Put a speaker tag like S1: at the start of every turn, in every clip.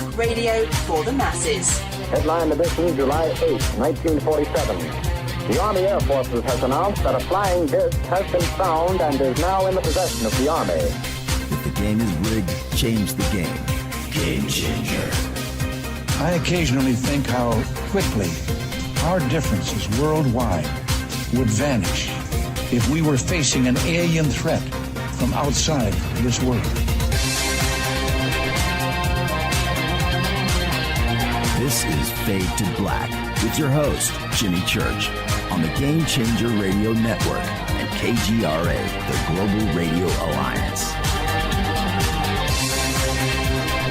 S1: Tzadok Radio for the masses.
S2: Headline edition, July 8, 1947. The Army Air Forces has announced that a flying disc has been found and is now in the possession of the Army.
S3: If the game is rigged, change the game. Game changer.
S4: I occasionally think how quickly our differences worldwide would vanish if we were facing an alien threat from outside this world.
S3: This is Fade to Black with your host, Jimmy Church, on the Game Changer Radio Network and KGRA, the Global Radio Alliance.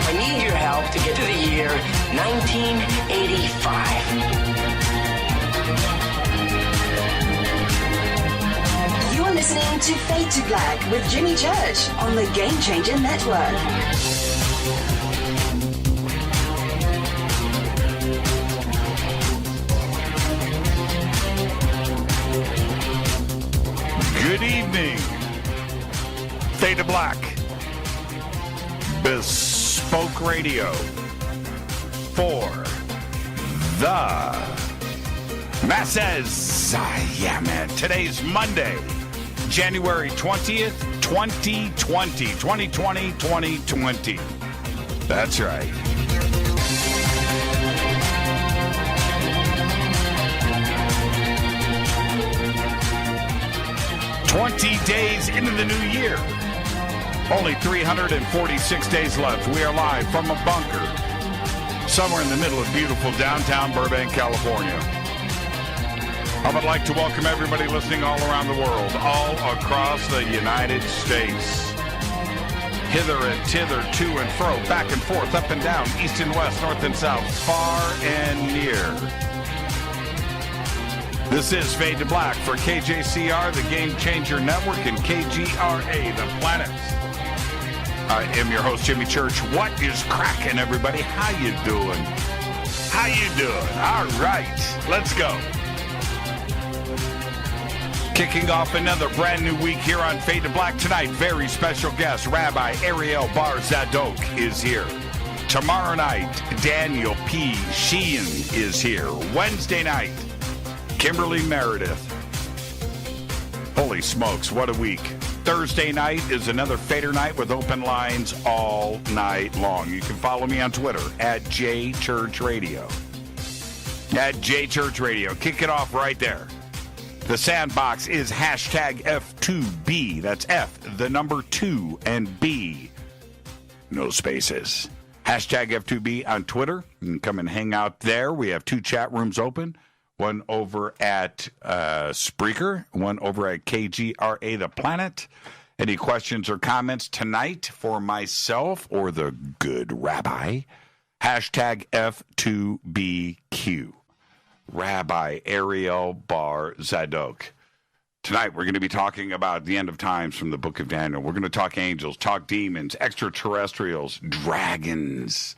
S5: I need your help to get to the year 1985.
S1: You are listening to Fade to Black with Jimmy Church on the Game Changer Network.
S6: Good evening. Fade to Black. Bespoke Radio for the masses. Yeah, man. Today's Monday, January 20th, 2020. 2020. That's right. "20 days into the new year. Only 346 days left. We are live from a bunker somewhere in the middle of beautiful downtown Burbank, California. I would like to welcome everybody listening all around the world, all across the United States. Hither and thither, to and fro, back and forth, up and down, east and west, north and south, far and near. This is Fade to Black for KJCR, the Game Changer Network, and KGRA, the planet. I am your host, Jimmy Church. What is cracking, everybody? How you doing? How you doing? All right, let's go. Kicking off another brand new week here on Fade to Black tonight. Very special guest, Rabbi Ariel Bar Tzadok is here. Tomorrow night, Daniel P. Sheehan is here. Wednesday night, Kimberly Meredith. Holy smokes, what a week. Thursday night is another Fader night with open lines all night long. You can follow me on Twitter at JChurchRadio. At JChurchRadio. Kick it off right there. The sandbox is hashtag F2B. That's F, the number 2, and B. No spaces. Hashtag F2B on Twitter. You can come and hang out there. We have 2 chat rooms open. One over at Spreaker, one over at KGRA The Planet. Any questions or comments tonight for myself or the good Rabbi? Hashtag F2BQ. Rabbi Ariel Bar Tzadok. Tonight we're going to be talking about the end of times from the book of Daniel. We're going to talk angels, talk demons, extraterrestrials, dragons.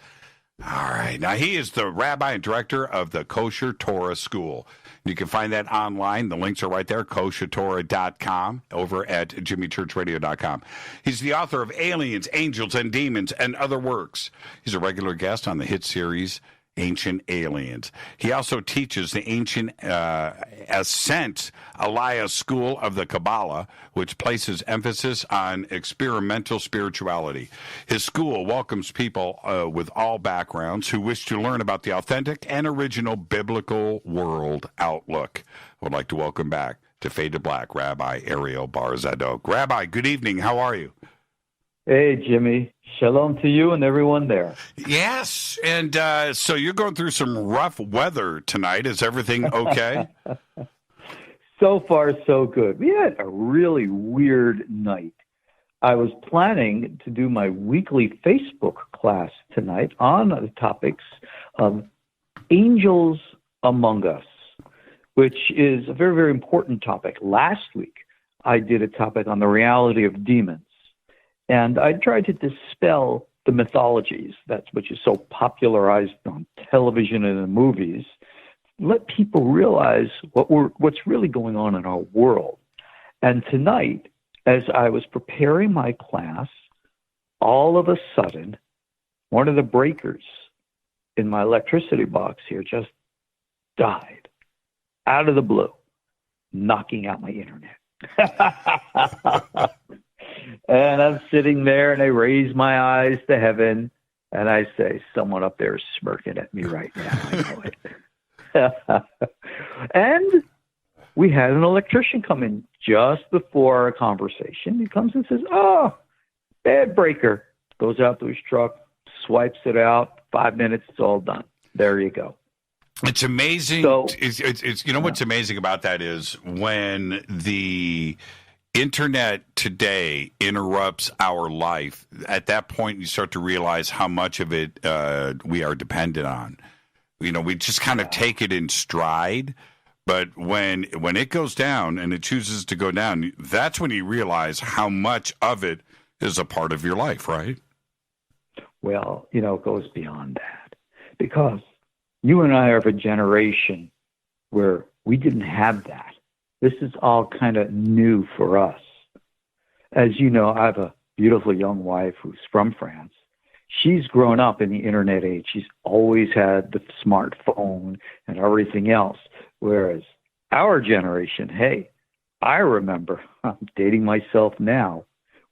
S6: All right. Now, he is the rabbi and director of the Kosher Torah School. You can find that online. The links are right there, koshertorah.com, over at jimmychurchradio.com. He's the author of Aliens, Angels, and Demons, and Other Works. He's a regular guest on the hit series Ancient Aliens. He also teaches the Ancient Ascent Aliyah School of the Kabbalah, which places emphasis on experimental spirituality. His school welcomes people with all backgrounds who wish to learn about the authentic and original biblical world outlook. I would like to welcome back to Fade to Black, Rabbi Ariel Bar Tzadok. Rabbi, good evening. How are you?
S7: Hey, Jimmy. Shalom to you and everyone there.
S6: Yes, and so you're going through some rough weather tonight. Is everything okay?
S7: So far, so good. We had a really weird night. I was planning to do my weekly Facebook class tonight on the topics of angels among us, which is a very, very important topic. Last week, I did a topic on the reality of demons. And I tried to dispel the mythologies, which is so popularized on television and in movies, let people realize what's really going on in our world. And tonight, as I was preparing my class, all of a sudden, one of the breakers in my electricity box here just died out of the blue, knocking out my internet. And I'm sitting there, and I raise my eyes to heaven, and I say, someone up there is smirking at me right now. I know it. And we had an electrician come in just before our conversation. He comes and says, oh, bad breaker. Goes out to his truck, swipes it out. 5 minutes, it's all done. There you go.
S6: It's amazing.
S7: So,
S6: it's what's amazing about that is when the internet today interrupts our life, at that point you start to realize how much of it we are dependent on. We just kind of take it in stride, but when it goes down and it chooses to go down, that's when you realize how much of it is a part of your life, right?
S7: Well, it goes beyond that, because you and I are of a generation where we didn't have that. This is all kind of new for us. As you know, I have a beautiful young wife who's from France. She's grown up in the internet age. She's always had the smartphone and everything else. Whereas our generation, hey, I remember, I'm dating myself now,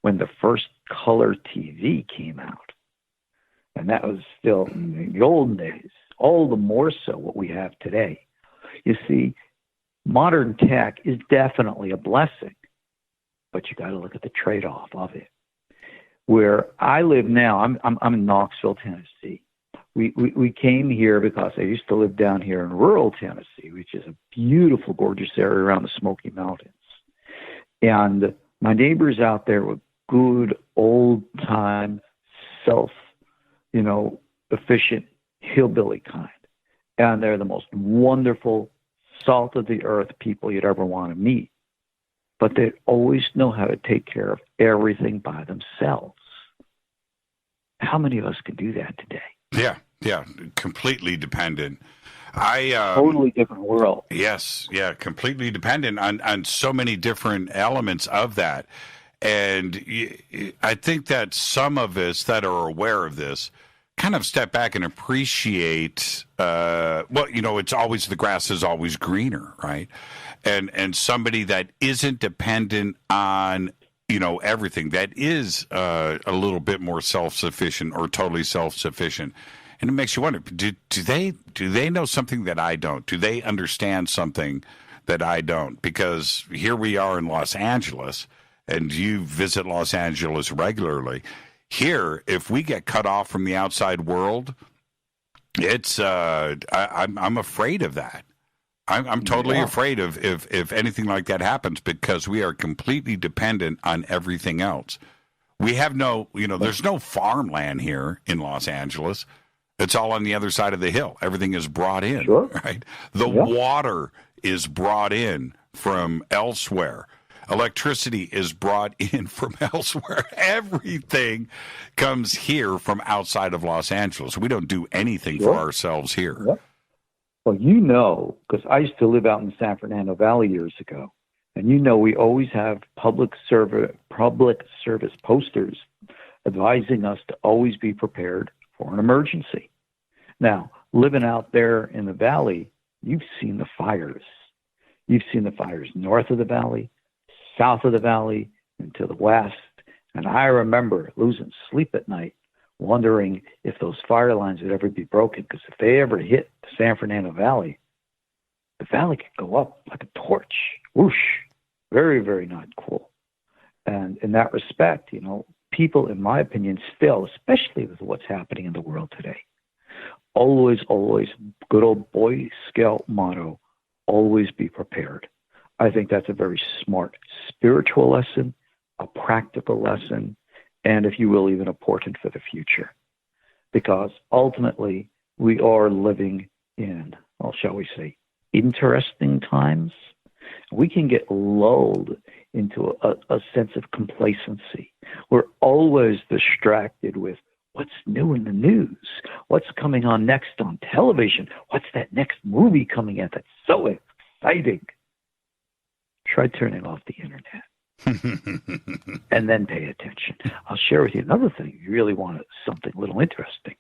S7: when the first color TV came out. And that was still in the old days, all the more so what we have today. You see, modern tech is definitely a blessing, but you got to look at the trade-off of it. Where I live now, I'm in Knoxville, Tennessee. We came here because I used to live down here in rural Tennessee, which is a beautiful, gorgeous area around the Smoky Mountains. And my neighbors out there were good, old-time, efficient hillbilly kind. And they're the most wonderful, salt-of-the-earth people you'd ever want to meet. But they always know how to take care of everything by themselves. How many of us can do that today?
S6: Yeah, completely dependent.
S7: Totally different world.
S6: Yes, completely dependent on so many different elements of that. And I think that some of us that are aware of this kind of step back and appreciate, it's always, the grass is always greener, right? And somebody that isn't dependent on, everything, that is a little bit more self-sufficient or totally self-sufficient. And it makes you wonder, do they know something that I don't? Do they understand something that I don't? Because here we are in Los Angeles, and you visit Los Angeles regularly. Here, if we get cut off from the outside world, it's I'm afraid of that. I'm totally afraid of if anything like that happens, because we are completely dependent on everything else. We have there's no farmland here in Los Angeles. It's all on the other side of the hill. Everything is brought in, right? The water is brought in from elsewhere. Electricity is brought in from elsewhere. Everything comes here from outside of Los Angeles. We don't do anything for ourselves here.
S7: Yep. Well, because I used to live out in the San Fernando Valley years ago, and we always have public service posters advising us to always be prepared for an emergency. Now, living out there in the valley, you've seen the fires. You've seen the fires north of the valley, south of the valley, and to the west. And I remember losing sleep at night, wondering if those fire lines would ever be broken, because if they ever hit the San Fernando Valley, the valley could go up like a torch. Whoosh. Very, very not cool. And in that respect, people, in my opinion, still, especially with what's happening in the world today, always, good old Boy Scout motto, always be prepared. I think that's a very smart spiritual lesson, a practical lesson, and, if you will, even important for the future. Because ultimately, we are living in, shall we say, interesting times. We can get lulled into a sense of complacency. We're always distracted with what's new in the news, what's coming on next on television, what's that next movie coming out that's so exciting. Try turning off the internet and then pay attention. I'll share with you another thing. You really want something a little interesting.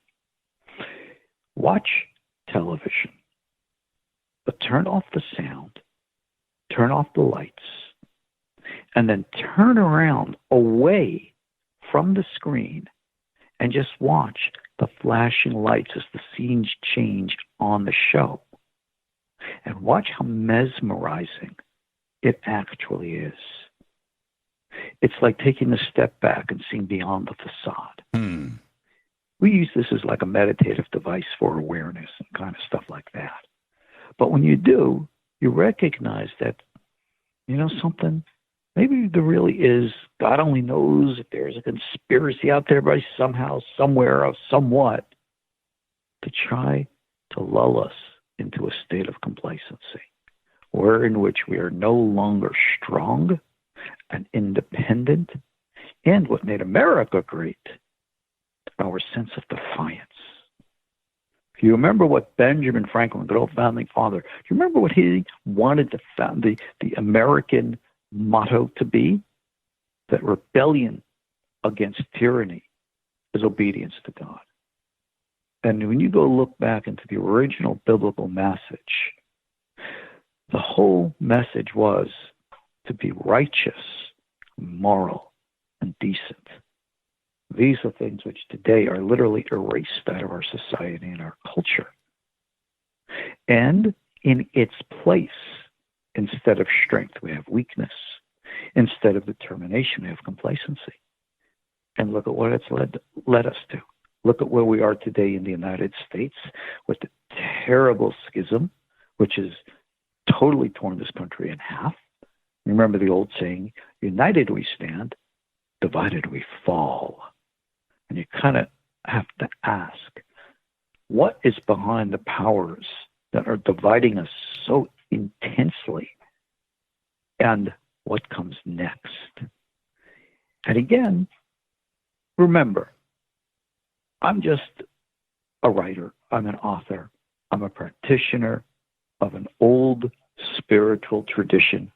S7: watch television, but turn off the sound, turn off the lights, and then turn around away from the screen and just watch the flashing lights as the scenes change on the show. And watch how mesmerizing it actually is. It's like taking a step back and seeing beyond the facade. We use this as like a meditative device for awareness and kind of stuff like that. But when you do, you recognize that, something, maybe there really is, God only knows if there's a conspiracy out there by somehow, somewhere, or somewhat, to try to lull us into a state of complacency, in which we are no longer strong and independent, and what made America great, our sense of defiance. If you remember what Benjamin Franklin, good old founding father, do you remember what he wanted to found the American motto to be? That rebellion against tyranny is obedience to God. And when you go look back into the original biblical message, the whole message was to be righteous, moral, and decent. These are things which today are literally erased out of our society and our culture. And in its place, instead of strength, we have weakness. Instead of determination, we have complacency. And look at what it's led us to. Look at where we are today in the United States with the terrible schism, which has totally torn this country in half. Remember the old saying, united we stand, divided we fall. And you kind of have to ask, what is behind the powers that are dividing us so intensely? And what comes next? And again, remember, I'm just a writer. I'm an author. I'm a practitioner of an old spiritual tradition,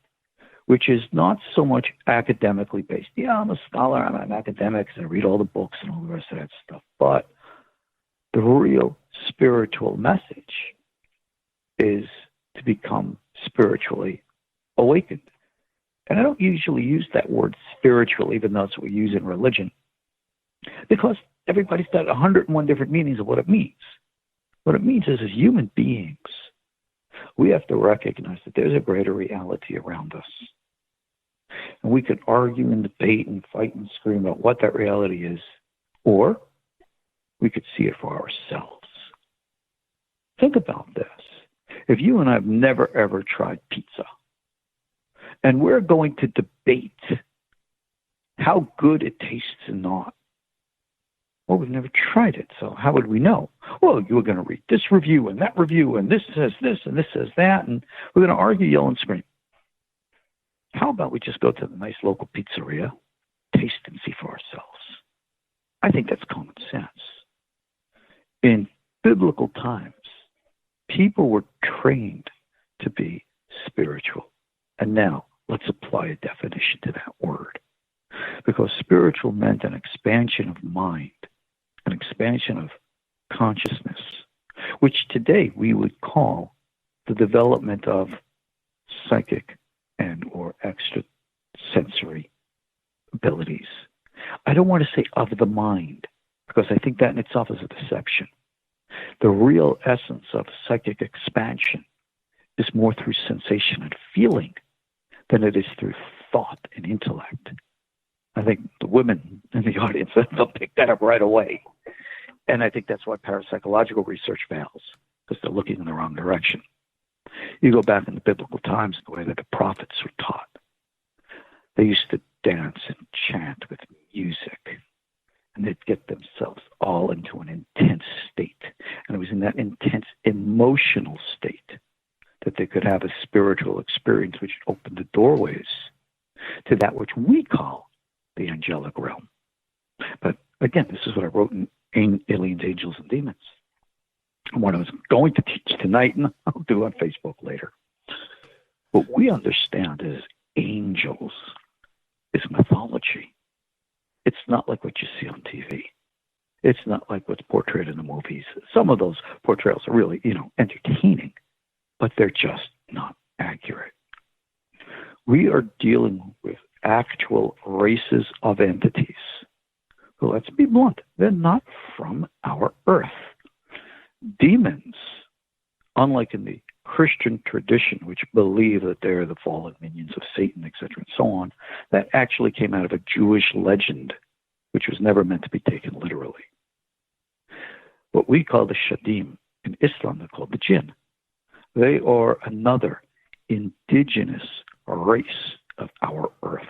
S7: which is not so much academically based. Yeah, I'm a scholar, I'm an academic, I read all the books and all the rest of that stuff. But the real spiritual message is to become spiritually awakened. And I don't usually use that word spiritual, even though it's what we use in religion, because everybody's got 101 different meanings of what it means. What it means is, as human beings, we have to recognize that there's a greater reality around us. And we could argue and debate and fight and scream about what that reality is, or we could see it for ourselves. Think about this. If you and I have never, ever tried pizza, and we're going to debate how good it tastes and not, well, we've never tried it, so how would we know? Well, you were going to read this review, and this says this, and this says that, and we're going to argue, yell, and scream. How about we just go to the nice local pizzeria, taste and see for ourselves? I think that's common sense. In biblical times, people were trained to be spiritual. And now, let's apply a definition to that word. Because spiritual meant an expansion of mind, an expansion of consciousness, which today we would call the development of psychic and or extrasensory abilities. I don't want to say of the mind, because I think that in itself is a deception. The real essence of psychic expansion is more through sensation and feeling than it is through thought and intellect. I think the women in the audience, they'll pick that up right away. And I think that's why parapsychological research fails, because they're looking in the wrong direction. You go back in the biblical times, the way that the prophets were taught. They used to dance and chant with music, and they'd get themselves all into an intense state. And it was in that intense emotional state that they could have a spiritual experience which opened the doorways to that which we call the angelic realm. But again, this is what I wrote in Aliens, Angels, and Demons. And what I was going to teach tonight, and I'll do on Facebook later. What we understand as angels is mythology. It's not like what you see on TV. It's not like what's portrayed in the movies. Some of those portrayals are really, entertaining, but they're just not accurate. We are dealing with actual races of entities. So let's be blunt. They're not from our earth. Demons, unlike in the Christian tradition, which believe that they're the fallen minions of Satan, etc., and so on, that actually came out of a Jewish legend, which was never meant to be taken literally. What we call the Shadim, in Islam they're called the Jinn. They are another indigenous race of our earth.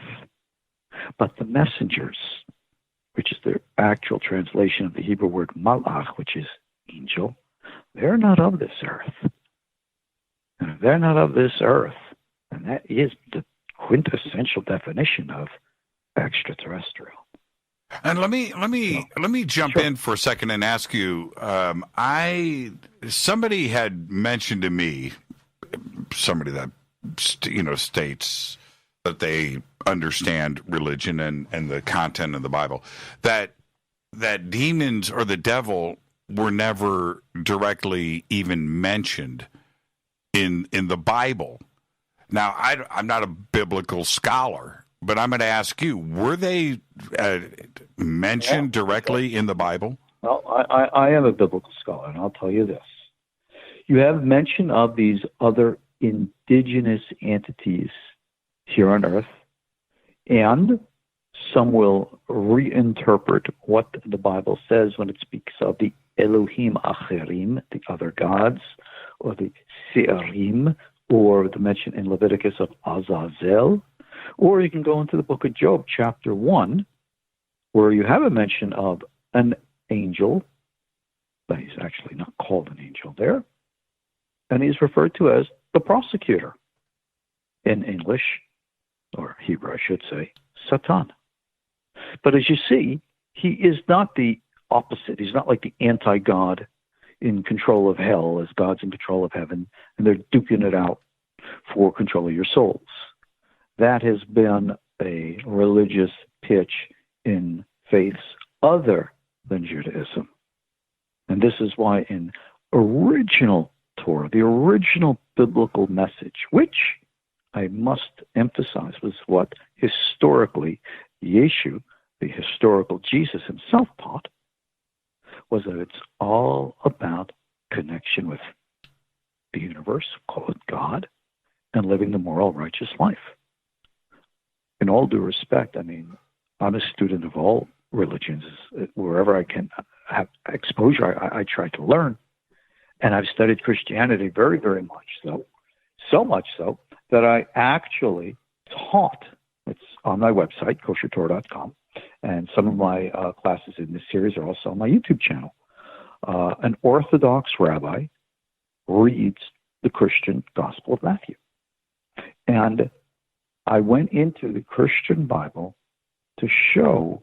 S7: But the messengers, which is the actual translation of the Hebrew word malach, which is angel, they're not of this earth. And if they're not of this earth, and that is the quintessential definition of extraterrestrial.
S6: And let me jump in for a second and ask you. Somebody had mentioned to me, somebody that states that they understand religion and the content of the Bible, that demons or the devil were never directly even mentioned in the Bible. Now, I'm not a biblical scholar, but I'm going to ask you, were they mentioned directly in the Bible?
S7: Well, I am a biblical scholar, and I'll tell you this. You have mention of these other indigenous entities here on earth, and some will reinterpret what the Bible says when it speaks of the Elohim Acherim, the other gods, or the Se'arim, or the mention in Leviticus of Azazel, or you can go into the book of Job, chapter 1, where you have a mention of an angel, but he's actually not called an angel there, and he's referred to as the prosecutor. In English, or Hebrew, I should say, Satan. But as you see, he is not the opposite. He's not like the anti-God in control of hell as God's in control of heaven, and they're duking it out for control of your souls. That has been a religious pitch in faiths other than Judaism. And this is why in original Torah, the original biblical message, which I must emphasize was what historically Yeshu, the historical Jesus himself, taught, was that it's all about connection with the universe, call it God, and living the moral, righteous life. In all due respect, I'm a student of all religions. Wherever I can have exposure, I try to learn. And I've studied Christianity very, very much so. So much so that I actually taught, it's on my website, koshertorah.com, and some of my classes in this series are also on my YouTube channel. An Orthodox rabbi reads the Christian Gospel of Matthew. And I went into the Christian Bible to show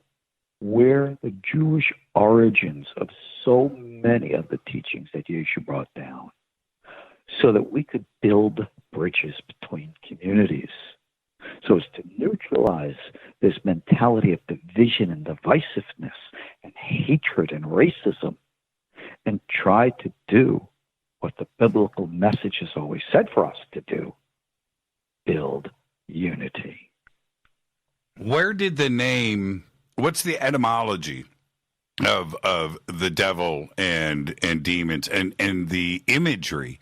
S7: where the Jewish origins of so many of the teachings that Yeshu brought down, so that we could build bridges between communities, so as to neutralize this mentality of division and divisiveness and hatred and racism, and try to do what the biblical message has always said for us to do: build unity.
S6: Where did the name, what's the etymology of the devil and demons and the imagery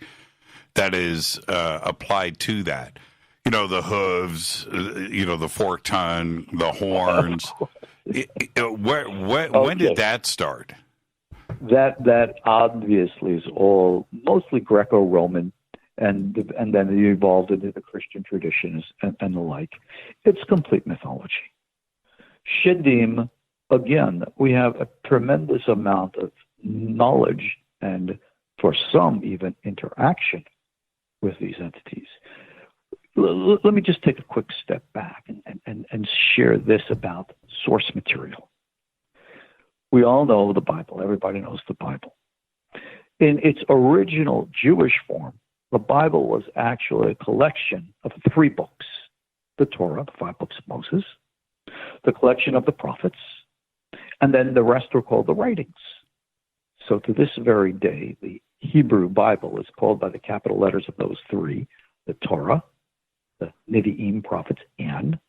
S6: that is applied to that? The hooves, the forked tongue, the horns. When did that start?
S7: That obviously is all mostly Greco-Roman, and then it evolved into the Christian traditions and the like. It's complete mythology. Shadim, again, we have a tremendous amount of knowledge and, for some, even interaction with these entities. Let me just take a quick step back and share this about source material. We all know the Bible. Everybody knows the Bible. In its original Jewish form, the Bible was actually a collection of 3 books: the Torah, the 5 books of Moses, the collection of the prophets, And then the rest are called the writings. So to this very day, the Hebrew Bible is called by the capital letters of those three, the Torah, the Nevi'im, prophets, and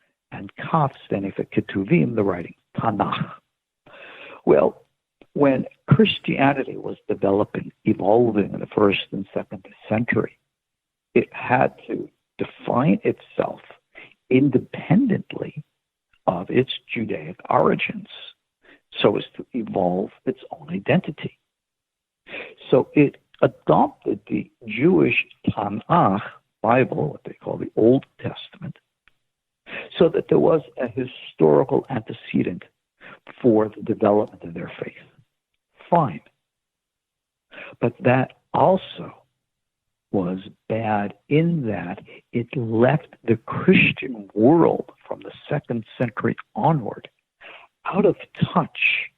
S7: Kaf, standing for Ketuvim, the writing, Tanakh. Well, when Christianity was developing, evolving in the 1st and 2nd century, it had to define itself independently of its Judaic origins so as to evolve its own identity. So it adopted the Jewish Tanakh Bible, what they call the Old Testament, so that there was a historical antecedent for the development of their faith. Fine. But that also was bad in that it left the Christian world from the 2nd century onward out of touch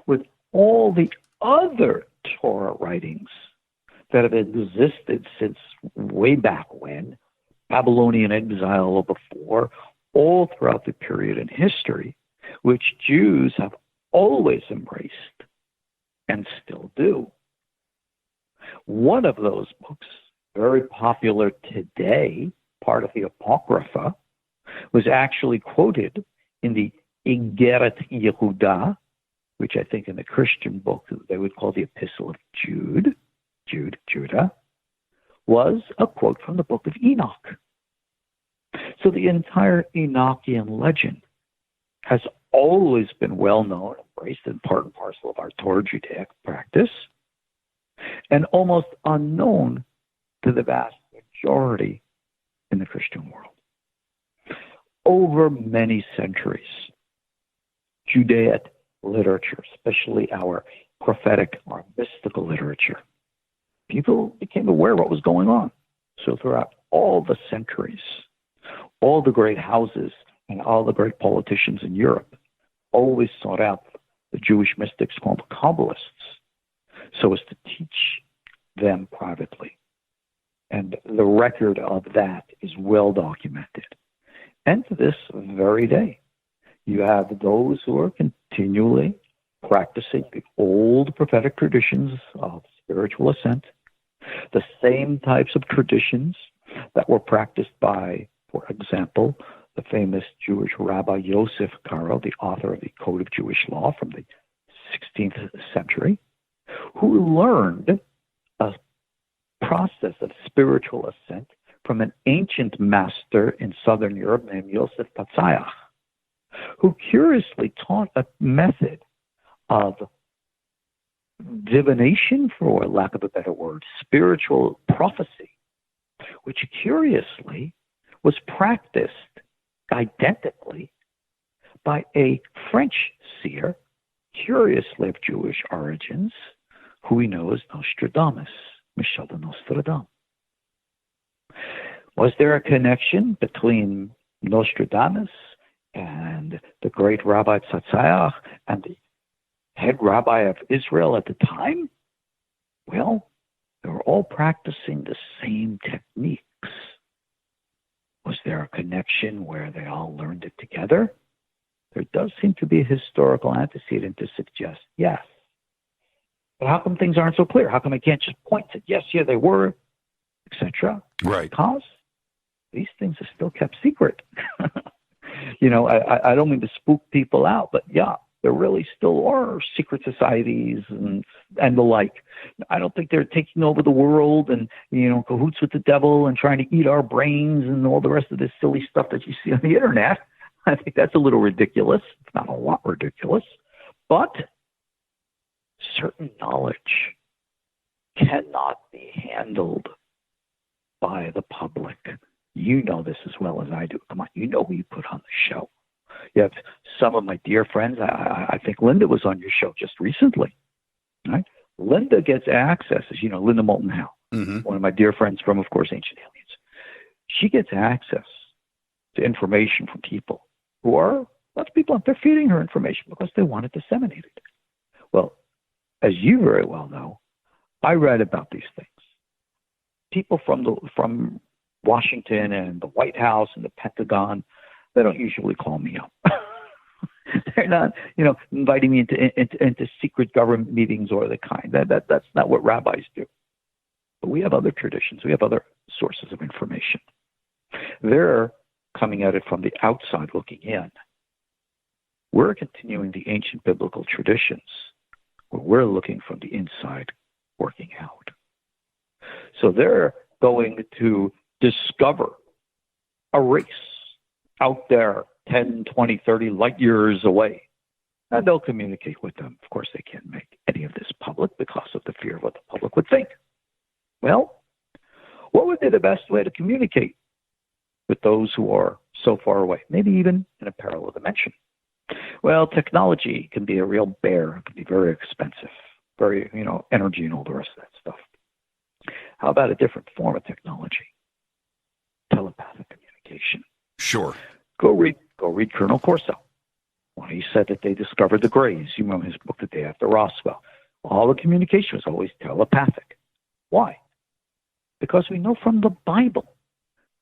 S7: with all the other Torah writings that have existed since way back when, Babylonian exile or before, all throughout the period in history, which Jews have always embraced and still do. One of those books, very popular today, part of the Apocrypha, was actually quoted in the Igeret Yehuda, which I think in the Christian book they would call the Epistle of Judah, was a quote from the book of Enoch. So the entire Enochian legend has always been well known, embraced and part and parcel of our Torah Judaic practice, and almost unknown to the vast majority in the Christian world. Over many centuries, Judaic literature, especially our prophetic, our mystical literature, people became aware of what was going on. So throughout all the centuries, all the great houses and all the great politicians in Europe always sought out the Jewish mystics called Kabbalists so as to teach them privately. And the record of that is well documented. And to this very day, you have those who are continually practicing the old prophetic traditions of spiritual ascent, the same types of traditions that were practiced by, for example, the famous Jewish Rabbi Yosef Karo, the author of the Code of Jewish Law from the 16th century, who learned a process of spiritual ascent from an ancient master in southern Europe named Yosef Patzayach, who curiously taught a method of divination, for lack of a better word, spiritual prophecy, which curiously was practiced identically by a French seer, curiously of Jewish origins, who we know as Nostradamus, Michel de Nostradamus. Was there a connection between Nostradamus and the great Rabbi Tzadok and the head rabbi of Israel at the time? Well, they were all practicing the same techniques. Was there a connection where they all learned it together? There does seem to be a historical antecedent to suggest yes. But how come things aren't so clear? How come I can't just point to yes, yeah, they were, etc.?
S6: Right.
S7: Because these things are still kept secret. I don't mean to spook people out, but yeah, there really still are secret societies and the like. I don't think they're taking over the world and, cahoots with the devil and trying to eat our brains and all the rest of this silly stuff that you see on the internet. I think that's a little ridiculous. It's not a lot ridiculous. But certain knowledge cannot be handled by the public. You know this as well as I do. Come on, you know who you put on the show. You have some of my dear friends. I think Linda was on your show just recently. Right? Linda gets access, as you know, Linda Moulton Howe, one of my dear friends from, of course, Ancient Aliens. She gets access to information from people who are, lots of people, they're feeding her information because they want it disseminated. Well, as you very well know, I read about these things. People from Washington and the White House and the Pentagon, they don't usually call me up. They're not, inviting me into secret government meetings or the kind. That's not what rabbis do. But we have other traditions. We have other sources of information. They're coming at it from the outside looking in. We're continuing the ancient biblical traditions where we're looking from the inside working out. So they're going to discover a race out there 10, 20, 30 light years away. And they'll communicate with them. Of course, they can't make any of this public because of the fear of what the public would think. Well, what would be the best way to communicate with those who are so far away, maybe even in a parallel dimension? Well, technology can be a real bear. It can be very expensive, very, energy and all the rest of that stuff. How about a different form of technology? Telepathic communication.
S6: Sure.
S7: Go read Colonel Corso. When he said that they discovered the Greys, you remember his book, The Day After Roswell. All the communication was always telepathic. Why? Because we know from the Bible,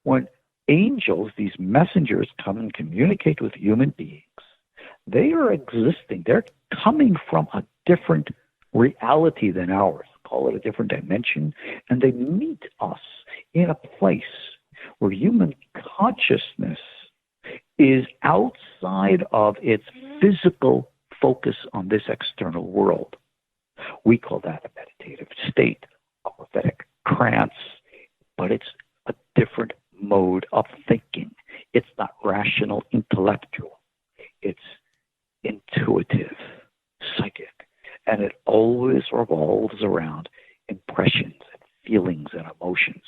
S7: when angels, these messengers, come and communicate with human beings, they are existing. They're coming from a different reality than ours. Call it a different dimension. And they meet us in a place where human consciousness is outside of its physical focus on this external world. We call that a meditative state, a prophetic trance, but it's a different mode of thinking. It's not rational, intellectual. It's intuitive, psychic, and it always revolves around impressions and feelings and emotions.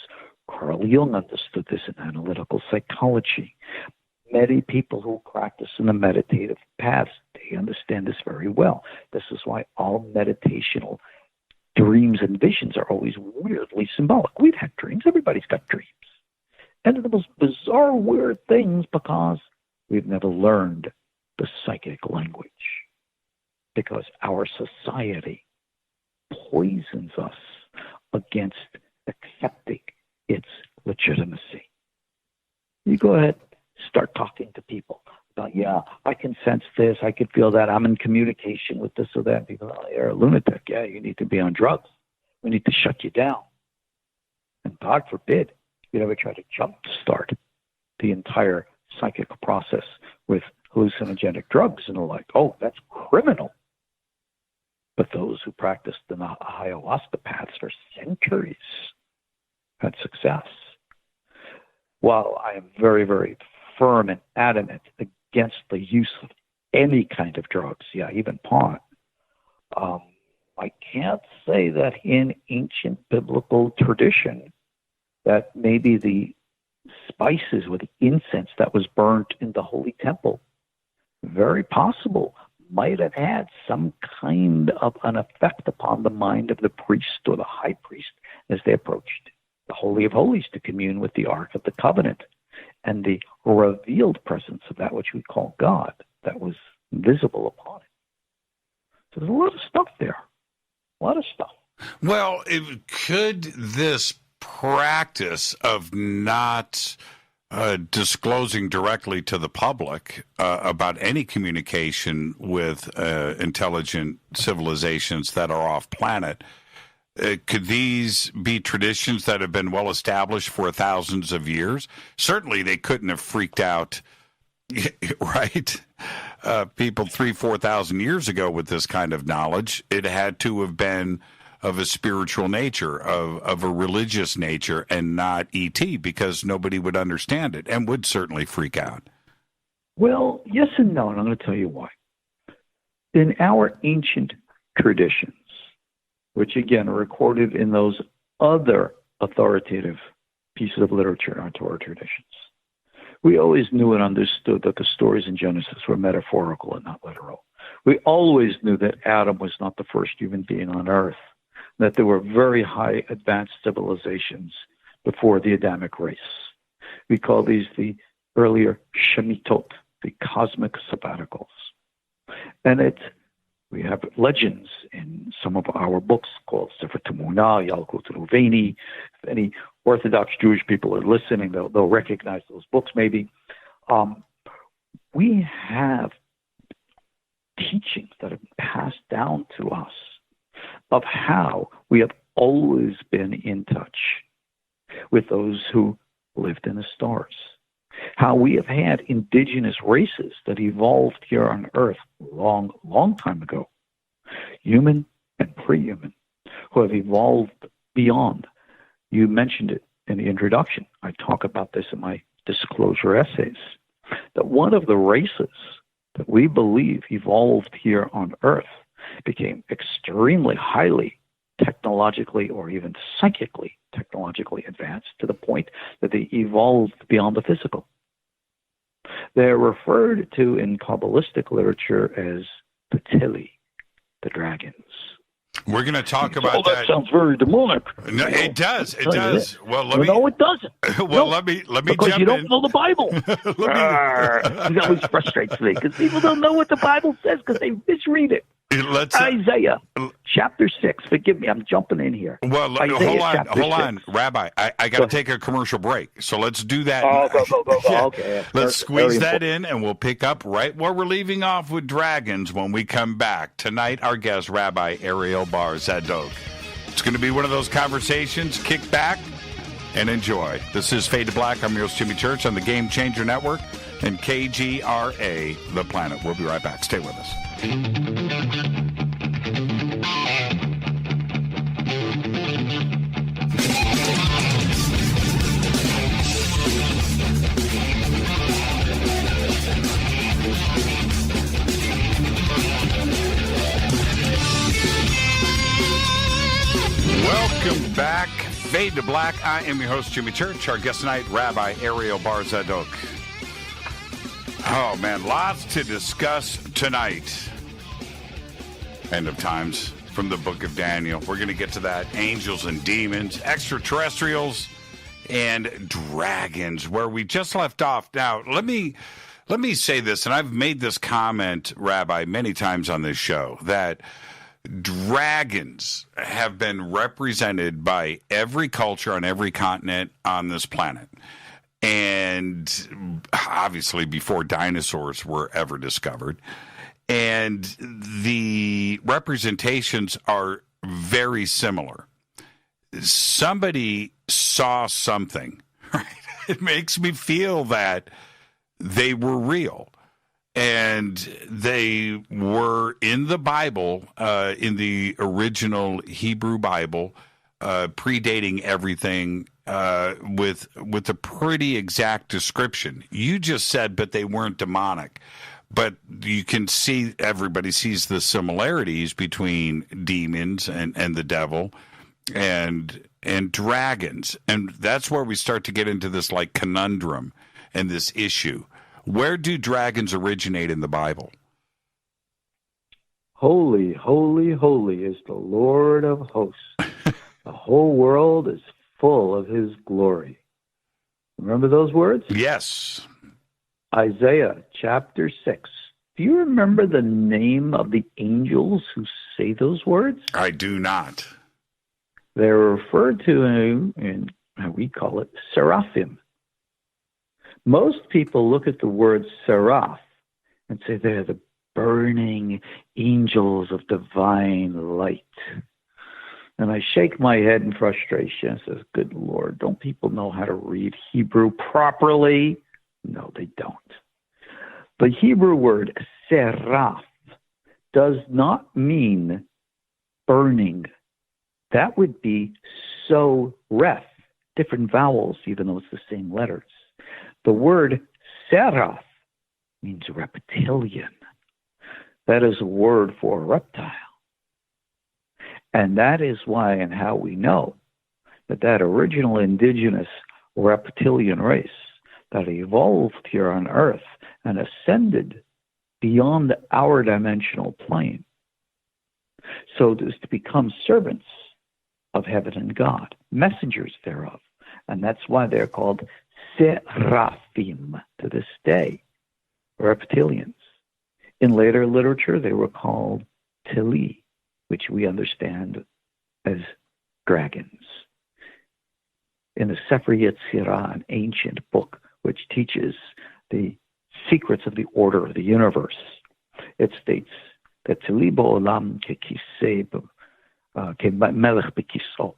S7: Carl Jung understood this in analytical psychology. Many people who practice in the meditative paths, they understand this very well. This is why all meditational dreams and visions are always weirdly symbolic. We've had dreams. Everybody's got dreams. And they're the most bizarre, weird things because we've never learned the psychic language. Because our society poisons us against accepting its legitimacy. You go ahead, start talking to people about, I can sense this, I can feel that, I'm in communication with this or that. People, you're a lunatic. Yeah, you need to be on drugs. We need to shut you down. And God forbid you ever try to jumpstart the entire psychic process with hallucinogenic drugs and are like, oh, that's criminal. But those who practiced the ayahuasca paths for centuries had success. While I am very, very firm and adamant against the use of any kind of drugs, even pot, I can't say that in ancient biblical tradition that maybe the spices or the incense that was burnt in the Holy Temple, very possible, might have had some kind of an effect upon the mind of the priest or the high priest as they approached the Holy of Holies to commune with the Ark of the Covenant and the revealed presence of that which we call God that was visible upon it. So there's a lot of stuff there. A lot of stuff.
S6: Well, could this practice of not disclosing directly to the public about any communication with intelligent civilizations that are off planet, could these be traditions that have been well established for thousands of years? Certainly they couldn't have freaked out, right? People 3,000-4,000 years ago with this kind of knowledge. It had to have been of a spiritual nature, of a religious nature, and not E.T., because nobody would understand it and would certainly freak out.
S7: Well, yes and no, and I'm going to tell you why. In our ancient traditions, which again are recorded in those other authoritative pieces of literature in our Torah traditions, we always knew and understood that the stories in Genesis were metaphorical and not literal. We always knew that Adam was not the first human being on earth, that there were very high advanced civilizations before the Adamic race. We call these the earlier Shemitot, the cosmic sabbaticals. And we have legends in some of our books called Sefer Temunah, Yalkut Ruveni. If any Orthodox Jewish people are listening, they'll recognize those books maybe. We have teachings that have been passed down to us of how we have always been in touch with those who lived in the stars, how we have had indigenous races that evolved here on Earth long, long time ago, human and pre-human, who have evolved beyond. You mentioned it in the introduction. I talk about this in my disclosure essays, that one of the races that we believe evolved here on Earth became extremely highly technologically or even psychically technologically advanced to the point that they evolved beyond the physical. They're referred to in Kabbalistic literature as Patili, the dragons.
S6: We're going to talk about
S7: that. Sounds very demonic.
S6: No, it does. It does. Well, let me.
S7: No, it doesn't.
S6: Well, let me
S7: because
S6: jump
S7: you don't
S6: in.
S7: know the Bible. That always frustrates me because people don't know what the Bible says because they misread it. Isaiah chapter 6. Forgive me, I'm jumping in here.
S6: Well, hold on, Rabbi. I got to take a commercial break, so let's do that.
S7: Go.
S6: Yeah.
S7: Okay.
S6: Let's squeeze that in, and we'll pick up right where we're leaving off with dragons when we come back. Tonight, our guest, Rabbi Ariel Bar Tzadok. It's going to be one of those conversations. Kick back and enjoy. This is Fade to Black. I'm your host, Jimmy Church, on the Game Changer Network and KGRA, The Planet. We'll be right back. Stay with us. Welcome back. Fade to Black. I am your host, Jimmy Church. Our guest tonight, Rabbi Ariel Bar Tzadok. Oh, man, lots to discuss tonight. End of times from the book of Daniel. We're going to get to that. Angels and demons, extraterrestrials, and dragons, where we just left off. Now, let me say this, and I've made this comment, Rabbi, many times on this show, that dragons have been represented by every culture on every continent on this planet. And obviously before dinosaurs were ever discovered. And the representations are very similar. Somebody saw something, right? It makes me feel that they were real. And they were in the Bible, in the original Hebrew Bible, predating everything, with a pretty exact description. You just said, but they weren't demonic. But you can see, everybody sees the similarities between demons and the devil and dragons. And that's where we start to get into this like conundrum and this issue. Where do dragons originate in the Bible?
S7: Holy, holy, holy is the Lord of hosts. The whole world is full of his glory. Remember those words?
S6: Yes.
S7: Isaiah chapter 6. Do you remember the name of the angels who say those words?
S6: I do not.
S7: They're referred to in how we call it, seraphim. Most people look at the word seraph and say they're the burning angels of divine light. And I shake my head in frustration and says, good Lord, don't people know how to read Hebrew properly? No, they don't. The Hebrew word seraph does not mean burning. That would be so-ref, different vowels, even though it's the same letters. The word seraph means reptilian. That is a word for a reptile. And that is why and how we know that original indigenous reptilian race that evolved here on Earth and ascended beyond our dimensional plane, so as to become servants of heaven and God, messengers thereof. And that's why they're called seraphim to this day, reptilians. In later literature, they were called tili, which we understand as dragons. In the Sefer Yetzirah, an ancient book which teaches the secrets of the order of the universe, it states that Teli Bo'olam Melech Bekiso,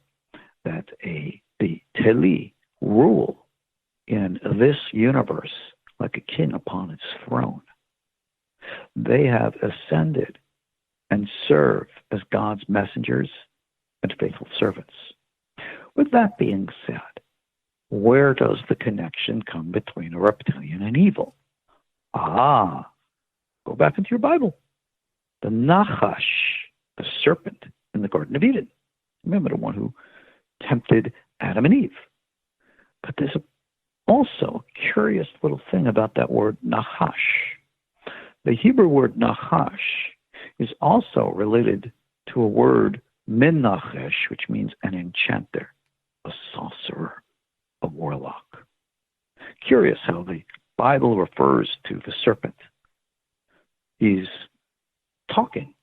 S7: that the Teli rule in this universe like a king upon its throne. They have ascended and serve as God's messengers and faithful servants. With that being said, where does the connection come between a reptilian and evil? Go back into your Bible. The Nachash, the serpent in the Garden of Eden. Remember, the one who tempted Adam and Eve. But there's also a curious little thing about that word Nachash. The Hebrew word Nachash is also related to a word Menachesh, which means an enchanter, a sorcerer, a warlock. Curious how the Bible refers to the serpent. He's talking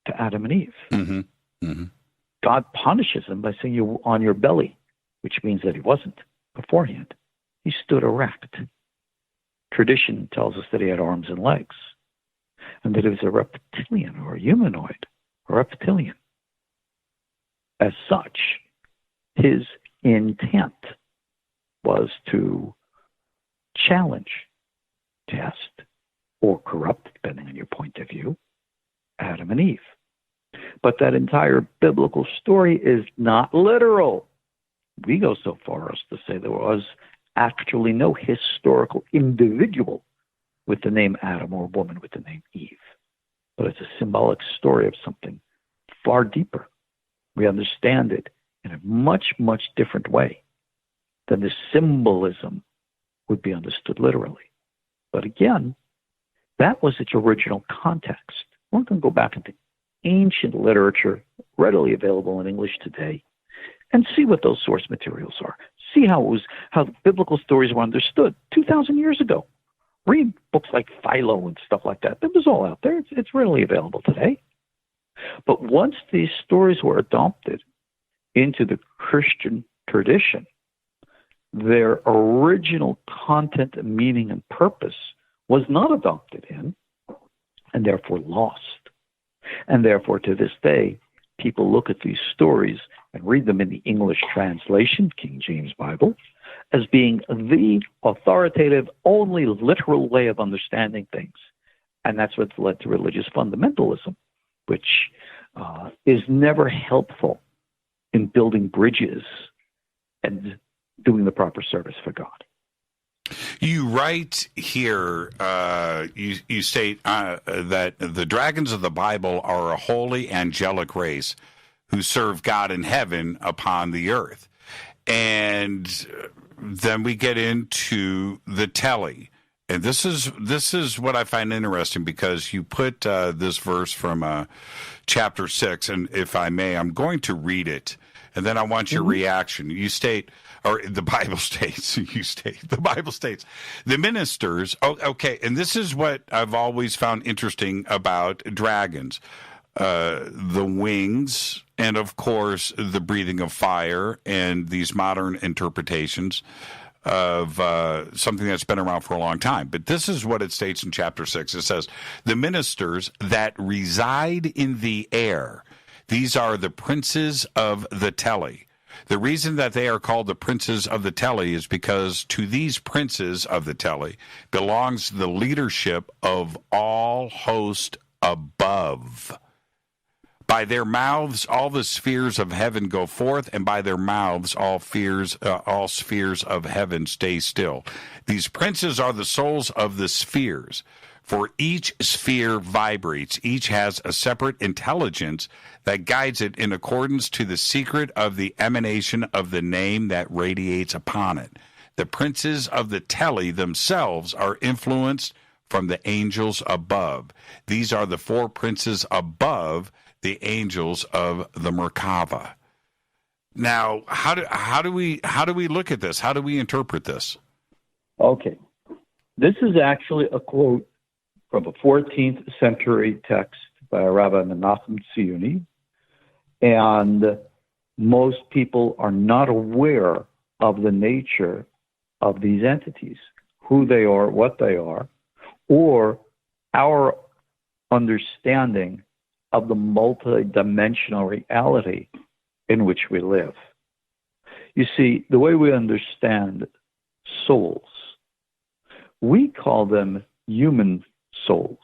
S7: to Adam and Eve.
S6: Mm-hmm. Mm-hmm.
S7: God punishes him by saying, "You're on your belly," which means that he wasn't beforehand. He stood erect. Tradition tells us that he had arms and legs, and that he was a reptilian or a humanoid, a reptilian. As such, his intent was to challenge, test, or corrupt, depending on your point of view, Adam and Eve. But that entire biblical story is not literal. We go so far as to say there was actually no historical individual with the name Adam or woman with the name Eve. But it's a symbolic story of something far deeper. We understand it in a much, much different way than the symbolism would be understood literally. But again, that was its original context. One can go back into ancient literature readily available in English today and see what those source materials are. See how the biblical stories were understood 2,000 years ago. Read books like Philo and stuff like that. It was all out there. It's readily available today. But once these stories were adopted into the Christian tradition, their original content, meaning, and purpose was not adopted in, and therefore lost. And therefore, to this day, people look at these stories and read them in the English translation, King James Bible, as being the authoritative, only literal way of understanding things. And that's what's led to religious fundamentalism, which is never helpful in building bridges and doing the proper service for God.
S6: You write here, you state that the dragons of the Bible are a holy angelic race who serve God in heaven upon the earth. And then we get into the Teli. And this is what I find interesting, because you put this verse from chapter 6, and if I may, I'm going to read it, and then I want your reaction. You state, or the Bible states, the ministers, okay, and this is what I've always found interesting about dragons. The wings, and of course, the breathing of fire, and these modern interpretations of something that's been around for a long time. But this is what it states in chapter 6. It says, the ministers that reside in the air, these are the princes of the Teli. The reason that they are called the princes of the Teli is because to these princes of the Teli belongs the leadership of all hosts above. By their mouths, all the spheres of heaven go forth, and by their mouths, all spheres of heaven stay still. These princes are the souls of the spheres. For each sphere vibrates. Each has a separate intelligence that guides it in accordance to the secret of the emanation of the name that radiates upon it. The princes of the Teli themselves are influenced from the angels above. These are the four princes above the angels of the Merkava. Now, how do we look at this? How do we interpret this?
S7: Okay. This is actually a quote from a 14th century text by Rabbi Menachem Tziyuni, and most people are not aware of the nature of these entities, who they are, what they are, or our understanding of the multidimensional reality in which we live. You see, the way we understand souls, we call them human souls,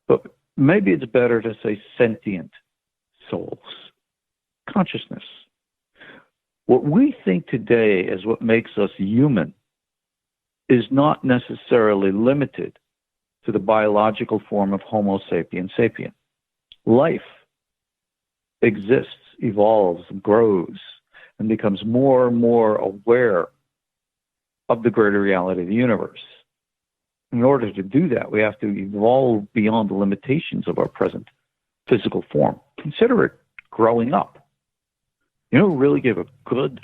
S7: but maybe it's better to say sentient souls, consciousness. What we think today is what makes us human is not necessarily limited to the biological form of Homo sapiens sapien. Life exists, evolves, grows, and becomes more and more aware of the greater reality of the universe. In order to do that, we have to evolve beyond the limitations of our present physical form. Consider it growing up. You know who really gave a good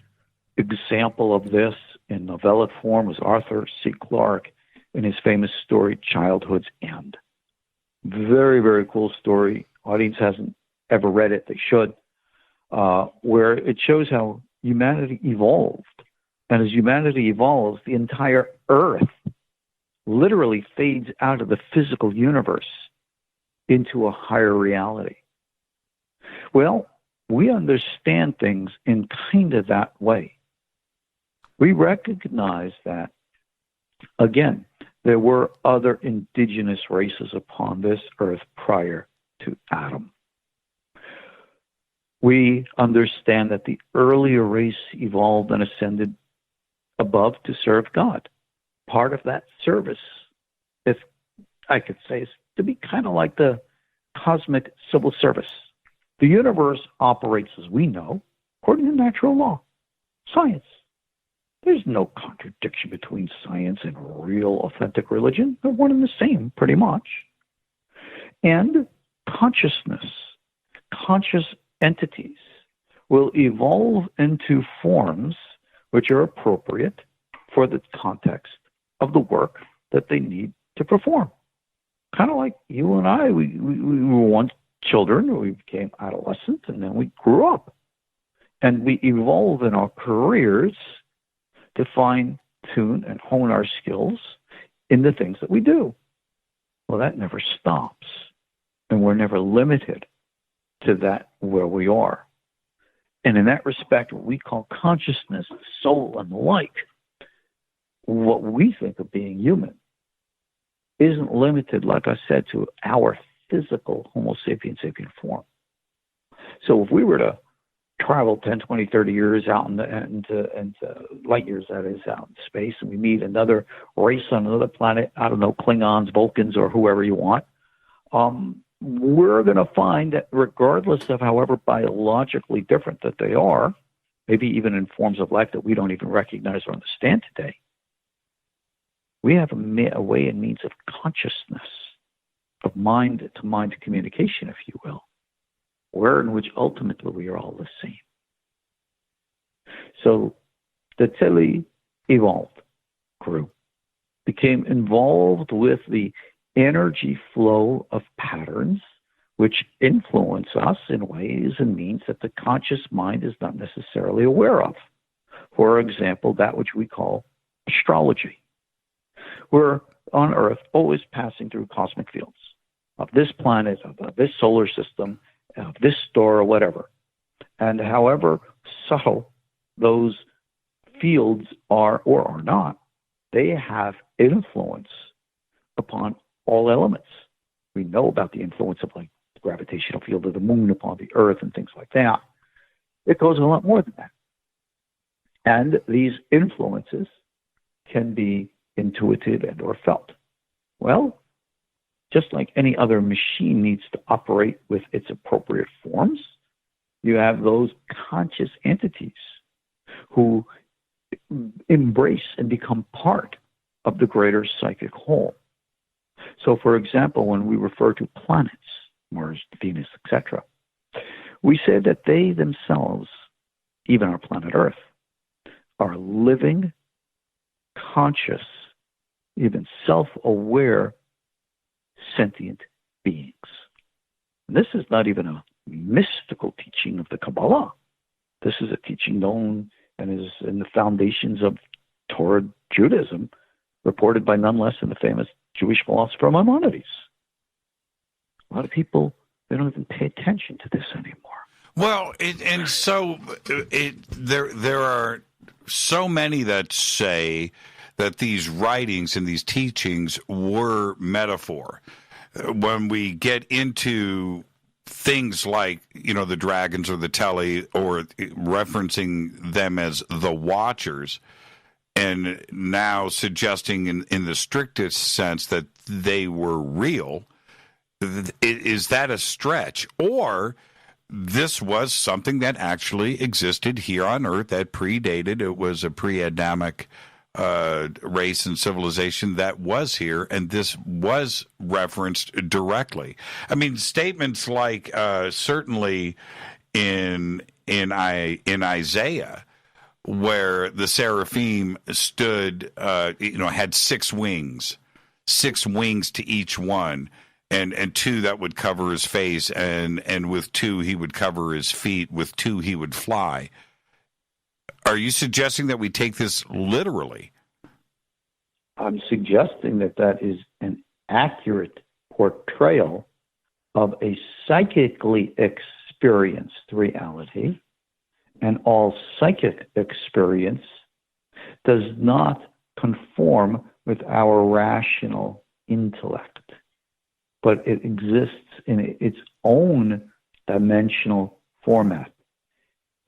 S7: example of this in novella form was Arthur C. Clarke in his famous story, Childhood's End. Very, very cool story. Audience hasn't ever read it. They should. Where it shows how humanity evolved. And as humanity evolves, the entire earth literally fades out of the physical universe into a higher reality. Well, we understand things in kind of that way. We recognize that, again, there were other indigenous races upon this earth prior to Adam. We understand that the earlier race evolved and ascended above to serve God. Part of that service, if I could say, is to be kind of like the cosmic civil service. The universe operates, as we know, according to natural law, science. There's no contradiction between science and real, authentic religion. They're one and the same, pretty much. And consciousness, conscious entities will evolve into forms which are appropriate for the context of the work that they need to perform. Kind of like you and I, we were once children, we became adolescent, and then we grew up. And we evolve in our careers to fine-tune and hone our skills in the things that we do. Well, that never stops. And we're never limited to that where we are. And in that respect, what we call consciousness, soul, and the like, what we think of being human isn't limited, like I said, to our physical Homo sapiens sapien form. So if we were to travel 10, 20, 30 years out into light years, that is, out in space, and we meet another race on another planet, I don't know, Klingons, Vulcans, or whoever you want, we're going to find that regardless of however biologically different that they are, maybe even in forms of life that we don't even recognize or understand today, we have a way and means of consciousness, of mind-to-mind communication, if you will, where in which ultimately we are all the same. So the Tele evolved, grew, became involved with the energy flow of patterns which influence us in ways and means that the conscious mind is not necessarily aware of. For example, that which we call astrology. We're on Earth always passing through cosmic fields of this planet, of this solar system, of this star, or whatever. And however subtle those fields are or are not, they have influence upon all elements. We know about the influence of like the gravitational field of the moon upon the earth and things like that. It goes a lot more than that. And these influences can be intuitive and or felt. Well, just like any other machine needs to operate with its appropriate forms, you have those conscious entities who embrace and become part of the greater psychic whole. So, for example, when we refer to planets, Mars, Venus, etc., we say that they themselves, even our planet Earth, are living, conscious, even self-aware, sentient beings. And this is not even a mystical teaching of the Kabbalah. This is a teaching known and is in the foundations of Torah Judaism, reported by none less than the famous Jewish philosopher Maimonides. A lot of people, they don't even pay attention to this anymore.
S6: Well, there are so many that say that these writings and these teachings were metaphor. When we get into things like, the dragons or the telly, or referencing them as the Watchers, and now suggesting in the strictest sense that they were real, is that a stretch? Or this was something that actually existed here on Earth that predated, it was a pre-Adamic race and civilization that was here, and this was referenced directly. I mean, statements like certainly in Isaiah, where the seraphim stood, had 6 wings to each one, and 2 that would cover his face, and with 2 he would cover his feet, with 2 he would fly. Are you suggesting that we take this literally?
S7: I'm suggesting that is an accurate portrayal of a psychically experienced reality, and all psychic experience does not conform with our rational intellect, but it exists in its own dimensional format.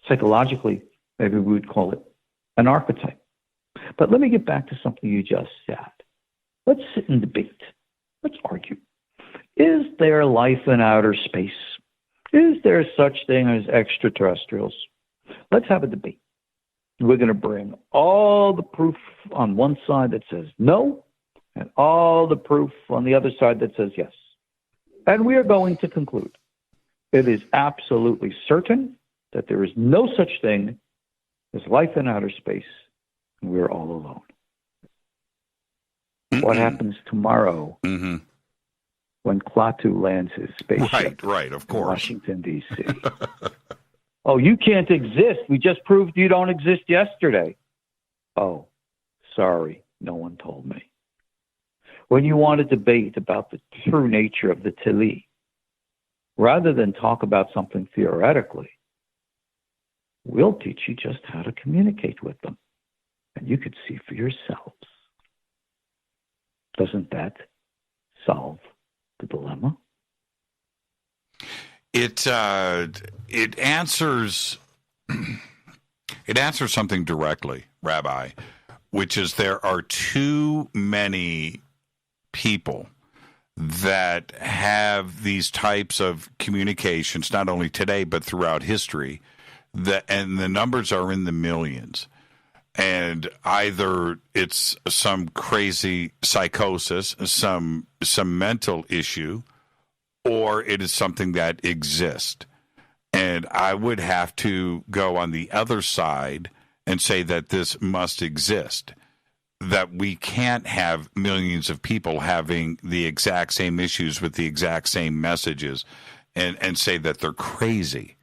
S7: Psychologically, maybe we would call it an archetype. But let me get back to something you just said. Let's sit and debate. Let's argue. Is there life in outer space? Is there such thing as extraterrestrials? Let's have a debate. We're going to bring all the proof on one side that says no, and all the proof on the other side that says yes. And we are going to conclude it is absolutely certain that there is no such thing as life in outer space, and we're all alone. Mm-mm. What happens tomorrow when Klaatu lands his spaceship
S6: right, of course.
S7: in Washington, D.C.? Oh, you can't exist. We just proved you don't exist yesterday. Oh, sorry, no one told me. When you want to debate about the true nature of the Tili, rather than talk about something theoretically, we'll teach you just how to communicate with them. And you could see for yourselves. Doesn't that solve the dilemma?
S6: It answers something directly, Rabbi, which is there are too many people that have these types of communications, not only today but throughout history, and the numbers are in the millions. And either it's some crazy psychosis, some mental issue, or it is something that exists. And I would have to go on the other side and say that this must exist, that we can't have millions of people having the exact same issues with the exact same messages and say that they're crazy.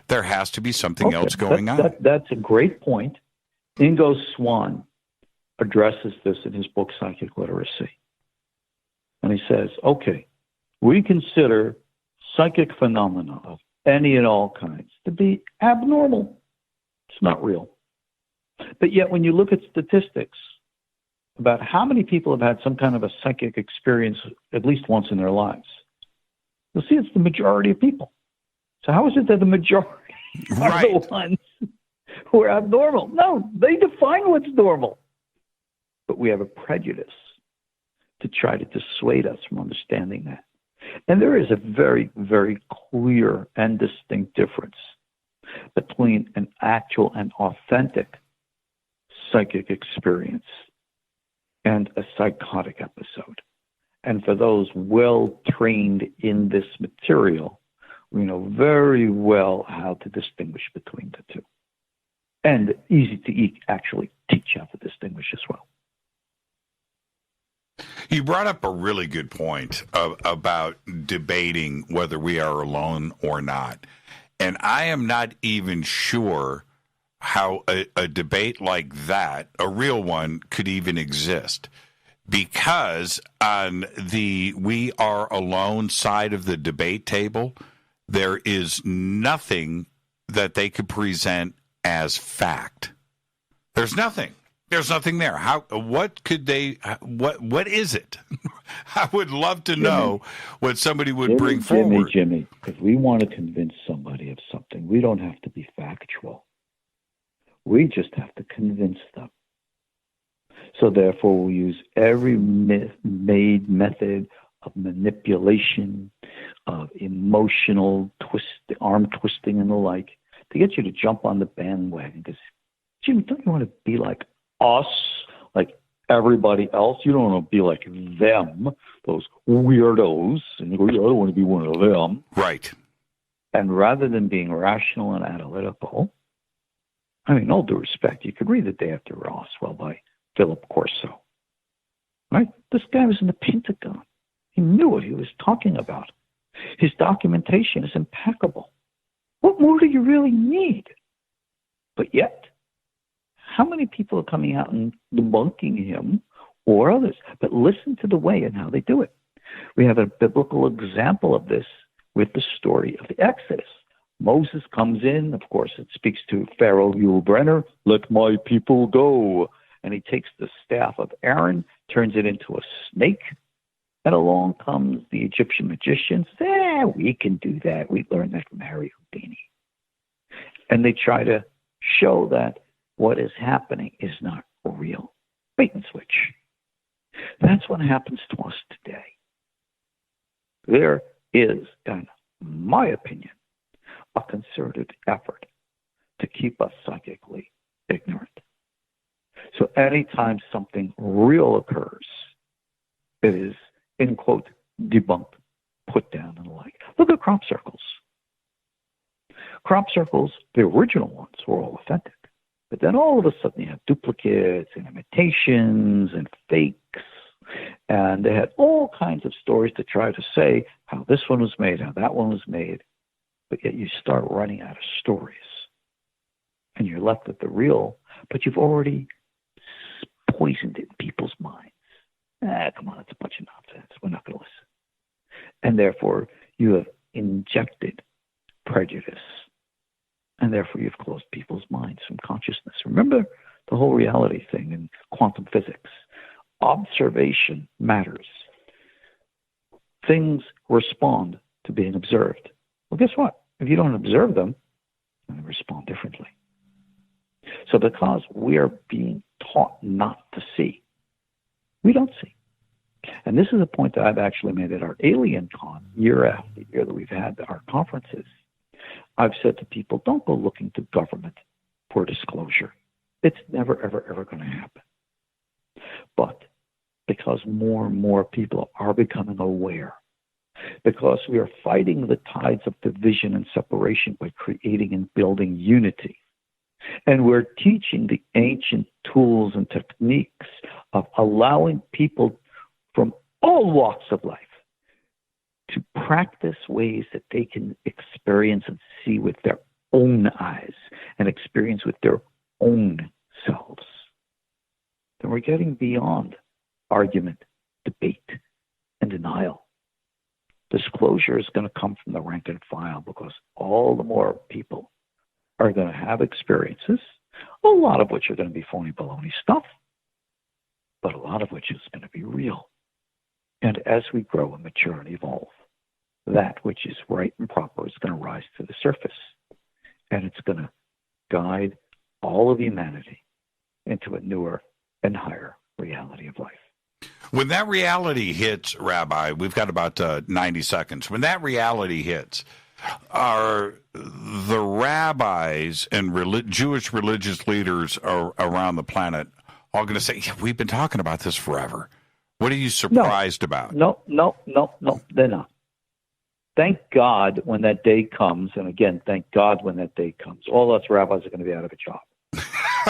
S6: There has to be something else going on.
S7: That's a great point. Ingo Swann addresses this in his book, Psychic Literacy. And he says, okay, we consider psychic phenomena of any and all kinds to be abnormal. It's not real. But yet when you look at statistics about how many people have had some kind of a psychic experience at least once in their lives, you'll see it's the majority of people. So how is it that the majority are the ones who are abnormal? No, they define what's normal. But we have a prejudice to try to dissuade us from understanding that. And there is a very, very clear and distinct difference between an actual and authentic psychic experience and a psychotic episode. And for those well-trained in this material, we know very well how to distinguish between the two. And easy to actually teach how to distinguish as well.
S6: You brought up a really good point about debating whether we are alone or not. And I am not even sure how a debate like that, a real one, could even exist. because on the we are alone side of the debate table, there is nothing that they could present as fact. There's nothing. There's nothing there. What could they? What is it? I would love to know what somebody would bring forward.
S7: Jimmy, if we want to convince somebody of something, we don't have to be factual. We just have to convince them. So therefore, we use every made method of manipulation, of emotional arm twisting and the like, to get you to jump on the bandwagon. Because, Jimmy, don't you want to be like us, like everybody else? You don't want to be like them, those weirdos. And you go, yeah, I don't want to be one of them.
S6: Right.
S7: And rather than being rational and analytical, I mean, all due respect, you could read The Day After Roswell by Philip Corso. Right? This guy was in the Pentagon. He knew what he was talking about. His documentation is impeccable. What more do you really need? But yet, how many people are coming out and debunking him or others? But listen to the way and how they do it. We have a biblical example of this with the story of the Exodus. Moses comes in. Of course, it speaks to Pharaoh Yul Brynner. Let my people go. And he takes the staff of Aaron, turns it into a snake. And along comes the Egyptian magicians. We can do that. We learned that from Harry Houdini. And they try to show that what is happening is not real. Bait and switch. That's what happens to us today. There is, in my opinion, a concerted effort to keep us psychically ignorant. So anytime something real occurs, it is, in quote, debunked, put down, and the like. Look at crop circles. Crop circles, the original ones, were all authentic. But then all of a sudden you have duplicates and imitations and fakes. And they had all kinds of stories to try to say how this one was made, how that one was made. But yet you start running out of stories. And you're left with the real, but you've already poisoned it in people's minds. Come on, it's a bunch of nonsense. We're not going to listen. And therefore, you have injected prejudice. And therefore, you've closed people's minds from consciousness. Remember the whole reality thing in quantum physics. Observation matters. Things respond to being observed. Well, guess what? If you don't observe them, they respond differently. So because we are being taught not to see, we don't see. And this is a point that I've actually made at our Alien Con, year after year that we've had our conferences. I've said to people, don't go looking to government for disclosure. It's never, ever, ever going to happen. But because more and more people are becoming aware, because we are fighting the tides of division and separation by creating and building unity, and we're teaching the ancient tools and techniques of allowing people from all walks of life to practice ways that they can experience and see with their own eyes and experience with their own selves. Then we're getting beyond argument, debate, and denial. Disclosure is going to come from the rank and file because all the more people are going to have experiences, a lot of which are going to be phony baloney stuff, but a lot of which is going to be real. And as we grow and mature and evolve, that which is right and proper is going to rise to the surface. And it's going to guide all of humanity into a newer and higher reality of life.
S6: When that reality hits, Rabbi, we've got about 90 seconds. When that reality hits, are the rabbis and Jewish religious leaders around the planet all going to say, yeah, we've been talking about this forever? What are you surprised about?
S7: No, they're not. Thank God when that day comes, and again, thank God when that day comes, all us rabbis are going to be out of a job.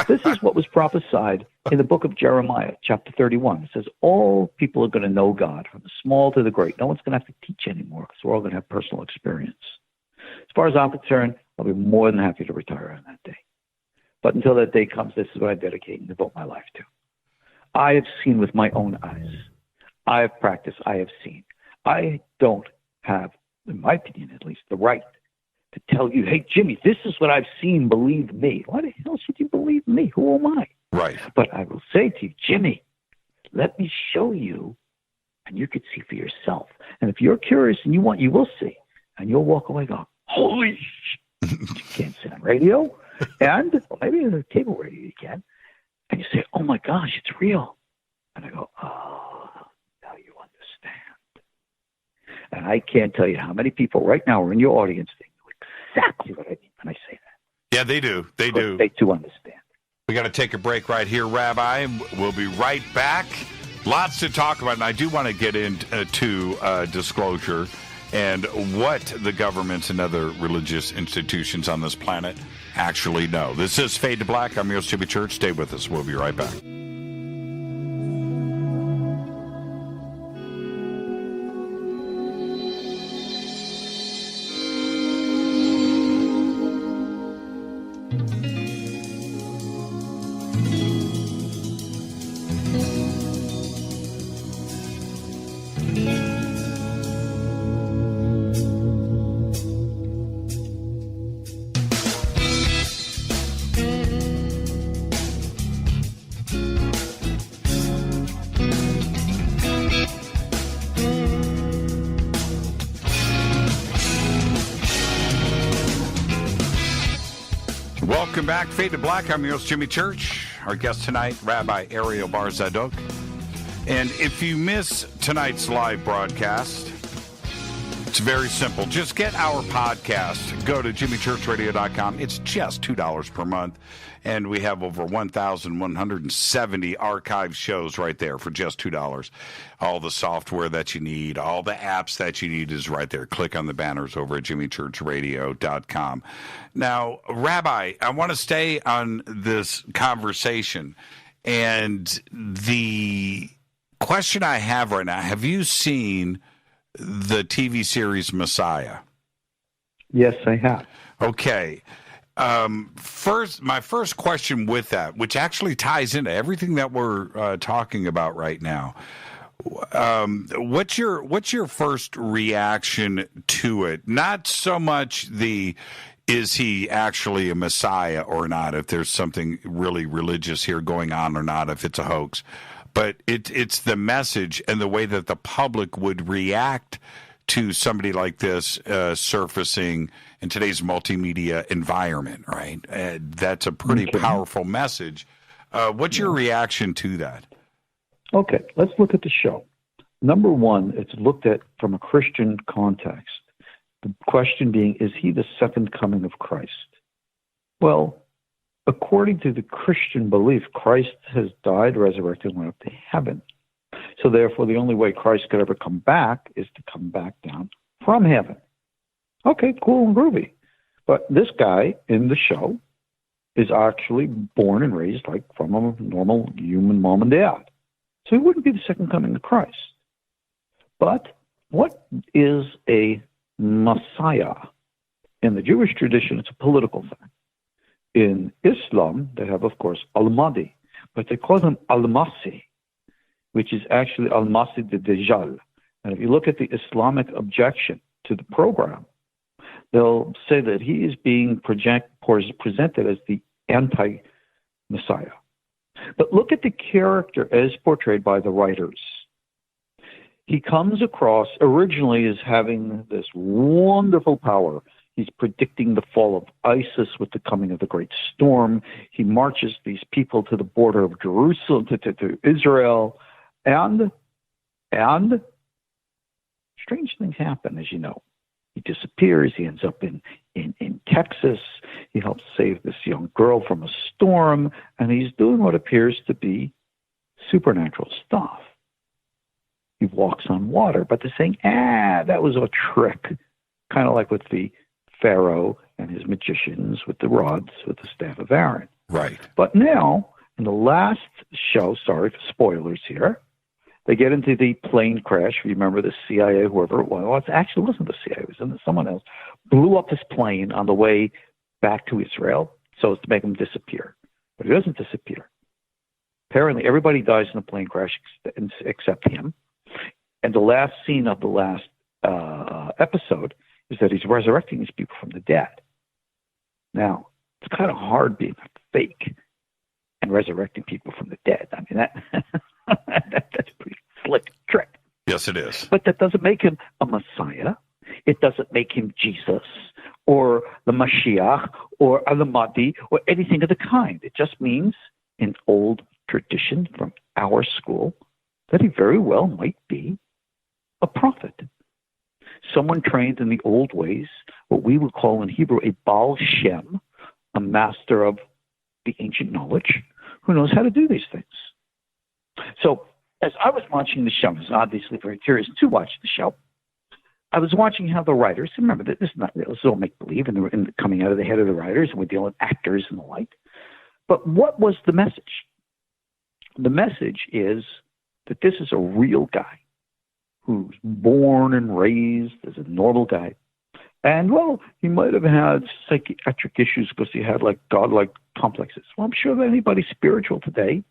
S7: This is what was prophesied in the book of Jeremiah, chapter 31. It says, all people are going to know God, from the small to the great. No one's going to have to teach anymore because we're all going to have personal experience. As far as I'm concerned, I'll be more than happy to retire on that day. But until that day comes, this is what I dedicate and devote my life to. I have seen with my own eyes. I have practiced. I have seen. I don't have, in my opinion at least, the right to tell you, hey, Jimmy, this is what I've seen. Believe me. Why the hell should you believe me? Who am I?
S6: Right.
S7: But I will say to you, Jimmy, let me show you, and you can see for yourself. And if you're curious and you want, you will see. And you'll walk away going, holy shit. You can't sit on radio. And well, maybe on a cable radio you can. And you say, oh my gosh, it's real. And I go, oh, now you understand. And I can't tell you how many people right now are in your audience think exactly what I mean when I say that.
S6: Yeah, they do. They do.
S7: They do understand.
S6: We got to take a break right here, Rabbi. We'll be right back. Lots to talk about, and I do want to get into disclosure and what the governments and other religious institutions on this planet actually know. This is Fade to Black. I'm your host, Jimmy Church. Stay with us. We'll be right back. Welcome back, Fade to Black. I'm your host, Jimmy Church. Our guest tonight, Rabbi Ariel Bar Tzadok. And if you miss tonight's live broadcast, it's very simple. Just get our podcast. Go to jimmychurchradio.com. It's just $2 per month. And we have over 1,170 archive shows right there for just $2. All the software that you need, all the apps that you need is right there. Click on the banners over at jimmychurchradio.com. Now, Rabbi, I want to stay on this conversation. And the question I have right now, have you seen the TV series Messiah?
S7: Yes, I have.
S6: Okay. My first question with that, which actually ties into everything that we're talking about right now. What's your first reaction to it? Not so much is he actually a Messiah or not, if there's something really religious here going on or not, if it's a hoax, but it's the message and the way that the public would react to somebody like this surfacing in today's multimedia environment, right? That's a pretty powerful message. What's your reaction to that?
S7: Okay, let's look at the show. Number one, it's looked at from a Christian context. The question being, is he the second coming of Christ? Well, according to the Christian belief, Christ has died, resurrected, and went up to heaven. So therefore, the only way Christ could ever come back is to come back down from heaven. Okay, cool and groovy. But this guy in the show is actually born and raised like from a normal human mom and dad. So he wouldn't be the second coming of Christ. But what is a Messiah? In the Jewish tradition, it's a political thing. In Islam, they have, of course, Al-Mahdi, but they call him Al-Masih, which is actually Al-Masih Dajjal. And if you look at the Islamic objection to the program, they'll say that he is being presented as the anti-Messiah. But look at the character as portrayed by the writers. He comes across originally as having this wonderful power. He's predicting the fall of ISIS with the coming of the great storm. He marches these people to the border of Jerusalem, to Israel, and strange things happen, as you know. He disappears. He ends up in Texas. He helps save this young girl from a storm, and he's doing what appears to be supernatural stuff. He walks on water, but they're saying, that was a trick, kind of like with the Pharaoh and his magicians with the rods, with the staff of Aaron.
S6: Right.
S7: But now, in the last show, sorry for spoilers here, they get into the plane crash. Remember the CIA, whoever it was. Well, it actually wasn't the CIA. It was someone else. Blew up this plane on the way back to Israel so as to make him disappear. But he doesn't disappear. Apparently, everybody dies in a plane crash except him. And the last scene of the last episode is that he's resurrecting these people from the dead. Now, it's kind of hard being a fake and resurrecting people from the dead. I mean, that's a pretty slick trick.
S6: Yes, it is.
S7: But that doesn't make him a Messiah. It doesn't make him Jesus or the Mashiach or the Mahdi or anything of the kind. It just means, in old tradition from our school, that he very well might be a prophet. Someone trained in the old ways, what we would call in Hebrew a Baal Shem, a master of the ancient knowledge, who knows how to do these things. So, as I was watching the show, I was obviously very curious to watch the show. I was watching how the writers, remember that this is not real, this is all make-believe, and coming out of the head of the writers, and we're dealing with actors and the like. But what was the message? The message is that this is a real guy who's born and raised as a normal guy. And, well, he might have had psychiatric issues because he had, like, godlike complexes. Well, I'm sure that anybody spiritual today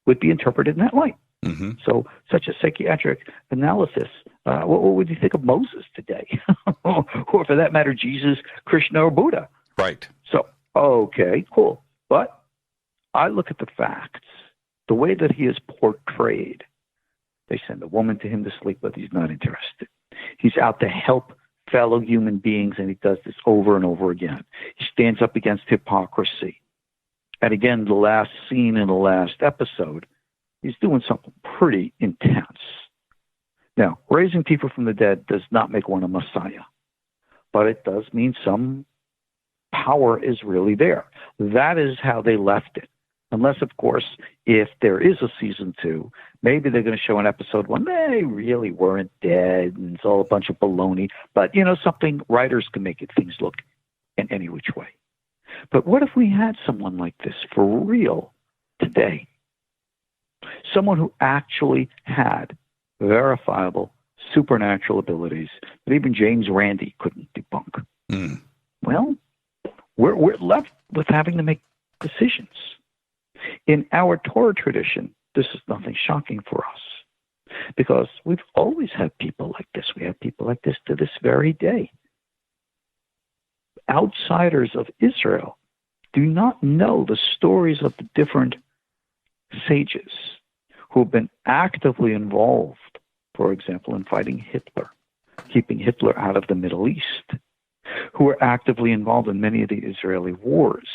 S7: would be interpreted in that light.
S6: Mm-hmm.
S7: So such a psychiatric analysis, what would you think of Moses today? Or for that matter, Jesus, Krishna, or Buddha?
S6: Right.
S7: So, okay, cool. But I look at the facts, the way that he is portrayed. They send a woman to him to sleep with. He's not interested. He's out to help fellow human beings, and he does this over and over again. He stands up against hypocrisy. And again, the last scene in the last episode, he's doing something pretty intense. Now, raising people from the dead does not make one a Messiah, but it does mean some power is really there. That is how they left it. Unless, of course, if there is a season 2, maybe they're going to show an episode 1. They really weren't dead, and it's all a bunch of baloney. But, something writers can make things look in any which way. But what if we had someone like this for real today? Someone who actually had verifiable supernatural abilities that even James Randi couldn't debunk.
S6: Mm.
S7: Well, we're left with having to make decisions. In our Torah tradition, this is nothing shocking for us because we've always had people like this. We have people like this to this very day. Outsiders of Israel do not know the stories of the different sages who have been actively involved, for example, in fighting Hitler, keeping Hitler out of the Middle East, who were actively involved in many of the Israeli wars,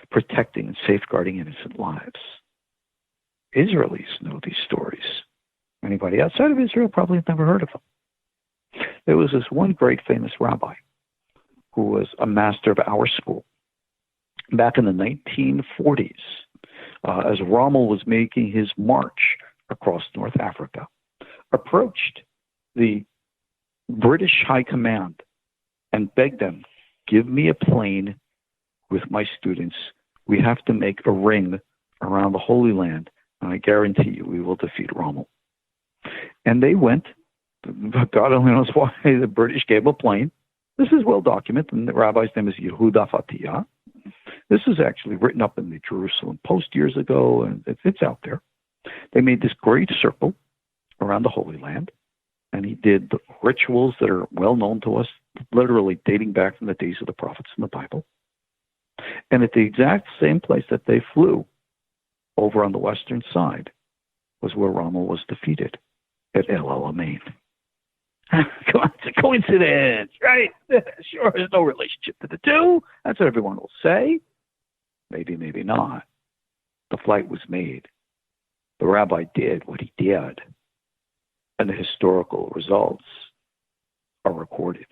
S7: protecting and safeguarding innocent lives. Israelis know these stories. Anybody outside of Israel probably has never heard of them. There was this one great famous rabbi who was a master of our school back in the 1940s. As Rommel was making his march across North Africa, approached the British High Command and begged them, give me a plane with my students. We have to make a ring around the Holy Land, and I guarantee you we will defeat Rommel. And they went. God only knows why the British gave a plane. This is well documented, and the rabbi's name is Yehuda Fatiyah. This is actually written up in the Jerusalem Post years ago, and it's out there. They made this great circle around the Holy Land, and he did the rituals that are well known to us, literally dating back from the days of the prophets in the Bible. And at the exact same place that they flew, over on the western side, was where Rommel was defeated, at El Alamein. Come on, it's a coincidence, right? Sure, there's no relationship to the two. That's what everyone will say. Maybe, maybe not. The flight was made. The rabbi did what he did. And the historical results are recorded.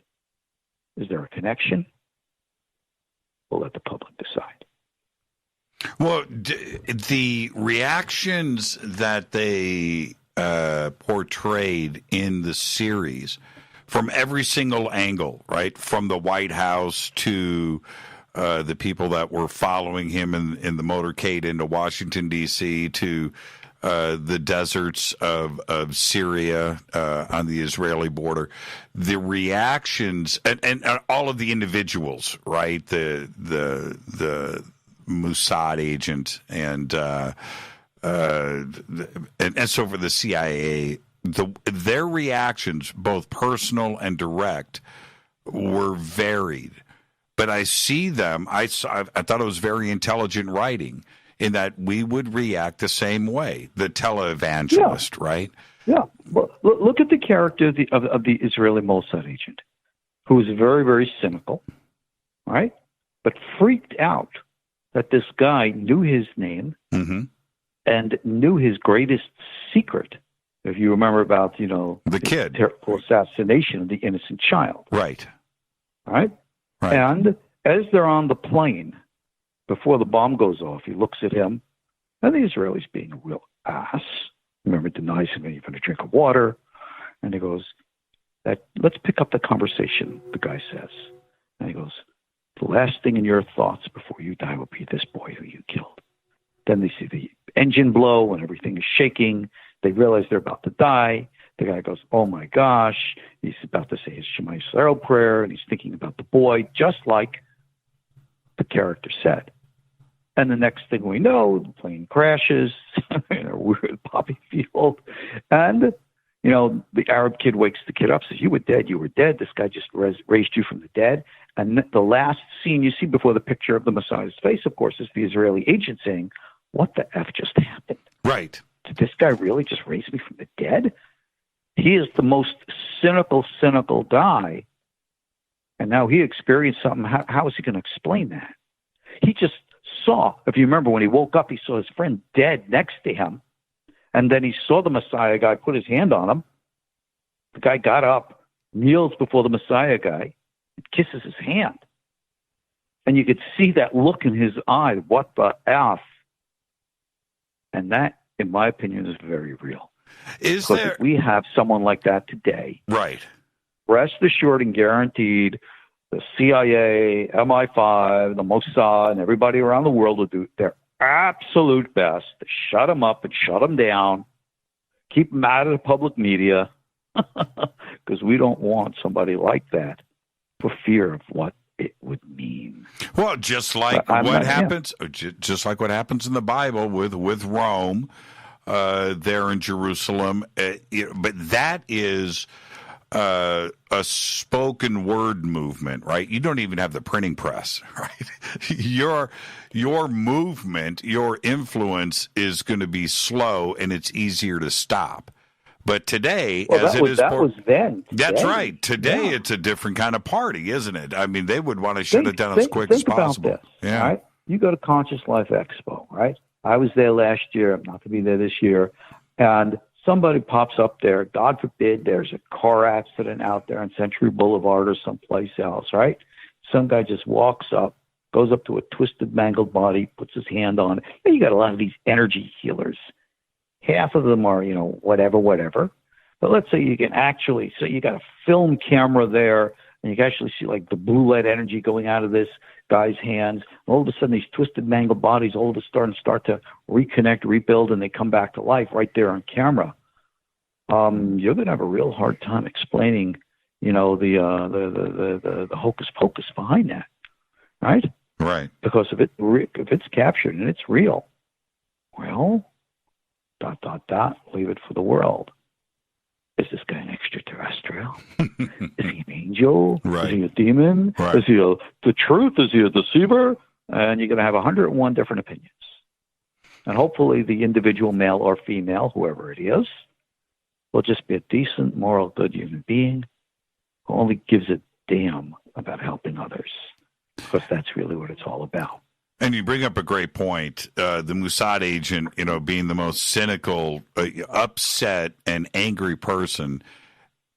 S7: Is there a connection? We'll let the public decide.
S6: Well, the reactions that they portrayed in the series from every single angle, right? From the White House to the people that were following him in the motorcade into Washington, D.C., to the deserts of Syria on the Israeli border, the reactions and all of the individuals, right? The Mossad agent and and so for the CIA, their reactions, both personal and direct, were varied. But I see them. I thought it was very intelligent writing in that we would react the same way. The televangelist, right?
S7: Yeah. Well, look at the character of the Israeli Mossad agent, who was very, very cynical, right? But freaked out that this guy knew his name and knew his greatest secret. If you remember about,
S6: the kid,
S7: terrible assassination of the innocent child.
S6: Right.
S7: Right? And as they're on the plane, before the bomb goes off, he looks at him, and the Israeli's being a real ass. Remember, denies him even a drink of water. And he goes, let's pick up the conversation, the guy says. And he goes, the last thing in your thoughts before you die will be this boy who you killed. Then they see the engine blow and everything is shaking. They realize they're about to die. The guy goes, oh my gosh. He's about to say his Shema Yisrael prayer, and he's thinking about the boy, just like the character said. And the next thing we know, the plane crashes in a weird poppy field. And, the Arab kid wakes the kid up, says, you were dead. This guy just raised you from the dead. And the last scene you see before the picture of the Messiah's face, of course, is the Israeli agent saying, what the F just happened?
S6: Right.
S7: Did this guy really just raise me from the dead? He is the most cynical guy. And now he experienced something. How is he going to explain that? He just saw, if you remember, when he woke up, he saw his friend dead next to him. And then he saw the Messiah guy put his hand on him. The guy got up, kneels before the Messiah guy, and kisses his hand. And you could see that look in his eye, what the F? And that, in my opinion, is very real. Because if we have someone like that today,
S6: right?
S7: Rest assured and guaranteed, the CIA, MI5, the Mossad, and everybody around the world will do their absolute best to shut him up and shut him down, keep him out of the public media, because we don't want somebody like that for fear of what it would mean.
S6: Well, just like just like what happens in the Bible with Rome, there in Jerusalem. But that is a spoken word movement, right? You don't even have the printing press, right? Your movement, your influence is going to be slow, and it's easier to stop. But today,
S7: that was then.
S6: That's right. Today, it's a different kind of party, isn't it? I mean, they would want to shut it down as quick as possible.
S7: About this,
S6: yeah.
S7: Right? You go to Conscious Life Expo, right? I was there last year. I'm not going to be there this year. And somebody pops up there. God forbid there's a car accident out there on Century Boulevard or someplace else, right? Some guy just walks up, goes up to a twisted, mangled body, puts his hand on it. And you got a lot of these energy healers. Half of them are, whatever. But let's say you can actually, so you got a film camera there, and you can actually see like the blue light energy going out of this guy's hands. All of a sudden, these twisted, mangled bodies all of a sudden start to reconnect, rebuild, and they come back to life right there on camera. You're going to have a real hard time explaining, the hocus pocus behind that, right?
S6: Right.
S7: Because if it's captured and it's real, well, ... leave it for the world. Is this guy an extraterrestrial? Is he an angel?
S6: Right.
S7: Is he a demon?
S6: Right.
S7: Is he the truth? Is he a deceiver? And you're going to have 101 different opinions. And hopefully the individual male or female, whoever it is, will just be a decent, moral, good human being who only gives a damn about helping others. Because that's really what it's all about.
S6: And you bring up a great point. The Mossad agent, being the most cynical, upset, and angry person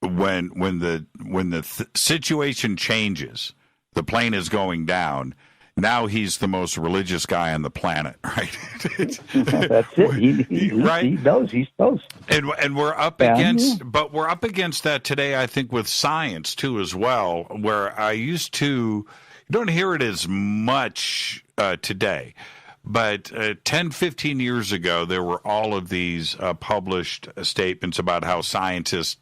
S6: when the situation changes, the plane is going down. Now he's the most religious guy on the planet, right?
S7: That's it. He knows. He's supposed.
S6: And we're up against that today. I think with science too, as well. Where I used to. You don't hear it as much today, but 10, 15 years ago, there were all of these published statements about how scientists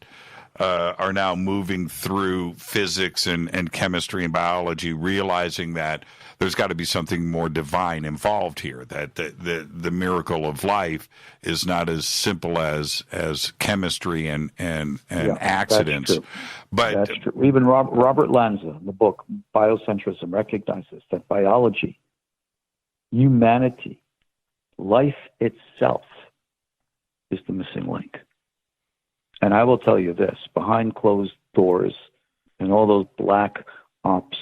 S6: are now moving through physics and chemistry and biology, realizing that there's got to be something more divine involved here, that the miracle of life is not as simple as chemistry and accidents.
S7: That's true.
S6: But
S7: that's true. Even Robert Lanza, in the book Biocentrism, recognizes that biology, humanity, life itself is the missing link. And I will tell you this, behind closed doors and all those black ops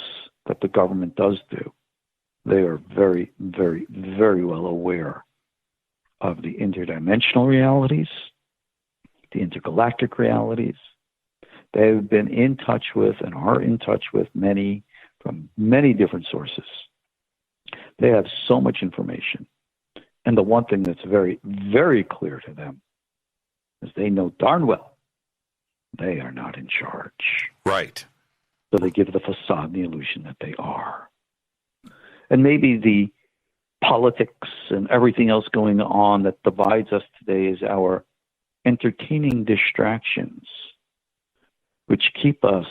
S7: that the government does do, they are very, very, very well aware of the interdimensional realities, the intergalactic realities. They've been in touch with and are in touch with many from many different sources. They have so much information. And the one thing that's very, very clear to them is they know darn well they are not in charge.
S6: Right.
S7: So they give the facade the illusion that they are. And maybe the politics and everything else going on that divides us today is our entertaining distractions, which keep us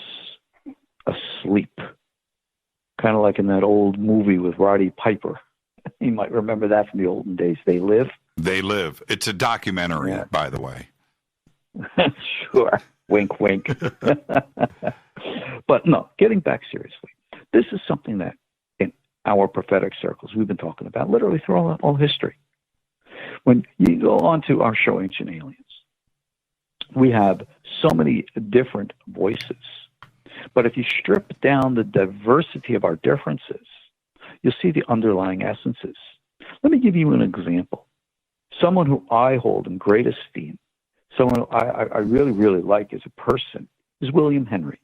S7: asleep. Kind of like in that old movie with Roddy Piper. You might remember that from the olden days. They Live.
S6: They Live. It's a documentary,
S7: Yeah.
S6: by the way.
S7: Sure. Wink, wink. But no, getting back seriously, this is something that in our prophetic circles we've been talking about literally through all history. When you go on to our show, Ancient Aliens, we have so many different voices. But if you strip down the diversity of our differences, you'll see the underlying essences. Let me give you an example. Someone who I hold in great esteem, someone who I really, really like as a person, is William Henry.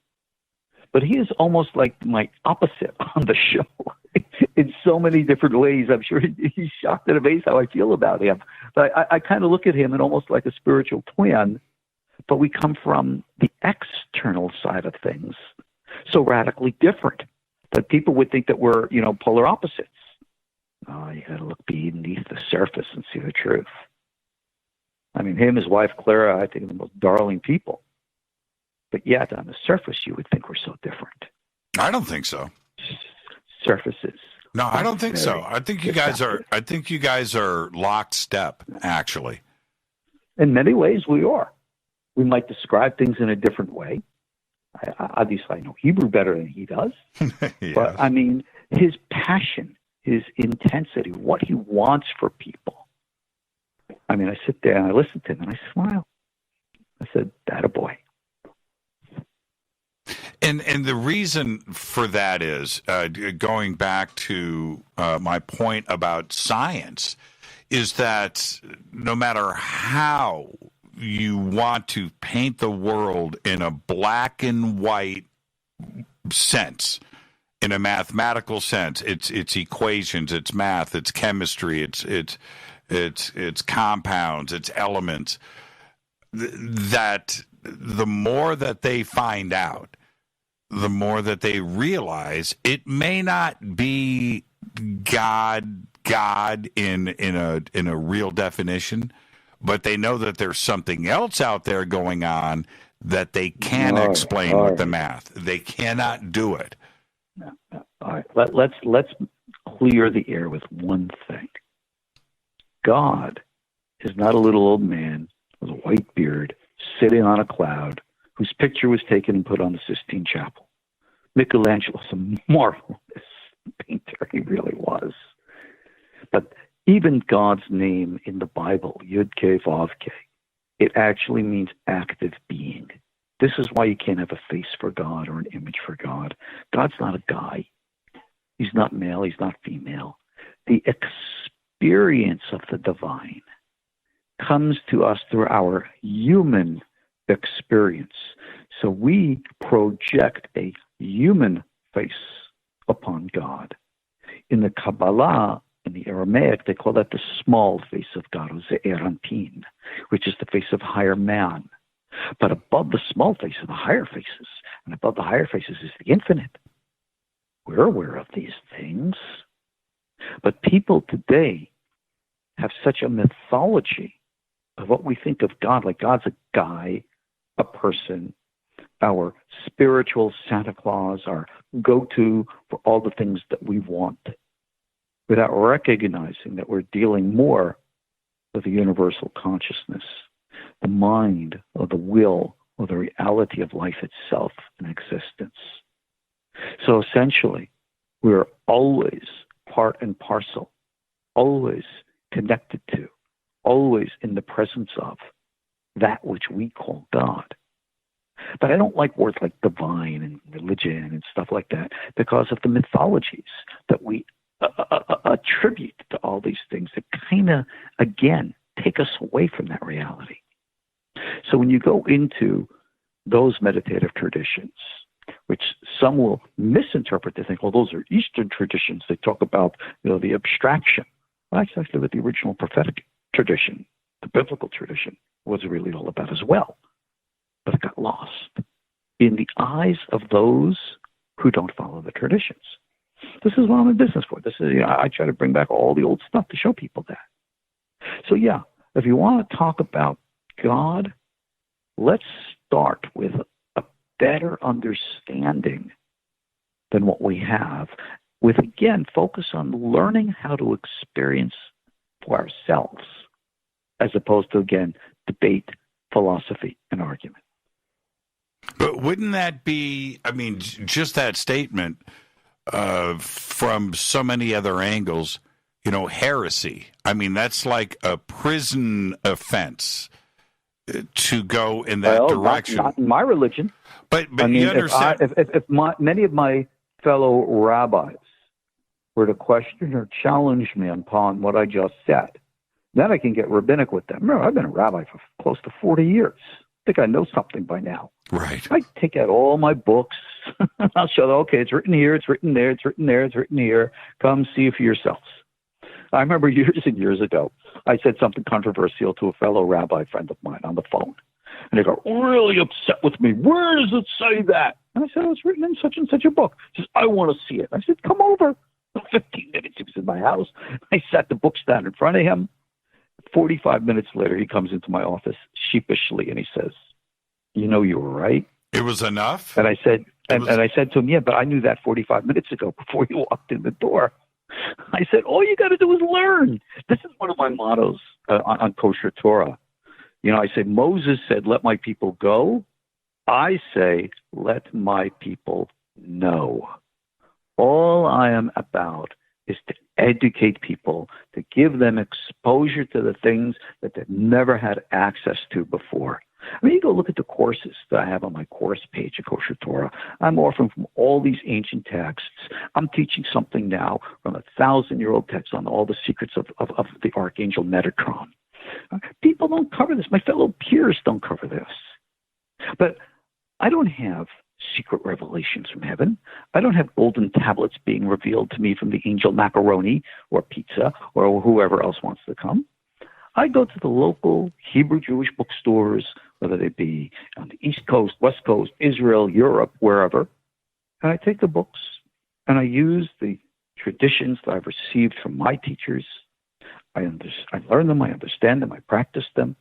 S7: But he is almost like my opposite on the show in so many different ways. I'm sure he's shocked and amazed how I feel about him. But I kind of look at him and almost like a spiritual twin, but we come from the external side of things so radically different that people would think that we're, polar opposites. Oh, you got to look beneath the surface and see the truth. I mean, him, his wife, Clara, I think are the most darling people. But yet, on the surface, you would think we're so different.
S6: I don't think so.
S7: Surfaces.
S6: No, I don't think so. I think you guys are. I think you guys are lockstep. Actually,
S7: in many ways, we are. We might describe things in a different way. Obviously, I know Hebrew better than he does.
S6: Yes.
S7: But I mean, his passion, his intensity, what he wants for people. I mean, I sit there and I listen to him and I smile. I said, "That a boy."
S6: And the reason for that is, going back to my point about science, is that no matter how you want to paint the world in a black and white sense, in a mathematical sense, it's equations, it's math, it's chemistry, it's compounds, it's elements, that the more that they find out, the more that they realize it may not be God in a real definition, but they know that there's something else out there going on that they can't explain with the math. They cannot do it.
S7: All right, let's clear the air with one thing. God is not a little old man with a white beard sitting on a cloud whose picture was taken and put on the Sistine Chapel. Michelangelo's a marvelous painter. He really was. But even God's name in the Bible, Yud-Keh, Vav-Keh, it actually means active being. This is why you can't have a face for God or an image for God. God's not a guy. He's not male. He's not female. The experience of the divine comes to us through our human experience. So we project a human face upon God. In the Kabbalah, in the Aramaic, they call that the small face of God, or Ze'er Anpin, which is the face of higher man. But above the small face are the higher faces, and above the higher faces is the infinite. We're aware of these things. But people today have such a mythology of what we think of God, like God's a guy, a person, our spiritual Santa Claus, our go-to for all the things that we want, without recognizing that we're dealing more with the universal consciousness, the mind, or the will, or the reality of life itself and existence. So essentially, we're always part and parcel, always connected to, always in the presence of that which we call God. But I don't like words like divine and religion and stuff like that because of the mythologies that we attribute to all these things that kind of, again, take us away from that reality. So when you go into those meditative traditions, which some will misinterpret to think, oh, those are Eastern traditions. They talk about, the abstraction. Well, that's actually what the original prophetic tradition, the biblical tradition, was really all about as well. But it got lost in the eyes of those who don't follow the traditions. This is what I'm in business for. This is, I try to bring back all the old stuff to show people that. So yeah, if you want to talk about God, let's start with a better understanding than what we have, with, again, focus on learning how to experience for ourselves, as opposed to, again, debate, philosophy, and argument.
S6: But wouldn't that be, just that statement from so many other angles, heresy? That's like a prison offense to go in that direction.
S7: Not in my religion.
S6: But you understand.
S7: If many of my fellow rabbis were to question or challenge me upon what I just said, then I can get rabbinic with them. Remember, I've been a rabbi for close to 40 years. I think I know something by now.
S6: Right.
S7: I take out all my books. I'll show them, okay, it's written here, it's written there, it's written there, it's written here. Come see it for yourselves. I remember years and years ago, I said something controversial to a fellow rabbi friend of mine on the phone. And they got really upset with me. Where does it say that? And I said, it's written in such and such a book. He says, I want to see it. I said, come over. 15 minutes, he was in my house. I sat the books down in front of him. 45 minutes later, he comes into my office sheepishly, and he says, you were right.
S6: It was enough?
S7: And I said, and I said to him, yeah, but I knew that 45 minutes ago before you walked in the door. I said, all you got to do is learn. This is one of my mottos on Kosher Torah. I say, Moses said, let my people go. I say, let my people know. All I am about is to educate people, to give them exposure to the things that they've never had access to before. You go look at the courses that I have on my course page at Kosher Torah. I'm offering from all these ancient texts. I'm teaching something now from 1,000-year-old text on all the secrets of the Archangel Metatron. People don't cover this. My fellow peers don't cover this. But I don't have secret revelations from heaven. I don't have golden tablets being revealed to me from the angel macaroni or pizza or whoever else wants to come. I go to the local Hebrew Jewish bookstores, whether they be on the East Coast, West Coast, Israel, Europe, wherever, and I take the books and I use the traditions that I've received from my teachers. I learn them, I understand them, I practice them,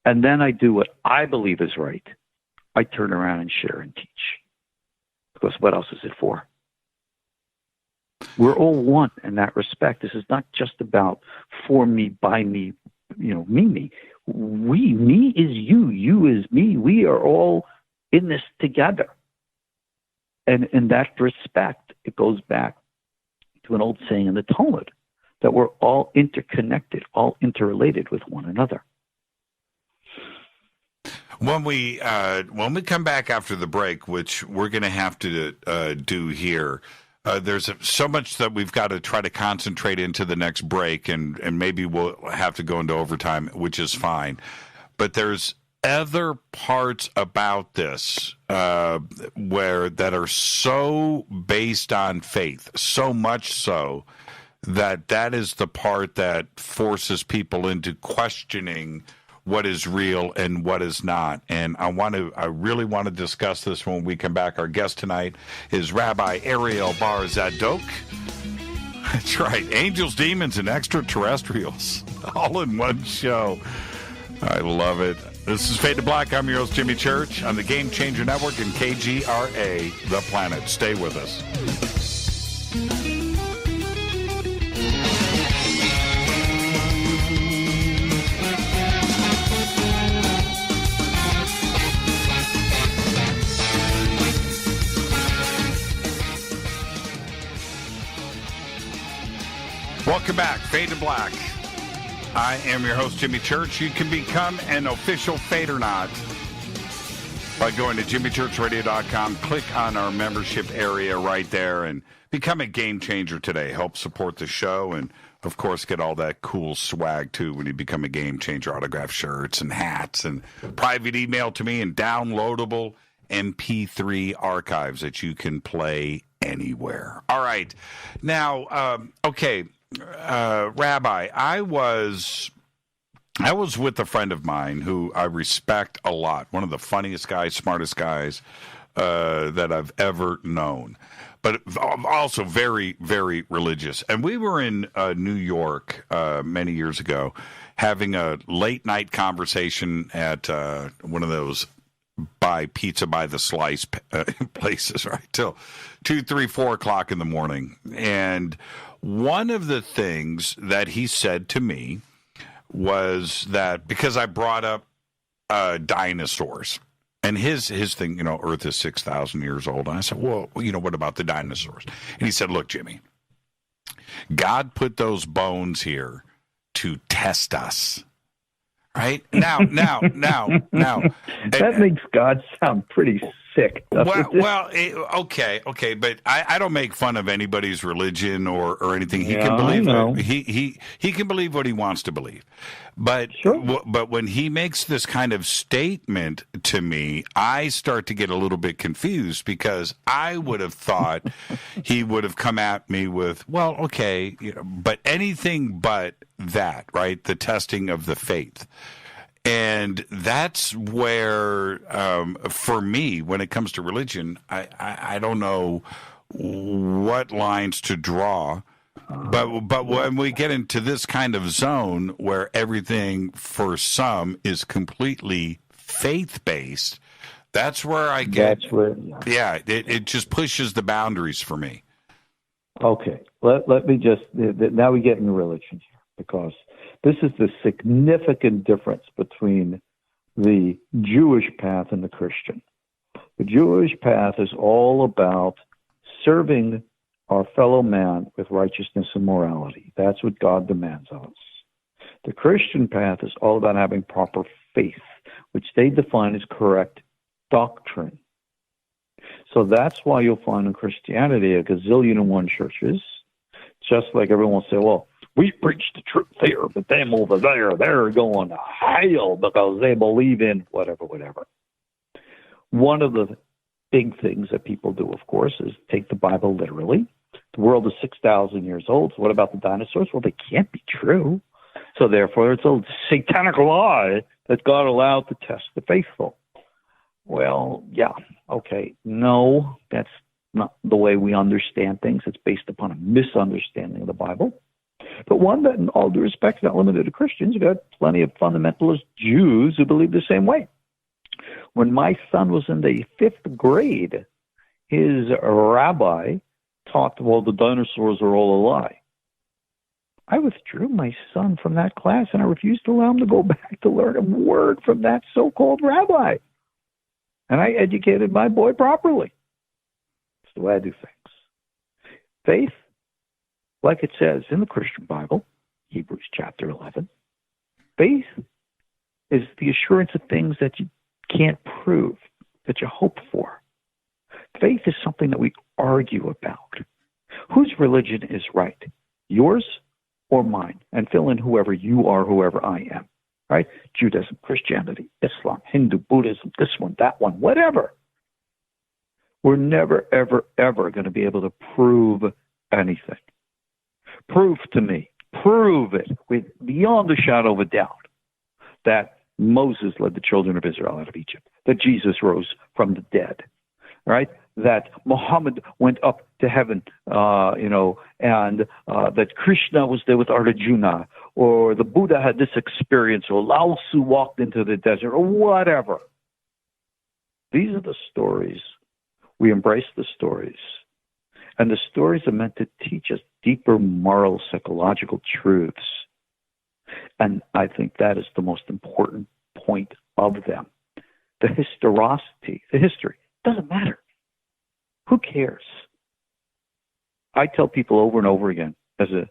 S7: and then I do what I believe is right. I turn around and share and teach. Because what else is it for? We're all one in that respect. This is not just about for me, by me, me. Me is you, you is me. We are all in this together. And in that respect, it goes back to an old saying in the Talmud, that we're all interconnected, all interrelated with one another.
S6: When we come back after the break, which we're going to have to do here, there's so much that we've got to try to concentrate into the next break, and maybe we'll have to go into overtime, which is fine. But there's other parts about this that are so based on faith, so much so that is the part that forces people into questioning what is real and what is not. And I really want to discuss this when we come back. Our guest tonight is Rabbi Ariel Bar Tzadok. That's right. Angels, demons, and extraterrestrials all in one show. I love it. This is Fade to Black. I'm your host, Jimmy Church, on the Game Changer Network and KGRA, The Planet. Stay with us. Welcome back, Fade to Black. I am your host, Jimmy Church. You can become an official Fadernaut by going to jimmychurchradio.com. Click on our membership area right there and become a game changer today. Help support the show and, of course, get all that cool swag, too, when you become a game changer. Autographed shirts and hats and private email to me and downloadable MP3 archives that you can play anywhere. All right. Now, okay. Rabbi, I was with a friend of mine who I respect a lot. One of the funniest guys, smartest guys that I've ever known, but also very, very religious. And we were in New York many years ago having a late night conversation at one of those buy pizza by the slice places, right? Till 2, 3, 4 o'clock in the morning. And one of the things that he said to me was that because I brought up dinosaurs, and his thing, Earth is 6,000 years old. And I said, well, what about the dinosaurs? And he said, look, Jimmy, God put those bones here to test us. Right? Now.
S7: That makes God sound pretty sick.
S6: Okay, but I don't make fun of anybody's religion or anything. He can believe he can believe what he wants to believe. But
S7: sure.
S6: But when he makes this kind of statement to me, I start to get a little bit confused because I would have thought he would have come at me with, well, okay, but anything but that, right? The testing of the faith. And that's where, for me, when it comes to religion, I don't know what lines to draw. But when we get into this kind of zone where everything for some is completely faith-based, that's where I get. It just pushes the boundaries for me.
S7: Okay, let me just. Now we get into religion here because this is the significant difference between the Jewish path and the Christian. The Jewish path is all about serving our fellow man with righteousness and morality. That's what God demands of us. The Christian path is all about having proper faith, which they define as correct doctrine. So that's why you'll find in Christianity a gazillion and one churches, just like everyone will say, well, we preach the truth here, but them over there, they're going to hell because they believe in whatever. One of the big things that people do, of course, is take the Bible literally. The world is 6,000 years old. So what about the dinosaurs? Well, they can't be true. So therefore, it's a satanic lie that God allowed to test the faithful. Well, yeah, okay. No, that's not the way we understand things. It's based upon a misunderstanding of the Bible. But one that, in all due respect, is not limited to Christians. You've got plenty of fundamentalist Jews who believe the same way. When my son was in the 5th grade, his rabbi taught, well, the dinosaurs are all a lie. I withdrew my son from that class, and I refused to allow him to go back to learn a word from that so-called rabbi. And I educated my boy properly. That's the way I do things. Faith, like it says in the Christian Bible, Hebrews chapter 11, faith is the assurance of things that you can't prove, that you hope for. Faith is something that we argue about. Whose religion is right? Yours or mine? And fill in whoever you are, whoever I am. Right? Judaism, Christianity, Islam, Hindu, Buddhism, this one, that one, whatever. We're never, ever, ever going to be able to prove anything. Prove to me, prove it with beyond a shadow of a doubt that Moses led the children of Israel out of Egypt, that Jesus rose from the dead, right? that Muhammad went up to heaven, and that Krishna was there with Arjuna, or the Buddha had this experience, or Lao Tzu walked into the desert, or whatever. These are the stories. We embrace the stories. And the stories are meant to teach us deeper moral, psychological truths. And I think that is the most important point of them. The historicity, the history, doesn't matter. Who cares? I tell people over and over again as a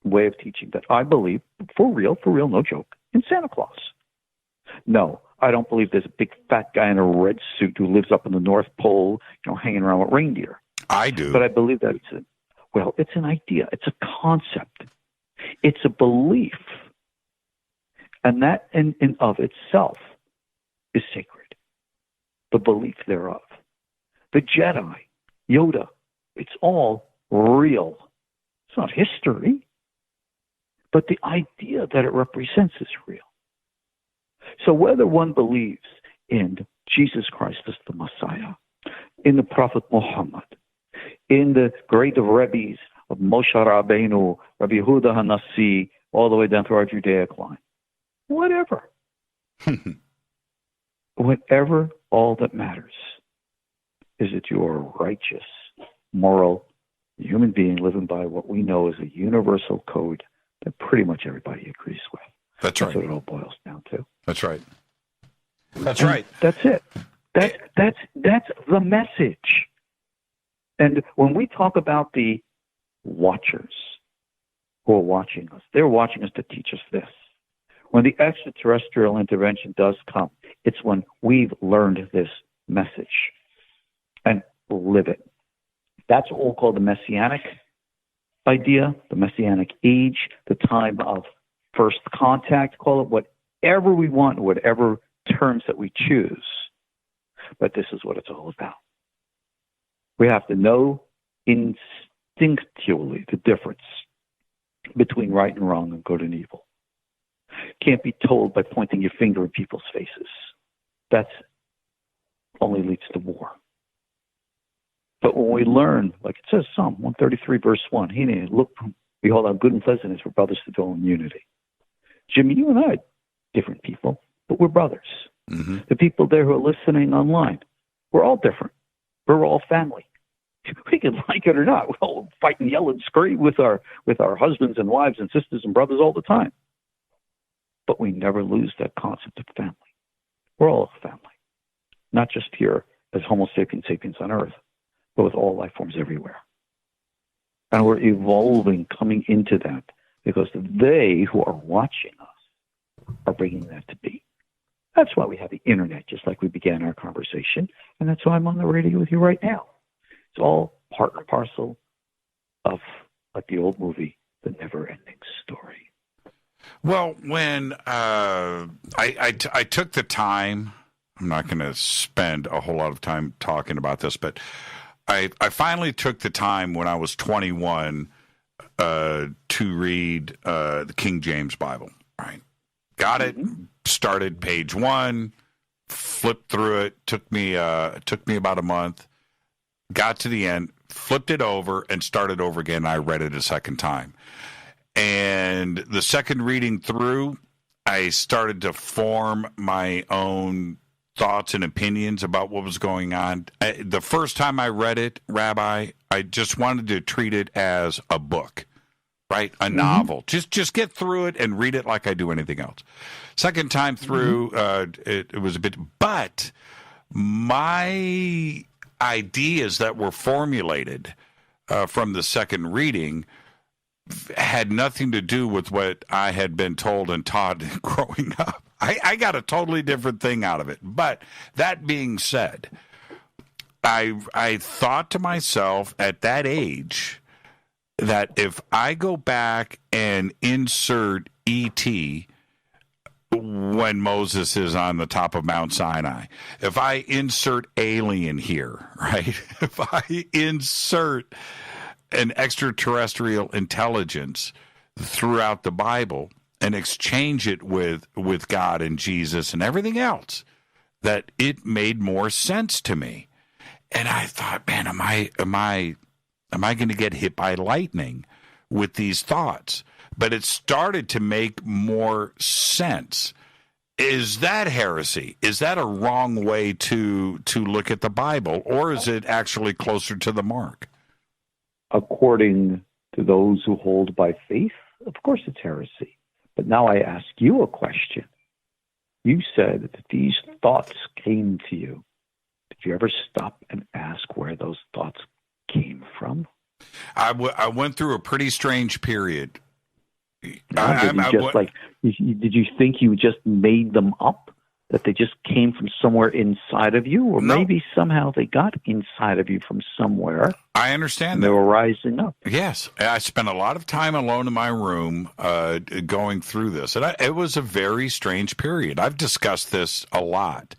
S7: way of teaching that I believe, for real, no joke, in Santa Claus. No, I don't believe there's a big fat guy in a red suit who lives up in the North Pole, hanging around with reindeer.
S6: I do.
S7: But I believe that it's an idea. It's a concept. It's a belief. And that in of itself is sacred. The belief thereof. The Jedi, Yoda, it's all real. It's not history. But the idea that it represents is real. So whether one believes in Jesus Christ as the Messiah, in the Prophet Muhammad, in the great Rabbis of Moshe Rabbeinu, Rabbi Yehuda HaNasi, all the way down to our Judaic line, whatever. Whatever, all that matters is that you are a righteous, moral human being living by what we know is a universal code that pretty much everybody agrees with.
S6: That's right.
S7: That's what it all boils down to.
S6: That's right. That's
S7: And
S6: right.
S7: That's it. That's the message. And when we talk about the watchers who are watching us, they're watching us to teach us this. When the extraterrestrial intervention does come, it's when we've learned this message and live it. That's all called the Messianic idea, the Messianic age, the time of first contact, call it whatever we want, whatever terms that we choose. But this is what it's all about. We have to know instinctually the difference between right and wrong and good and evil. Can't be told by pointing your finger in people's faces. That only leads to war. But when we learn, like it says Psalm 133, verse 1, look, behold how good and pleasant it is for brothers to dwell in unity. Jimmy, you and I are different people, but we're brothers. Mm-hmm. The people there who are listening online, we're all different. We're all family. We can like it or not. We all fight and yell and scream with our husbands and wives and sisters and brothers all the time. But we never lose that concept of family. We're all a family, not just here as Homo sapiens sapiens on Earth, but with all life forms everywhere. And we're evolving, coming into that, because they who are watching us are bringing that to be. That's why we have the internet, just like we began our conversation, and that's why I'm on the radio with you right now. It's all part and parcel of, like the old movie, The Never-Ending Story.
S6: Well, when I took the time, I'm not going to spend a whole lot of time talking about this, but I finally took the time when I was 21 to read the King James Bible. Right, got it. Started page 1, flipped through it. Took me about a month. Got to the end, flipped it over, and started over again. I read it a second time. And the second reading through, I started to form my own thoughts and opinions about what was going on. The first time I read it, Rabbi, I just wanted to treat it as a book, right? A novel. Just get through it and read it like I do anything else. Second time through, it was a bit, but my ideas that were formulated from the second reading had nothing to do with what I had been told and taught growing up. I got a totally different thing out of it. But that being said, I thought to myself at that age that if I go back and insert E.T. when Moses is on the top of Mount Sinai, if I insert alien here, right? If I insert an extraterrestrial intelligence throughout the Bible and exchange it with God and Jesus and everything else, that it made more sense to me. And I thought, man, am I going to get hit by lightning with these thoughts? But it started to make more sense. Is that heresy? Is that a wrong way to look at the Bible, or is it actually closer to the mark?
S7: According to those who hold by faith, of course it's heresy. But now I ask you a question. You said that these thoughts came to you. Did you ever stop and ask where those thoughts came from?
S6: I went through a pretty strange period.
S7: Did you think you just made them up? That they just came from somewhere inside of you? Or maybe somehow they got inside of you from somewhere.
S6: I understand that.
S7: They were rising up.
S6: Yes. I spent a lot of time alone in my room going through this. And it was a very strange period. I've discussed this a lot.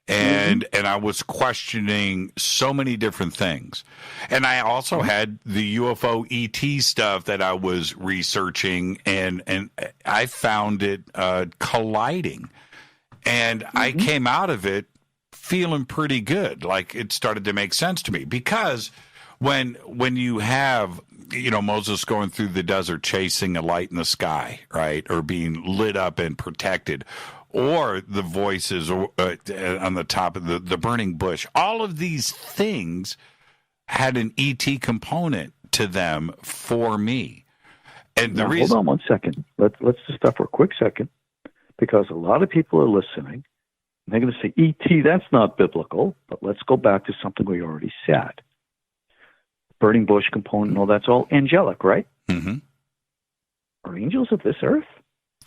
S6: And I was questioning so many different things. And I also had the UFO ET stuff that I was researching, and I found it colliding. And I came out of it feeling pretty good. Like it started to make sense to me. Because when you have, Moses going through the desert chasing a light in the sky, right, or being lit up and protected, or the voices on the top of the burning bush, all of these things had an ET component to them for me. And the reason.
S7: Hold on 1 second. Let's just stop for a quick second, because a lot of people are listening. And they're going to say, ET, that's not biblical. But let's go back to something we already said. Burning bush component, all that's all angelic, right?
S6: Mm-hmm.
S7: Are angels of this earth?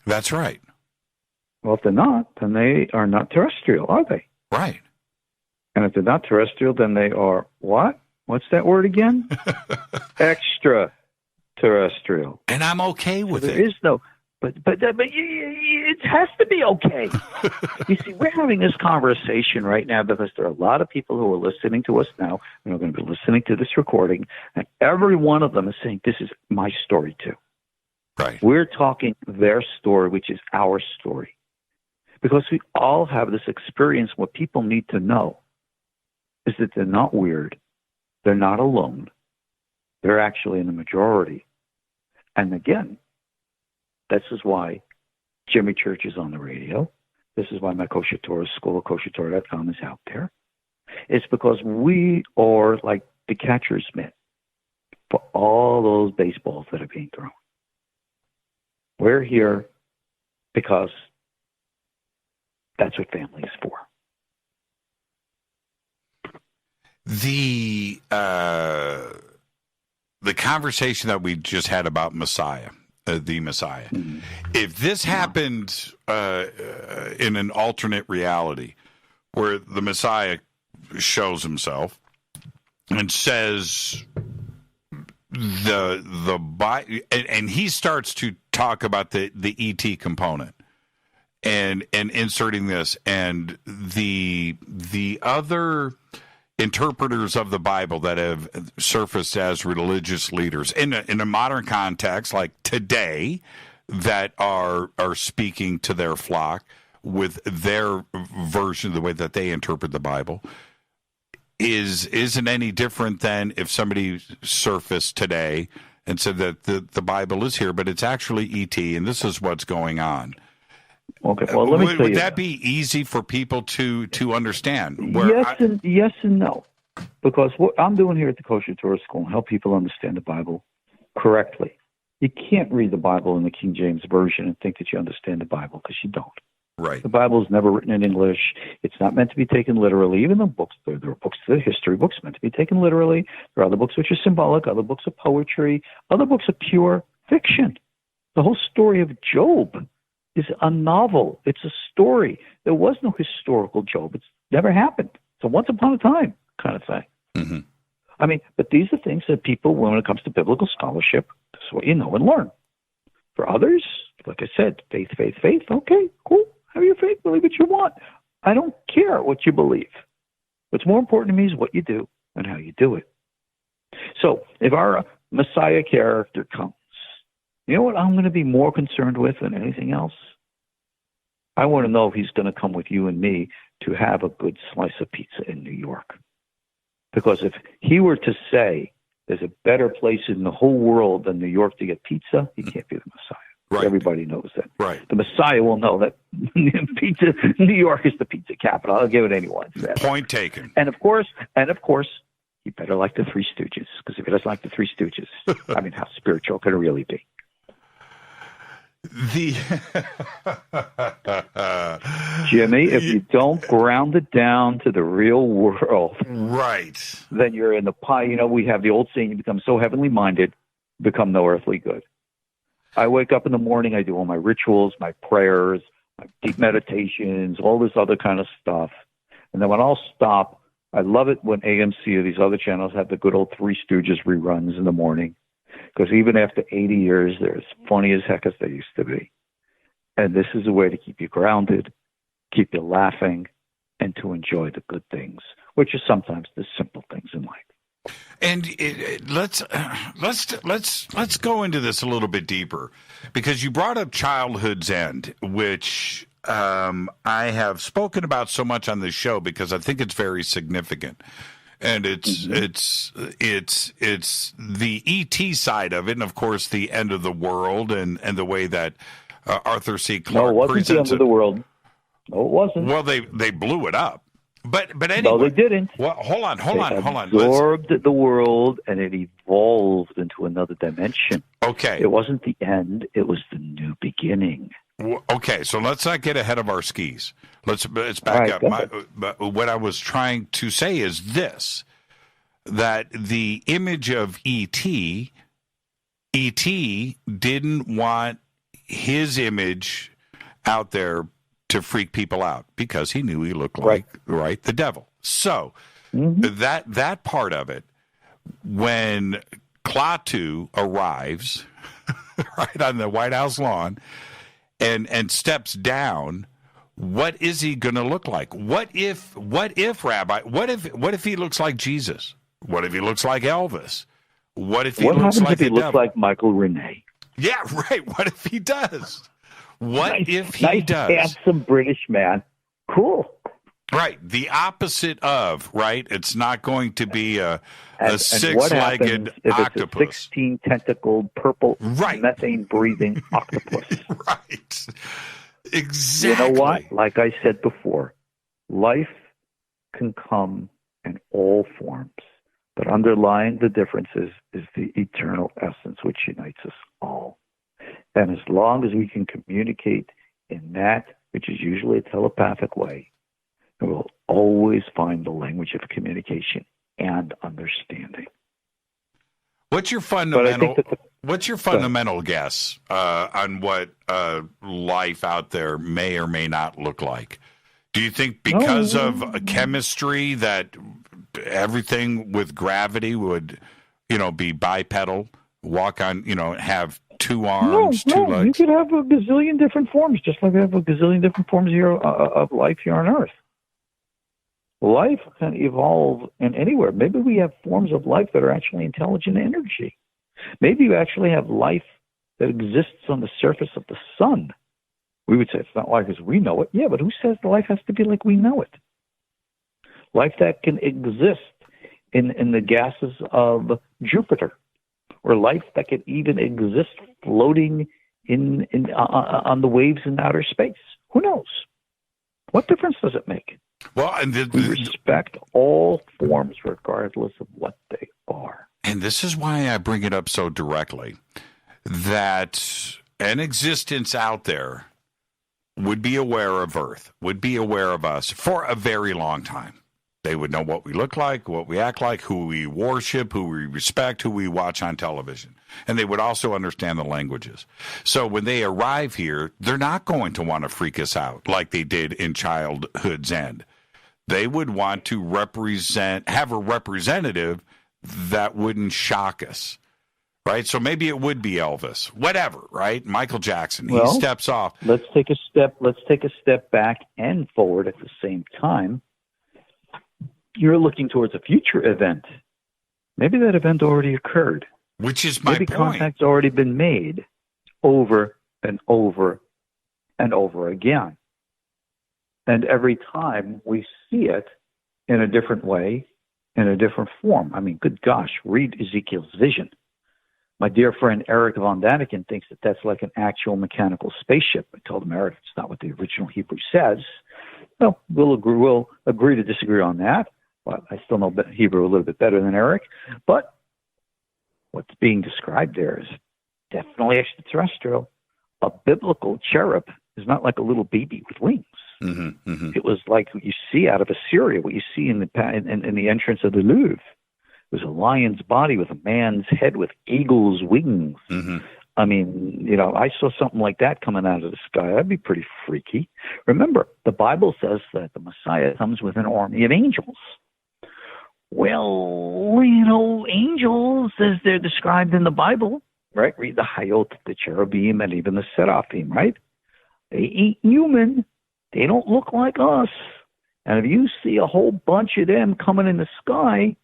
S6: That's right.
S7: Well, if they're not, then they are not terrestrial, are they?
S6: Right.
S7: And if they're not terrestrial, then they are what? What's that word again? Extraterrestrial.
S6: And I'm okay with
S7: it. There is no, but it has to be okay. You see, we're having this conversation right now because there are a lot of people who are listening to us now, and are going to be listening to this recording, and every one of them is saying, this is my story too.
S6: Right.
S7: We're talking their story, which is our story. Because we all have this experience. What people need to know is that they're not weird. They're not alone. They're actually in the majority. And again, this is why Jimmy Church is on the radio. This is why my Kosher Torah School of KosherTorah.com is out there. It's because we are like the catcher's mitt for all those baseballs that are being thrown. We're here because that's what family is for.
S6: The conversation that we just had about Messiah, the Messiah. Mm-hmm. If this happened in an alternate reality, where the Messiah shows himself and says and he starts to talk about the ET component. And inserting this, and the other interpreters of the Bible that have surfaced as religious leaders in a modern context, like today, that are speaking to their flock with their version of the way that they interpret the Bible, isn't any different than if somebody surfaced today and said that the Bible is here, but it's actually ET, and this is what's going on.
S7: Okay. Well, let me tell you.
S6: Would that be easy for people to understand?
S7: Yes and no. Because what I'm doing here at the Kosher Torah School and help people understand the Bible correctly. You can't read the Bible in the King James Version and think that you understand the Bible, because you don't.
S6: Right.
S7: The Bible is never written in English. It's not meant to be taken literally. Even the books, there are books, the history books meant to be taken literally. There are other books which are symbolic. Other books are poetry. Other books are pure fiction. The whole story of Job is a novel. It's a story. There was no historical Job. It's never happened. It's a once upon a time kind of thing.
S6: Mm-hmm.
S7: I mean, but these are things that people, when it comes to biblical scholarship, this is what you know and learn. For others, like I said, faith. Okay, cool. Have your faith. Believe what you want. I don't care what you believe. What's more important to me is what you do and how you do it. So if our Messiah character comes, you know what I'm going to be more concerned with than anything else? I want to know if he's going to come with you and me to have a good slice of pizza in New York. Because if he were to say there's a better place in the whole world than New York to get pizza, he can't be the Messiah.
S6: Right.
S7: Everybody knows that.
S6: Right.
S7: The Messiah will know that pizza. New York is the pizza capital. I'll give it anyone.
S6: Point taken.
S7: And of course, he better like the Three Stooges. Because if he doesn't like the Three Stooges, I mean, how spiritual could it really be? Jimmy, if you don't ground it down to the real world,
S6: right,
S7: then you're in the pie. You know, we have the old saying: you become so heavenly minded, become no earthly good. I wake up in the morning, I do all my rituals, my prayers, my deep meditations, all this other kind of stuff. And then when I'll stop, I love it when AMC or these other channels have the good old Three Stooges reruns in the morning. Because even after 80 years, they're as funny as heck as they used to be. And this is a way to keep you grounded, keep you laughing, and to enjoy the good things, which is sometimes the simple things in life.
S6: And let's go into this a little bit deeper, because you brought up Childhood's End, which I have spoken about so much on this show because I think it's very significant, and it's the ET side of it, and of course the end of the world, and the way that Arthur C. Clarke.
S7: No, it wasn't the end of the world. No, it wasn't.
S6: Well, they blew it up. But anyway,
S7: no, they didn't.
S6: Well, hold on.
S7: Absorbed the world, and it evolved into another dimension.
S6: Okay,
S7: it wasn't the end; it was the new beginning.
S6: Okay, so let's not get ahead of our skis. Let's back up. What I was trying to say is this: that the image of E.T. didn't want his image out there to freak people out because he knew he looked like the devil. So that part of it, when Klaatu arrives right on the White House lawn and steps down, what is he going to look like? What if Rabbi? What if he looks like Jesus? What if he looks like Elvis? What if he looks like the devil?
S7: Looks like Michael Rene?
S6: Yeah, right. What if he does? What if he
S7: nice,
S6: does?
S7: Handsome British man. Cool.
S6: Right. The opposite of, right? It's not going to be a six-legged octopus.
S7: It's a 16-tentacled, purple, methane-breathing octopus.
S6: Right. Exactly.
S7: You know what? Like I said before, life can come in all forms, but underlying the differences is the eternal essence which unites us all. And as long as we can communicate in that, which is usually a telepathic way, we will always find the language of communication and understanding.
S6: What's your fundamental guess on what life out there may or may not look like? Do you think because of chemistry that everything with gravity would, be bipedal, walk on, have two arms, two legs?
S7: You could have a gazillion different forms, just like we have a gazillion different forms here of life here on Earth. Life can evolve in anywhere. Maybe we have forms of life that are actually intelligent energy. Maybe you actually have life that exists on the surface of the sun. We would say it's not life as we know it. Yeah, but who says the life has to be like we know it? Life that can exist in the gases of Jupiter, or life that could even exist floating on the waves in outer space. Who knows? What difference does it make?
S6: Well, and
S7: we respect all forms regardless of what they are.
S6: And this is why I bring it up so directly, that an existence out there would be aware of Earth, would be aware of us for a very long time. They would know what we look like, what we act like, who we worship, who we respect, who we watch on television. And they would also understand the languages. So when they arrive here, they're not going to want to freak us out like they did in Childhood's End. They would want to have a representative that wouldn't shock us, right? So maybe it would be Elvis, whatever, right? Michael Jackson, he steps off.
S7: Let's take a step back and forward at the same time. You're looking towards a future event. Maybe that event already occurred.
S6: Which is my point.
S7: Maybe contact's already been made over and over and over again. And every time we see it in a different way, in a different form. I mean, good gosh, read Ezekiel's vision. My dear friend Eric von Daniken thinks that that's like an actual mechanical spaceship. I told him, Eric, it's not what the original Hebrew says. No, we'll agree to disagree on that. Well, I still know Hebrew a little bit better than Eric. But what's being described there is definitely extraterrestrial. A biblical cherub is not like a little baby with wings.
S6: Mm-hmm, mm-hmm.
S7: It was like what you see out of Assyria, what you see in the entrance of the Louvre. It was a lion's body with a man's head with eagle's wings.
S6: Mm-hmm.
S7: I mean, I saw something like that coming out of the sky. That'd be pretty freaky. Remember, the Bible says that the Messiah comes with an army of angels. Well, angels, as they're described in the Bible, right? Read the Hayot, the cherubim, and even the seraphim, right? They ain't human. They don't look like us. And if you see a whole bunch of them coming in the sky,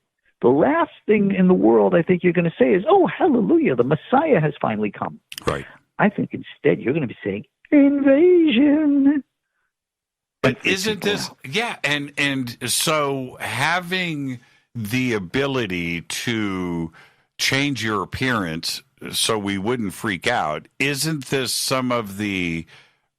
S7: the last thing in the world I think you're going to say is, oh, hallelujah, the Messiah has finally come.
S6: Right.
S7: I think instead you're going to be saying, invasion.
S6: But isn't this, yeah, and so having the ability to change your appearance so we wouldn't freak out, isn't this some of the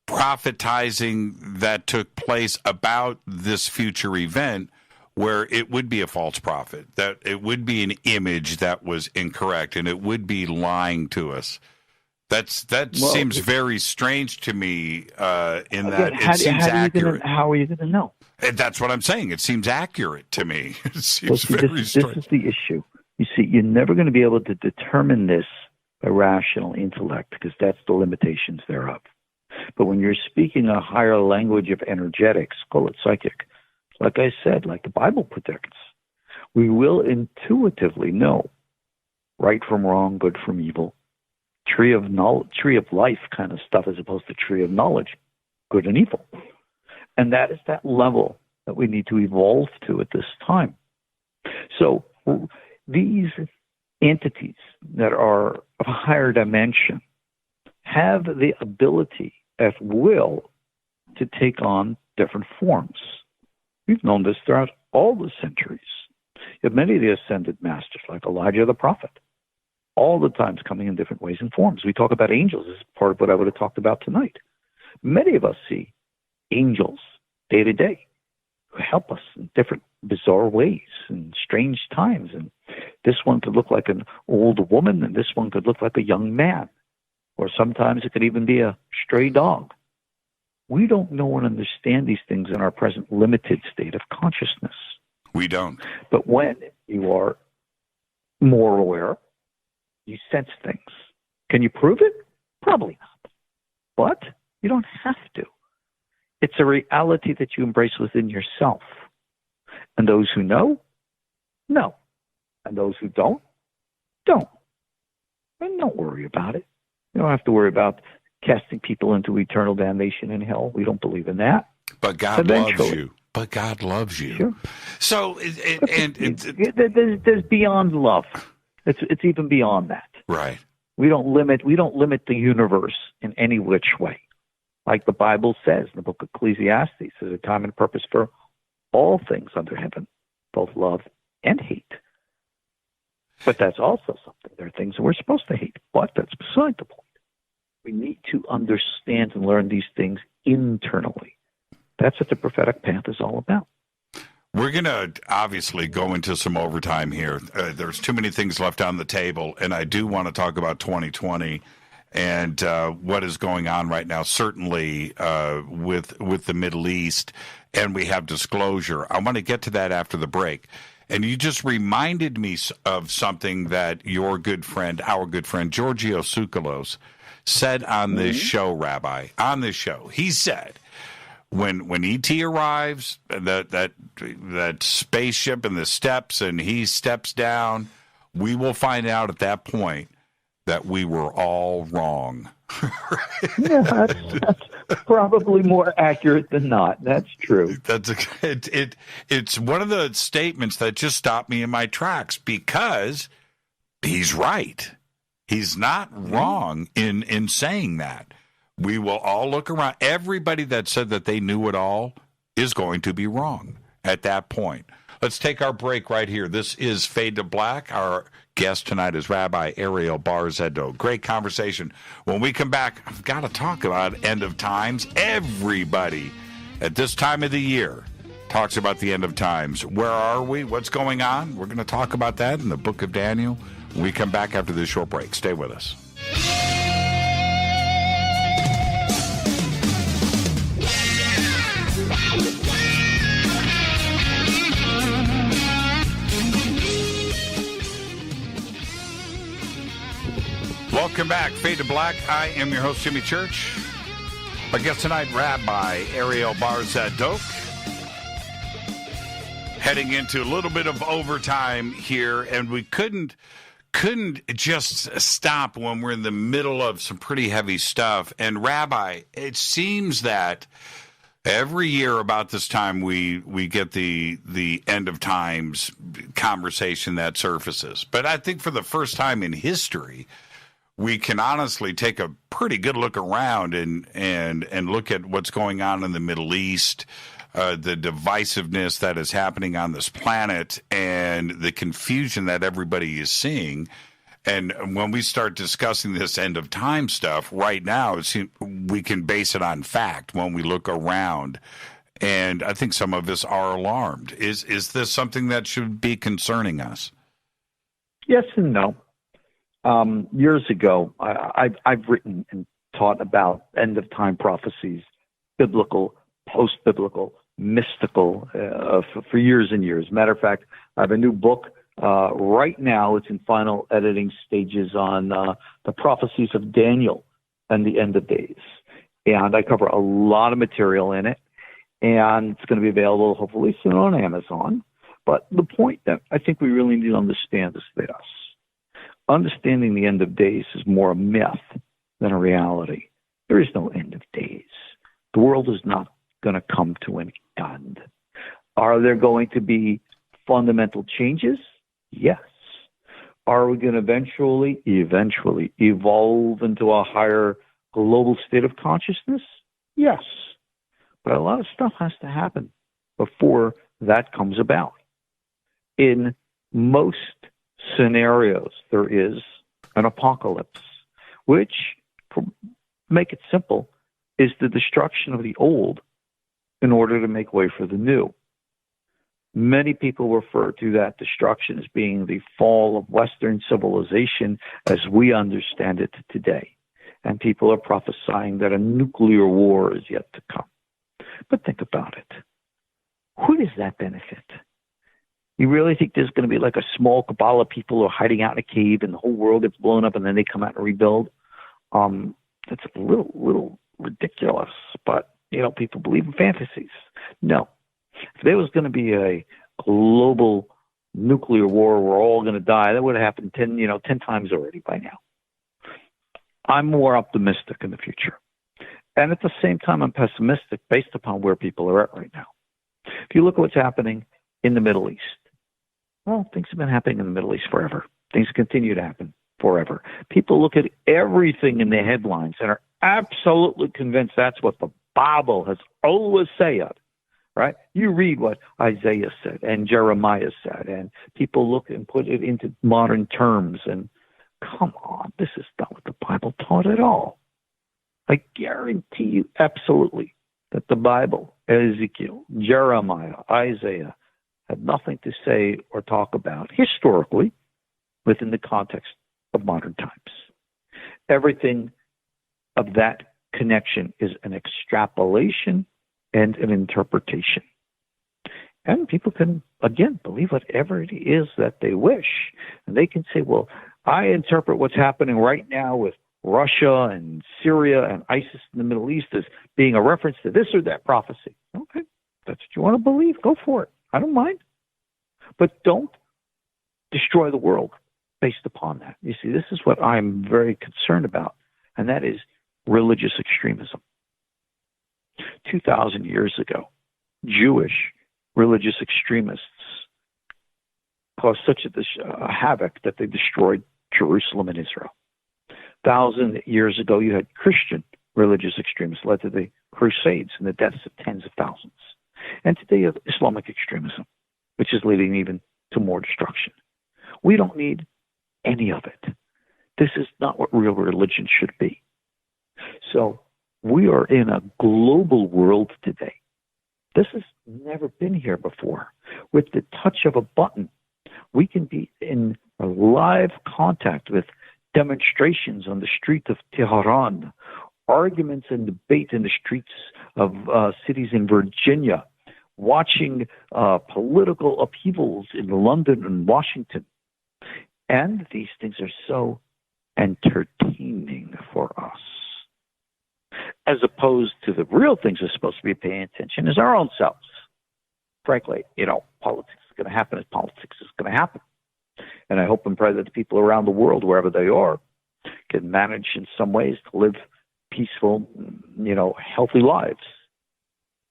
S6: prophetizing that took place about this future event where it would be a false prophet, that it would be an image that was incorrect and it would be lying to us? That seems very strange to me in that it seems accurate.
S7: How are you going to know?
S6: And that's what I'm saying. It seems accurate to me. It seems very strange.
S7: This is the issue. You see, you're never going to be able to determine this by rational intellect because that's the limitations thereof. But when you're speaking a higher language of energetics, call it psychic, like I said, like the Bible predicts, we will intuitively know right from wrong, good from evil, tree of life kind of stuff as opposed to tree of knowledge, good and evil. And that is that level that we need to evolve to at this time. So these entities that are of a higher dimension have the ability at will to take on different forms. We've known this throughout all the centuries. You have many of the ascended masters, like Elijah the prophet, all the times coming in different ways and forms. We talk about angels as part of what I would have talked about tonight. Many of us see angels day to day who help us in different bizarre ways and strange times. And this one could look like an old woman, and this one could look like a young man. Or sometimes it could even be a stray dog. We don't know and understand these things in our present limited state of consciousness.
S6: We don't.
S7: But when you are more aware, you sense things. Can you prove it? Probably not. But you don't have to. It's a reality that you embrace within yourself. And those who know. And those who don't. And don't worry about it. You don't have to worry about casting people into eternal damnation in hell. We don't believe in that.
S6: But God loves you.
S7: Sure.
S6: So,
S7: there's beyond love. It's even beyond that.
S6: Right.
S7: We don't limit the universe in any which way. Like the Bible says in the book of Ecclesiastes, there's a time and purpose for all things under heaven, both love and hate. But that's also something. There are things that we're supposed to hate, but that's beside the point. We need to understand and learn these things internally. That's what the prophetic path is all about.
S6: We're going to obviously go into some overtime here. There's too many things left on the table, and I do want to talk about 2020 and what is going on right now, certainly with the Middle East, and we have disclosure. I want to get to that after the break. And you just reminded me of something that our good friend, Giorgio Tsoukalos, said on this show, Rabbi, on this show. He said, when E.T. arrives, that spaceship and the steps, and he steps down, we will find out at that point that we were all wrong.
S7: Yeah, that's probably more accurate than not. That's true.
S6: It's one of the statements that just stopped me in my tracks because he's right. He's not wrong in saying that. We will all look around. Everybody that said that they knew it all is going to be wrong at that point. Let's take our break right here. This is Fade to Black. Our guest tonight is Rabbi Ariel Bar-Tzadok. Great conversation. When we come back, I've got to talk about end of times. Everybody at this time of the year talks about the end of times. Where are we? What's going on? We're going to talk about that in the book of Daniel when we come back after this short break. Stay with us. Welcome back, Fade to Black. I am your host, Jimmy Church. Our guest tonight, Rabbi Ariel Bar-Tzadok. Heading into a little bit of overtime here, and we couldn't just stop when we're in the middle of some pretty heavy stuff. And Rabbi, it seems that every year about this time we get the end of times conversation that surfaces. But I think for the first time in history, we can honestly take a pretty good look around and look at what's going on in the Middle East, the divisiveness that is happening on this planet, and the confusion that everybody is seeing. And when we start discussing this end of time stuff right now, we can base it on fact when we look around. And I think some of us are alarmed. Is this something that should be concerning us?
S7: Yes and no. Years ago, I've written and taught about end of time prophecies, biblical, post-biblical, mystical, for years and years. Matter of fact, I have a new book right now. It's in final editing stages on the prophecies of Daniel and the end of days. And I cover a lot of material in it, and it's going to be available hopefully soon on Amazon. But the point that I think we really need to understand is this. Understanding the end of days is more a myth than a reality. There is no end of days. The world is not going to come to an end. Are there going to be fundamental changes? Yes. Are we going to eventually evolve into a higher global state of consciousness? Yes. But a lot of stuff has to happen before that comes about. In most scenarios, there is an apocalypse, which, to make it simple, is the destruction of the old in order to make way for the new. Many people refer to that destruction as being the fall of Western civilization as we understand it today. And people are prophesying that a nuclear war is yet to come. But think about it. Who does that benefit? You really think there's going to be like a small cabal of people who are hiding out in a cave and the whole world gets blown up and then they come out and rebuild? That's a little ridiculous, but, people believe in fantasies. No. If there was going to be a global nuclear war, we're all going to die, that would have happened 10 times already by now. I'm more optimistic in the future. And at the same time, I'm pessimistic based upon where people are at right now. If you look at what's happening in the Middle East, well, things have been happening in the Middle East forever. Things continue to happen forever. People look at everything in the headlines and are absolutely convinced that's what the Bible has always said, right? You read what Isaiah said and Jeremiah said, and people look and put it into modern terms, and come on, this is not what the Bible taught at all. I guarantee you absolutely that the Bible, Ezekiel, Jeremiah, Isaiah, had nothing to say or talk about historically within the context of modern times. Everything of that connection is an extrapolation and an interpretation. And people can, again, believe whatever it is that they wish. And they can say, well, I interpret what's happening right now with Russia and Syria and ISIS in the Middle East as being a reference to this or that prophecy. Okay, that's what you want to believe. Go for it. I don't mind. But don't destroy the world based upon that. You see, this is what I'm very concerned about, and that is religious extremism. 2,000 years ago, Jewish religious extremists caused such a havoc that they destroyed Jerusalem and Israel. 1,000 years ago, you had Christian religious extremists led to the Crusades and the deaths of tens of thousands. And today you have Islamic extremism. which is leading even to more destruction. We don't need any of it. This is not what real religion should be. So we are in a global world today. This has never been here before. With the touch of a button, we can be in a live contact with demonstrations on the street of Tehran, arguments and debate in the streets of cities in Virginia, watching political upheavals in London and Washington. And these things are so entertaining for us. As opposed to the real things we're supposed to be paying attention is our own selves. Frankly, politics is going to happen as politics is going to happen. And I hope and pray that the people around the world, wherever they are, can manage in some ways to live peaceful, healthy lives.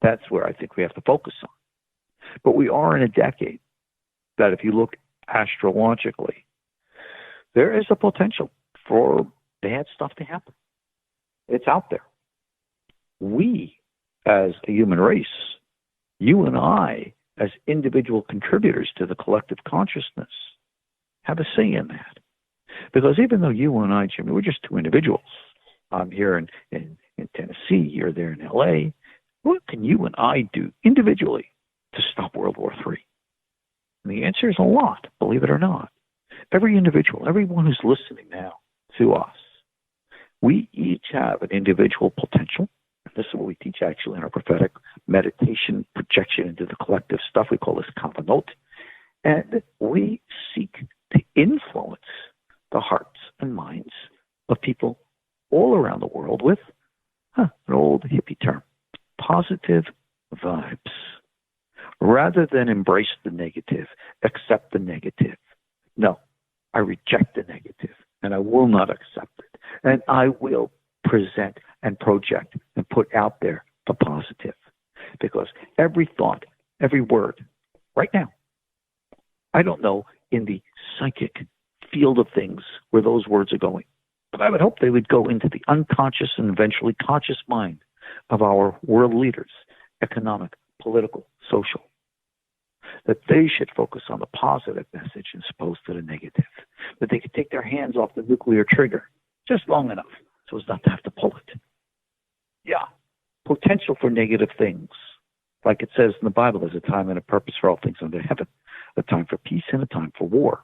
S7: That's where I think we have to focus on. But we are in a decade that if you look astrologically, there is a potential for bad stuff to happen. It's out there. We, as a human race, you and I, as individual contributors to the collective consciousness, have a say in that. Because even though you and I, Jimmy, we're just two individuals. I'm here in Tennessee, you're there in L.A. What can you and I do individually to stop World War III? And the answer is a lot, believe it or not. Every individual, everyone who's listening now to us, we each have an individual potential. This is what we teach actually in our prophetic meditation projection into the collective stuff. We call this kavanot. And we seek to influence the hearts and minds of people all around the world with an old hippie term, positive vibes. Rather than embrace the negative, accept the negative. No, I reject the negative, and I will not accept it. And I will present and project and put out there the positive. Because every thought, every word, right now, I don't know in the psychic field of things where those words are going, but I would hope they would go into the unconscious and eventually conscious mind of our world leaders, economic, political, social, that they should focus on the positive message as opposed to the negative, that they could take their hands off the nuclear trigger just long enough so as not to have to pull it. Yeah, potential for negative things. Like it says in the Bible, there's a time and a purpose for all things under heaven, a time for peace and a time for war.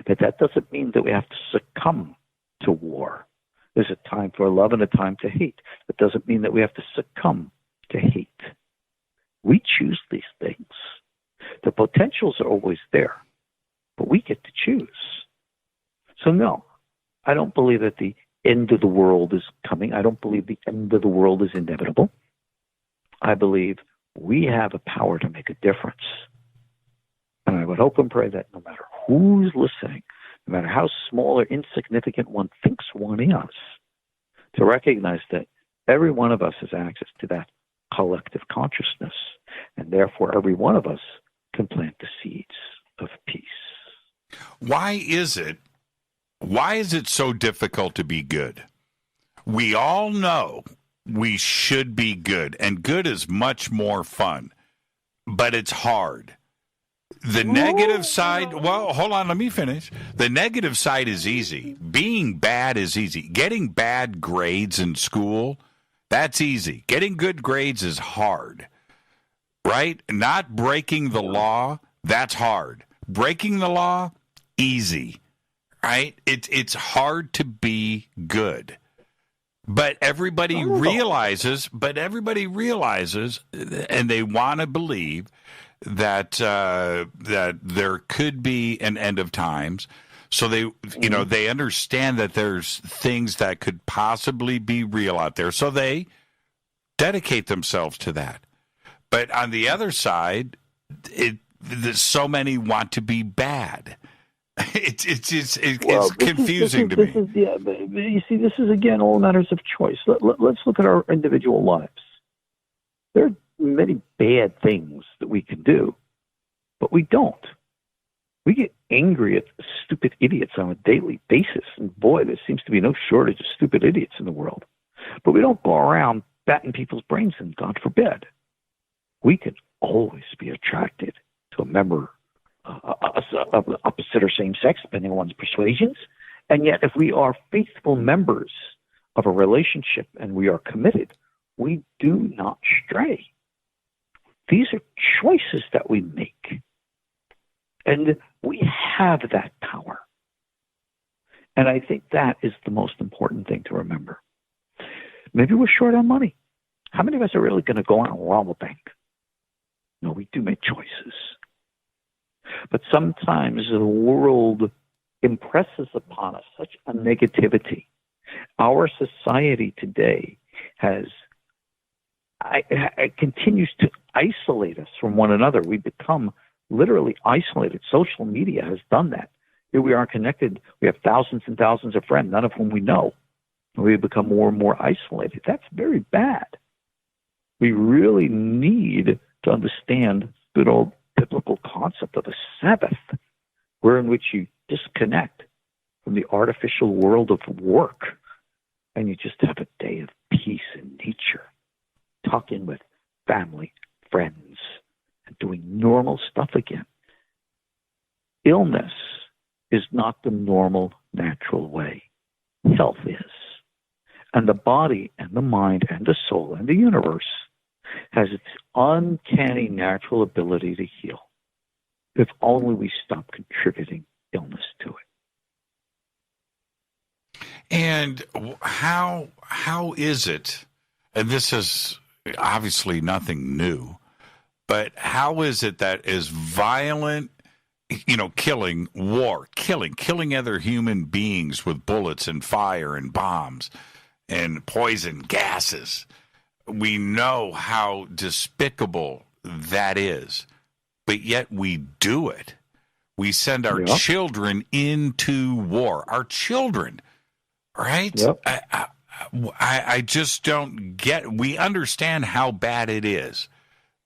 S7: But that doesn't mean that we have to succumb to war. There's a time for love and a time to hate. That doesn't mean that we have to succumb to hate. We choose these things. The potentials are always there, but we get to choose. So no, I don't believe that the end of the world is coming. I don't believe the end of the world is inevitable. I believe we have a power to make a difference. And I would hope and pray that no matter who's listening, no matter how small or insignificant one thinks one is, to recognize that every one of us has access to that collective consciousness, and therefore every one of us can plant the seeds of peace.
S6: Why is it so difficult to be good? We all know we should be good, and good is much more fun, but it's hard. The negative side, well, hold on, let me finish. The negative side is easy. Being bad is easy. Getting bad grades in school, that's easy. Getting good grades is hard, right? Not breaking the law, that's hard. Breaking the law, easy, right? It's hard to be good. But everybody realizes, and they want to believe that there could be an end of times. So they understand that there's things that could possibly be real out there. So they dedicate themselves to that. But on the other side, so many want to be bad. It's confusing to me.
S7: You see, this is again all matters of choice. Let's look at our individual lives. There are many bad things that we can do, but we don't. We get angry at stupid idiots on a daily basis, and boy, there seems to be no shortage of stupid idiots in the world. But we don't go around batting people's brains in, God forbid. We can always be attracted to a member of the opposite or same sex, depending on one's persuasions. And yet, if we are faithful members of a relationship and we are committed, we do not stray. These are choices that we make. And we have that power. And I think that is the most important thing to remember. Maybe we're short on money. How many of us are really going to go out and rob a bank? No, we do make choices. But sometimes the world impresses upon us such a negativity. Our society today continues to isolate us from one another. We become literally isolated. Social media has done that. Here we are connected. We have thousands and thousands of friends, none of whom we know. We become more and more isolated. That's very bad. We really need to understand the good old biblical concept of a Sabbath, in which you disconnect from the artificial world of work and you just have a day of peace in nature, talking with family, friends, and doing normal stuff again. Illness is not the normal, natural way. Health is. And the body and the mind and the soul and the universe has its uncanny natural ability to heal, if only we stop contributing illness to it.
S6: And how is it, and this is obviously nothing new, but how is it that is violent, killing, war, killing other human beings with bullets and fire and bombs and poison gases? We know how despicable that is, but yet we do it. We send our children into war. Our children, right?
S7: Yep.
S6: I just don't get. We understand how bad it is,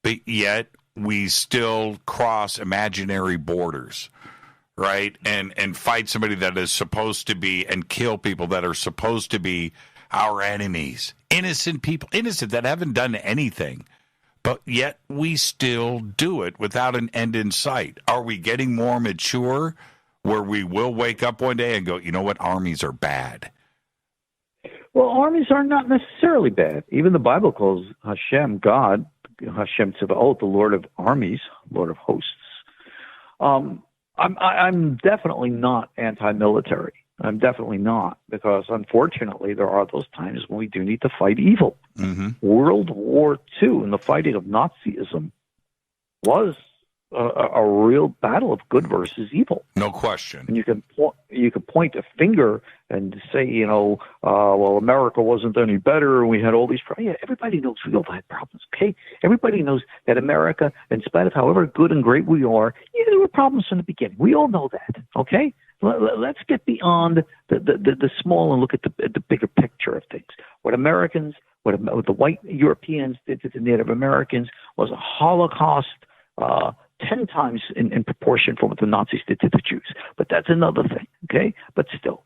S6: but yet we still cross imaginary borders, right? And fight somebody that is supposed to be, and kill people that are supposed to be our enemies. Innocent people, that haven't done anything, but yet we still do it without an end in sight. Are we getting more mature where we will wake up one day and go, you know what, armies are bad?
S7: Well, armies are not necessarily bad. Even the Bible calls Hashem God, Hashem Tzadok, the Lord of armies, Lord of hosts. I'm definitely not anti-military. I'm definitely not, because unfortunately there are those times when we do need to fight evil.
S6: Mm-hmm.
S7: World War II and the fighting of Nazism was a real battle of good versus evil.
S6: No question.
S7: And you can point a finger and say, well, America wasn't any better, and we had all these problems. Yeah, everybody knows we all had problems, okay? Everybody knows that America, in spite of however good and great we are, there were problems from the beginning. We all know that, okay? Let's get beyond the small and look at the bigger picture of things. What the white Europeans did to the Native Americans was a Holocaust 10 times in proportion from what the Nazis did to the Jews. But that's another thing, okay? But still,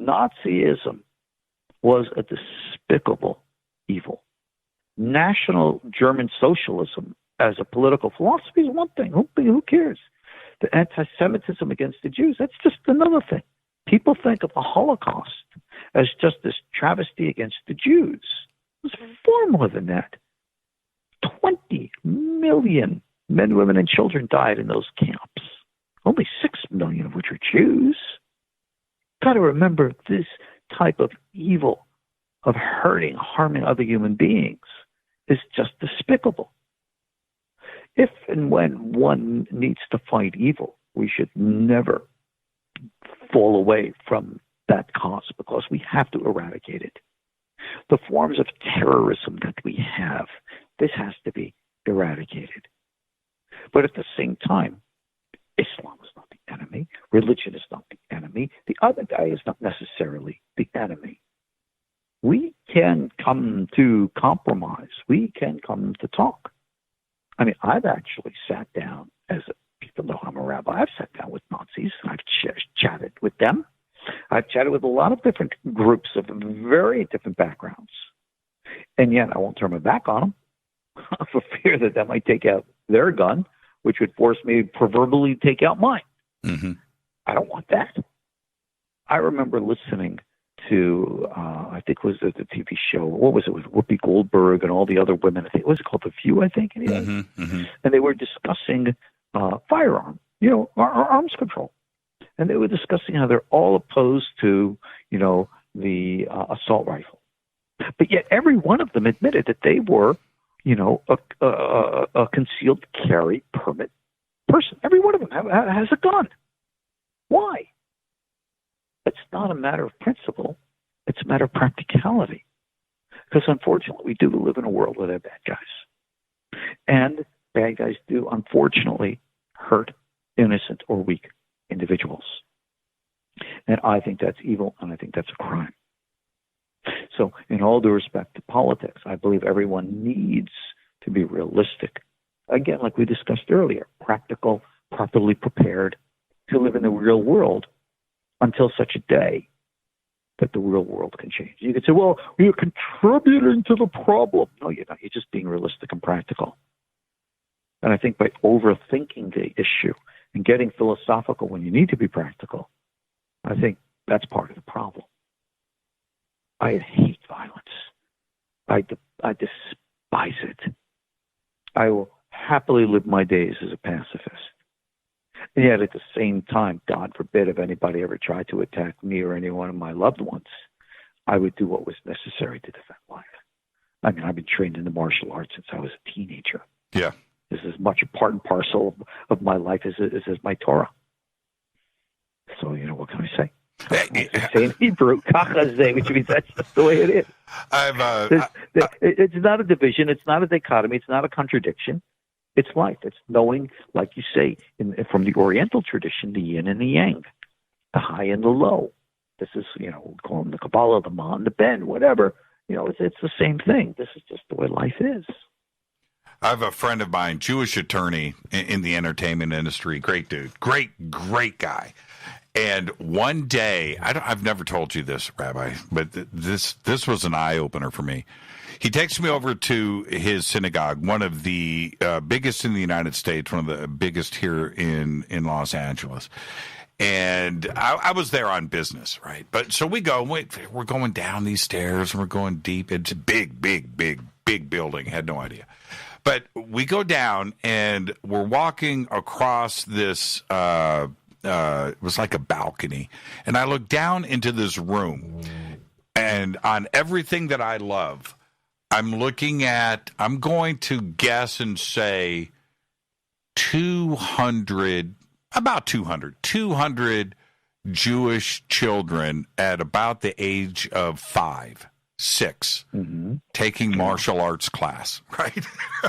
S7: Nazism was a despicable evil. National German socialism as a political philosophy is one thing. Who cares? The anti-Semitism against the Jews, that's just another thing. People think of the Holocaust as just this travesty against the Jews. It was far more than that. 20 million men, women, and children died in those camps. Only 6 million of which are Jews. Got to remember, this type of evil, of hurting, harming other human beings, is just despicable. If and when one needs to fight evil, we should never fall away from that cause, because we have to eradicate it. The forms of terrorism that we have, this has to be eradicated. But at the same time, Islam is not the enemy. Religion is not the enemy. The other guy is not necessarily the enemy. We can come to compromise. We can come to talk. I mean, I've actually sat down, even though I'm a rabbi, I've sat down with Nazis. I've chatted with them. I've chatted with a lot of different groups of very different backgrounds. And yet I won't turn my back on them for fear that might take out their gun which would force me to proverbially take out mine.
S6: Mm-hmm.
S7: I don't want that. I remember listening to, I think it was the TV show, what was it, with Whoopi Goldberg and all the other women. I think, what was it called, The View, I think it is?
S6: Mm-hmm. Mm-hmm.
S7: And they were discussing firearm, our arms control. And they were discussing how they're all opposed to, the assault rifle. But yet every one of them admitted that they were, a concealed carry permit person. Every one of them has a gun. Why? It's not a matter of principle. It's a matter of practicality. Because unfortunately, we do live in a world where there are bad guys. And bad guys do, unfortunately, hurt innocent or weak individuals. And I think that's evil, and I think that's a crime. So in all due respect to politics, I believe everyone needs to be realistic. Again, like we discussed earlier, practical, properly prepared to live in the real world until such a day that the real world can change. You could say, well, you're contributing to the problem. No, you're not. You're just being realistic and practical. And I think by overthinking the issue and getting philosophical when you need to be practical, I think that's part of the problem. I hate violence. I despise it. I will happily live my days as a pacifist. And yet at the same time, God forbid if anybody ever tried to attack me or any one of my loved ones, I would do what was necessary to defend life. I mean, I've been trained in the martial arts since I was a teenager.
S6: Yeah.
S7: This is as much a part and parcel of my life as my Torah. So, what can I say? I say in Hebrew, kachazeh, which means that's just the way it is. It's not a division. It's not a dichotomy. It's not a contradiction. It's life. It's knowing, like you say, from the Oriental tradition, the yin and the yang, the high and the low. This is, we call them the Kabbalah, the Ma and the Ben, whatever. It's the same thing. This is just the way life is.
S6: I have a friend of mine, Jewish attorney in the entertainment industry. Great dude. Great guy. And one day, I've never told you this, Rabbi, but this was an eye-opener for me. He takes me over to his synagogue, one of the biggest in the United States, one of the biggest here in Los Angeles. And I was there on business, right? But so we're going down these stairs, and we're going deep. It's a big building. Had no idea. But we go down, and we're walking across this it was like a balcony. And I look down into this room, and on everything that I love, I'm going to guess and say 200 Jewish children at about the age of 5, 6, taking martial arts class, right?
S7: Oh,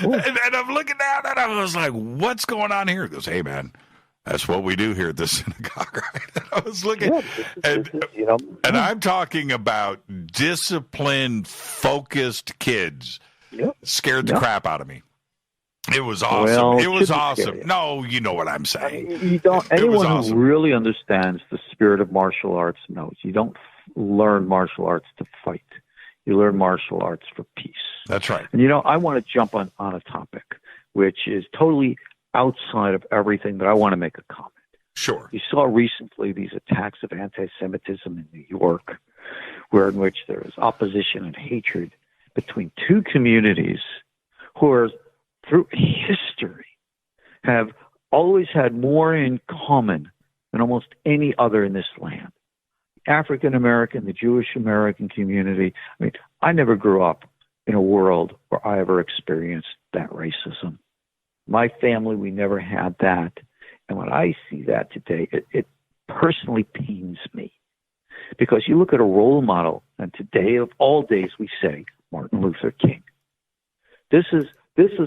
S7: cool.
S6: and I'm looking down, and I was like, what's going on here? He goes, hey, man, that's what we do here at the synagogue, right? And I was looking, and I'm talking about disciplined, focused kids. Yep. Scared the crap out of me. It was awesome.
S7: Well,
S6: it was awesome. No, you know what I'm saying.
S7: You don't. Anyone who really understands the spirit of martial arts knows you don't learn martial arts to fight. You learn martial arts for peace.
S6: That's right.
S7: And I want to jump on a topic which is totally outside of everything, but I want to make a comment.
S6: Sure.
S7: You saw recently these attacks of anti-Semitism in New York, in which there is opposition and hatred between two communities who are, through history, have always had more in common than almost any other in this land. African American, the Jewish American community. I mean, I never grew up in a world where I ever experienced that racism. My family, we never had that. And when I see that today, it personally pains me. Because you look at a role model, and today of all days we say Martin Luther King. This is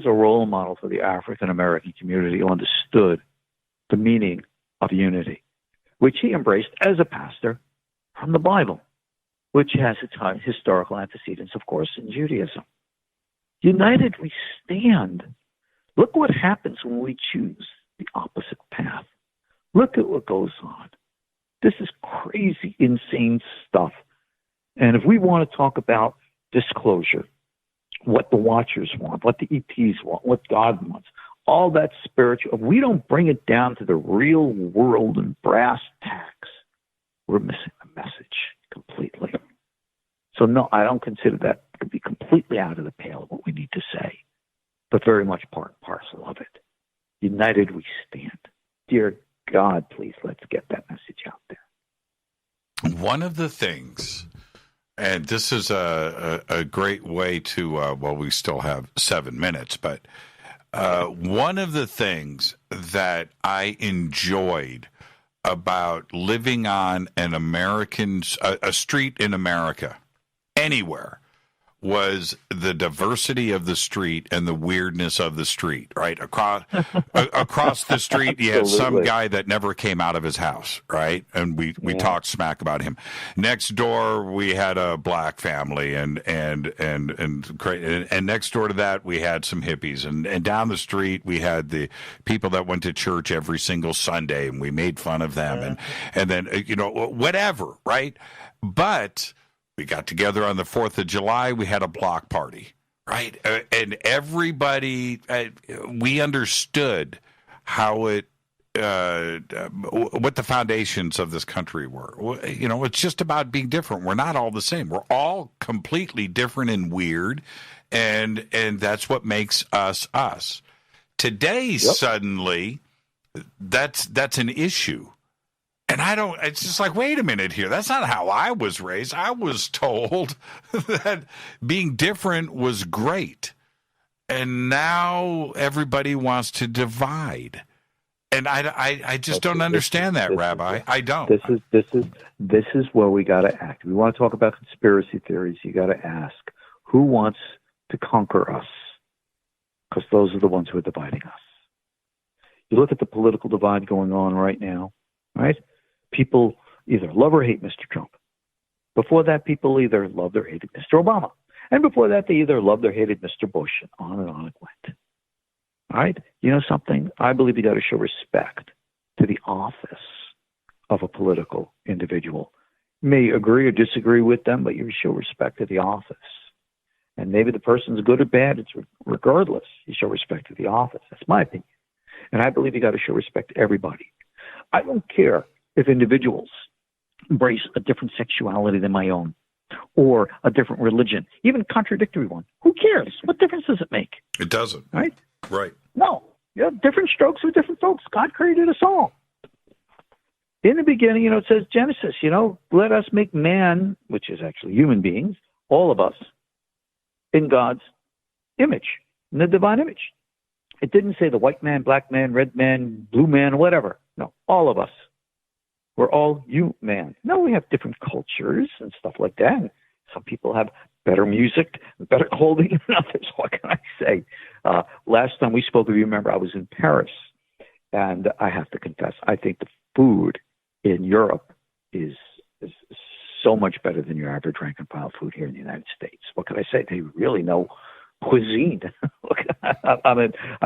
S7: a role model for the African American community who understood the meaning of unity, which he embraced as a pastor from the Bible, which has its historical antecedents, of course, in Judaism. United we stand. Look what happens when we choose the opposite path. Look at what goes on. This is crazy, insane stuff. And if we want to talk about disclosure, what the watchers want, what the ETs want, what God wants, all that spiritual, if we don't bring it down to the real world and brass tacks, we're missing the message completely. So no, I don't consider that to be completely out of the pale of what we need to say, but very much part and parcel of it. United we stand. Dear God, please let's get that message out there.
S6: One of the things, and this is a great way to, well, we still have 7 minutes, but one of the things that I enjoyed about living on a street in America, anywhere, was the diversity of the street and the weirdness of the street, right? Across the street, you had some guy that never came out of his house, right? And we talked smack about him. Next door, we had a black family, and next door to that, we had some hippies. And down the street, we had the people that went to church every single Sunday, and we made fun of them. And then, whatever, right? But we got together on the 4th of July. We had a block party, right? And everybody, we understood how what the foundations of this country were. It's just about being different. We're not all the same. We're all completely different and weird, and that's what makes us us. Today, suddenly, that's an issue. And it's just like, wait a minute here. That's not how I was raised. I was told that being different was great. And now everybody wants to divide. And I just don't understand that, Rabbi. I don't.
S7: This is where we got to act. We want to talk about conspiracy theories. You got to ask, who wants to conquer us? Because those are the ones who are dividing us. You look at the political divide going on right now, right? People either love or hate Mr. Trump. Before that, people either loved or hated Mr. Obama. And before that, they either loved or hated Mr. Bush. And on it went. All right? You know something? I believe you got to show respect to the office of a political individual. You may agree or disagree with them, but you show respect to the office. And maybe the person's good or bad, it's regardless. You show respect to the office. That's my opinion. And I believe you got to show respect to everybody. I don't care if individuals embrace a different sexuality than my own, or a different religion, even a contradictory one. Who cares? What difference does it make?
S6: It doesn't.
S7: Right?
S6: Right.
S7: No. You have different strokes for different folks. God created us all. In the beginning, it says Genesis, let us make man, which is actually human beings, all of us, in God's image, in the divine image. It didn't say the white man, black man, red man, blue man, whatever. No, all of us. We're all human. No, we have different cultures and stuff like that. Some people have better music, better clothing than others. What can I say? Last time we spoke, if you remember, I was in Paris. And I have to confess, I think the food in Europe is so much better than your average rank and file food here in the United States. What can I say? They really know cuisine. I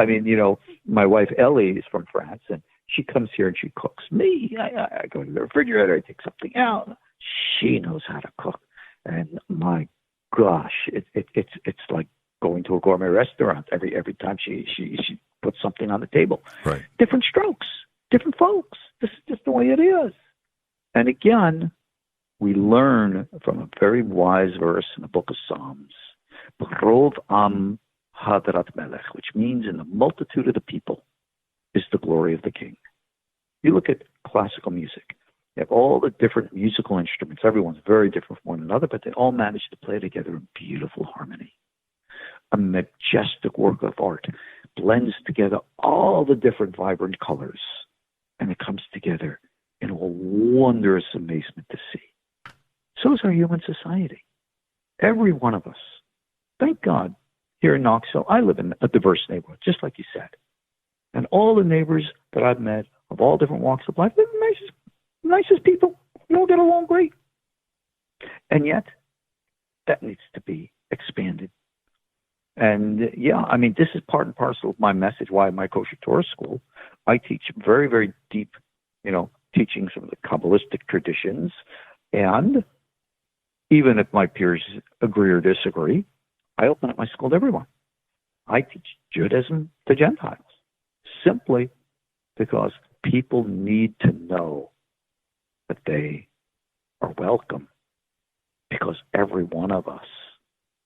S7: mean, my wife Ellie is from France, and she comes here and she cooks. Me, I go to the refrigerator, I take something out. She knows how to cook, and my gosh, it's like going to a gourmet restaurant every time she puts something on the table.
S6: Right. Different
S7: strokes, different folks. This is just the way it is. And again, we learn from a very wise verse in the book of Psalms, Rov Am Hadrat Melech, which means in the multitude of the people is the glory of the king. You look at classical music. You have all the different musical instruments. Everyone's very different from one another, but they all manage to play together in beautiful harmony. A majestic work of art blends together all the different vibrant colors, and it comes together in a wondrous amazement to see. So is our human society. Every one of us. Thank God, here in Knoxville, I live in a diverse neighborhood, just like you said. And all the neighbors that I've met of all different walks of life, they're the nicest people. We all get along great. And yet, that needs to be expanded. And this is part and parcel of my message, why my Kosher Torah school, I teach very, very deep, teachings of the Kabbalistic traditions. And even if my peers agree or disagree, I open up my school to everyone. I teach Judaism to Gentiles. simply because people need to know that they are welcome, because every one of us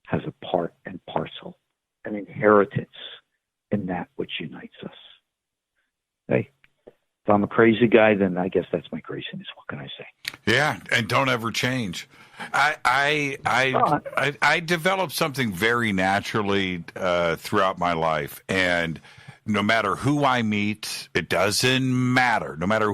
S7: has a part and parcel, an inheritance in that which unites us. Hey, if I'm a crazy guy, then I guess that's my craziness. What can I say?
S6: Yeah, and don't ever change. I developed something very naturally throughout my life, and no matter who I meet, it doesn't matter. No matter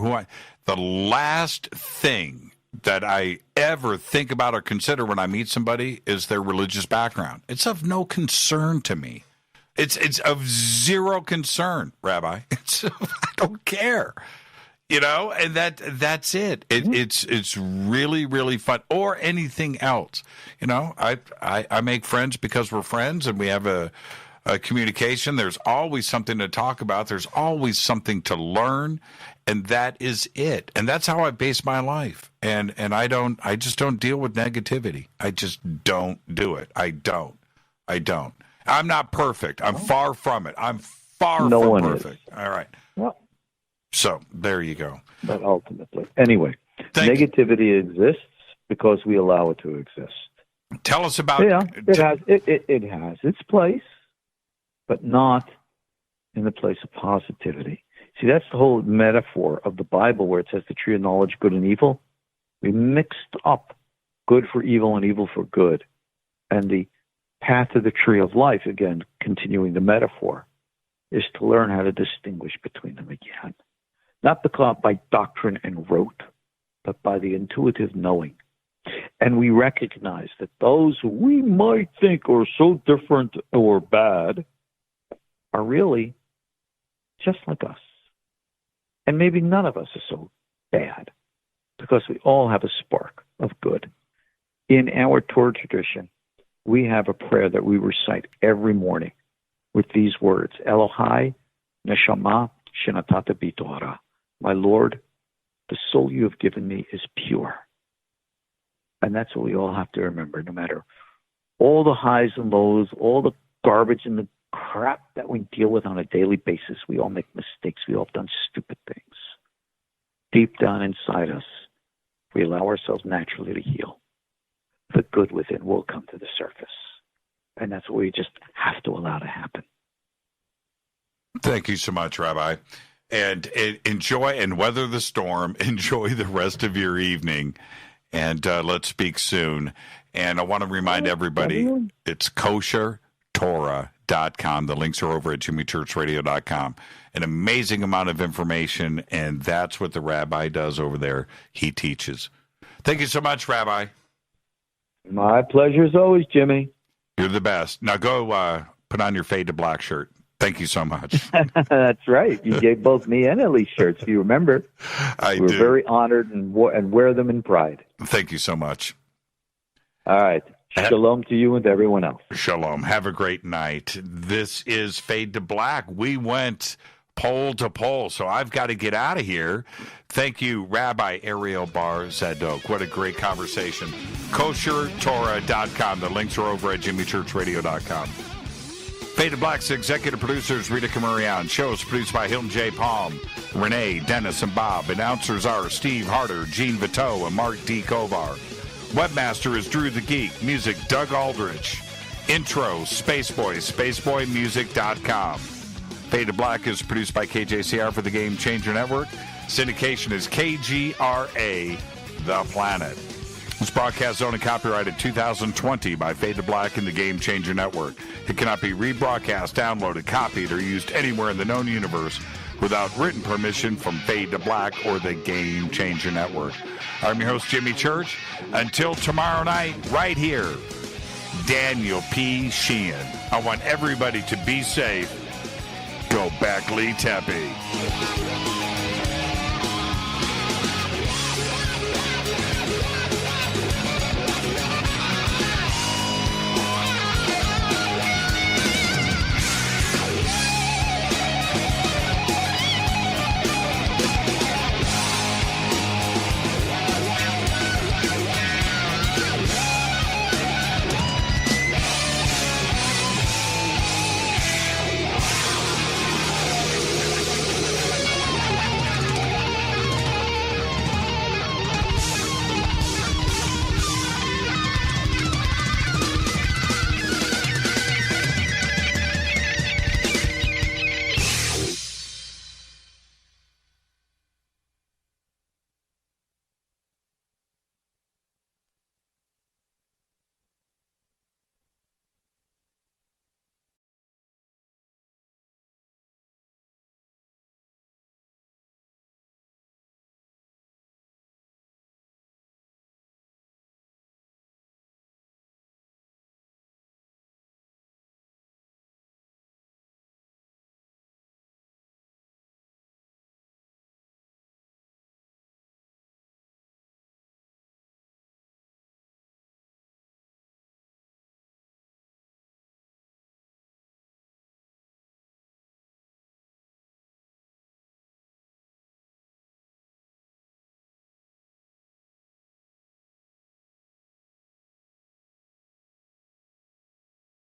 S6: the last thing that I ever think about or consider when I meet somebody is their religious background. It's of no concern to me. It's of zero concern, Rabbi. I don't care. And that's it. It's really, really fun. Or anything else. I make friends because we're friends and we have a communication. There's always something to talk about. There's always something to learn, and that is it. And that's how I base my life. And I just don't deal with negativity. I just don't do it. I don't. I'm not perfect. I'm far from it. I'm far from perfect. Is. All right.
S7: Well,
S6: so there you go.
S7: But ultimately, anyway, negativity exists because we allow it to exist.
S6: Tell us about.
S7: Yeah, it has its place, but not in the place of positivity. See, that's the whole metaphor of the Bible, where it says the tree of knowledge, good and evil. We mixed up good for evil and evil for good, and the path of the tree of life, again, continuing the metaphor, is to learn how to distinguish between them again. Not by doctrine and rote, but by the intuitive knowing. And we recognize that those who we might think are so different or bad are really just like us. And maybe none of us is so bad, because we all have a spark of good. In our Torah tradition, we have a prayer that we recite every morning with these words: Elohai neshama shenatata bi Torah. My Lord, the soul you have given me is pure. And that's what we all have to remember, no matter all the highs and lows, all the garbage and the crap that we deal with on a daily basis. We all make mistakes. We all have done stupid things. Deep down inside us, we allow ourselves naturally to heal. The good within will come to the surface. And that's what we just have to allow to happen.
S6: Thank you so much, Rabbi. And enjoy and weather the storm. Enjoy the rest of your evening. And let's speak soon. And I want to remind everybody, it's koshertorah.com. The links are over at jimmychurchradio.com. An amazing amount of information, and that's what the Rabbi does over there. He teaches. Thank you so much, Rabbi.
S7: My pleasure as always, Jimmy.
S6: You're the best. Now go put on your Fade to Black shirt. Thank you so much.
S7: That's right. You gave both me and Ellie shirts, if you remember. We're very honored and wear them in pride.
S6: Thank you so much.
S7: All right. Shalom to you and to everyone else.
S6: Shalom. Have a great night. This is Fade to Black. We went pole to pole, so I've got to get out of here. Thank you, Rabbi Ariel Bar Tzadok. What a great conversation. koshertorah.com. The links are over at jimmychurchradio.com. Fade to Black's executive producers Rita Camurian. Shows produced by Hilton J. Palm, Renee, Dennis, and Bob. Announcers are Steve Harder, Gene Viteau, and Mark D. Kovar. Webmaster is Drew the Geek. Music, Doug Aldrich. Intro, Spaceboy, spaceboymusic.com. Fade to Black is produced by KJCR for the Game Changer Network. Syndication is KGRA, The Planet. This broadcast is only copyrighted 2020 by Fade to Black and the Game Changer Network. It cannot be rebroadcast, downloaded, copied, or used anywhere in the known universe without written permission from Fade to Black or the Game Changer Network. I'm your host, Jimmy Church. Until tomorrow night, right here, Daniel P. Sheehan. I want everybody to be safe. Go back, Lee Tepe.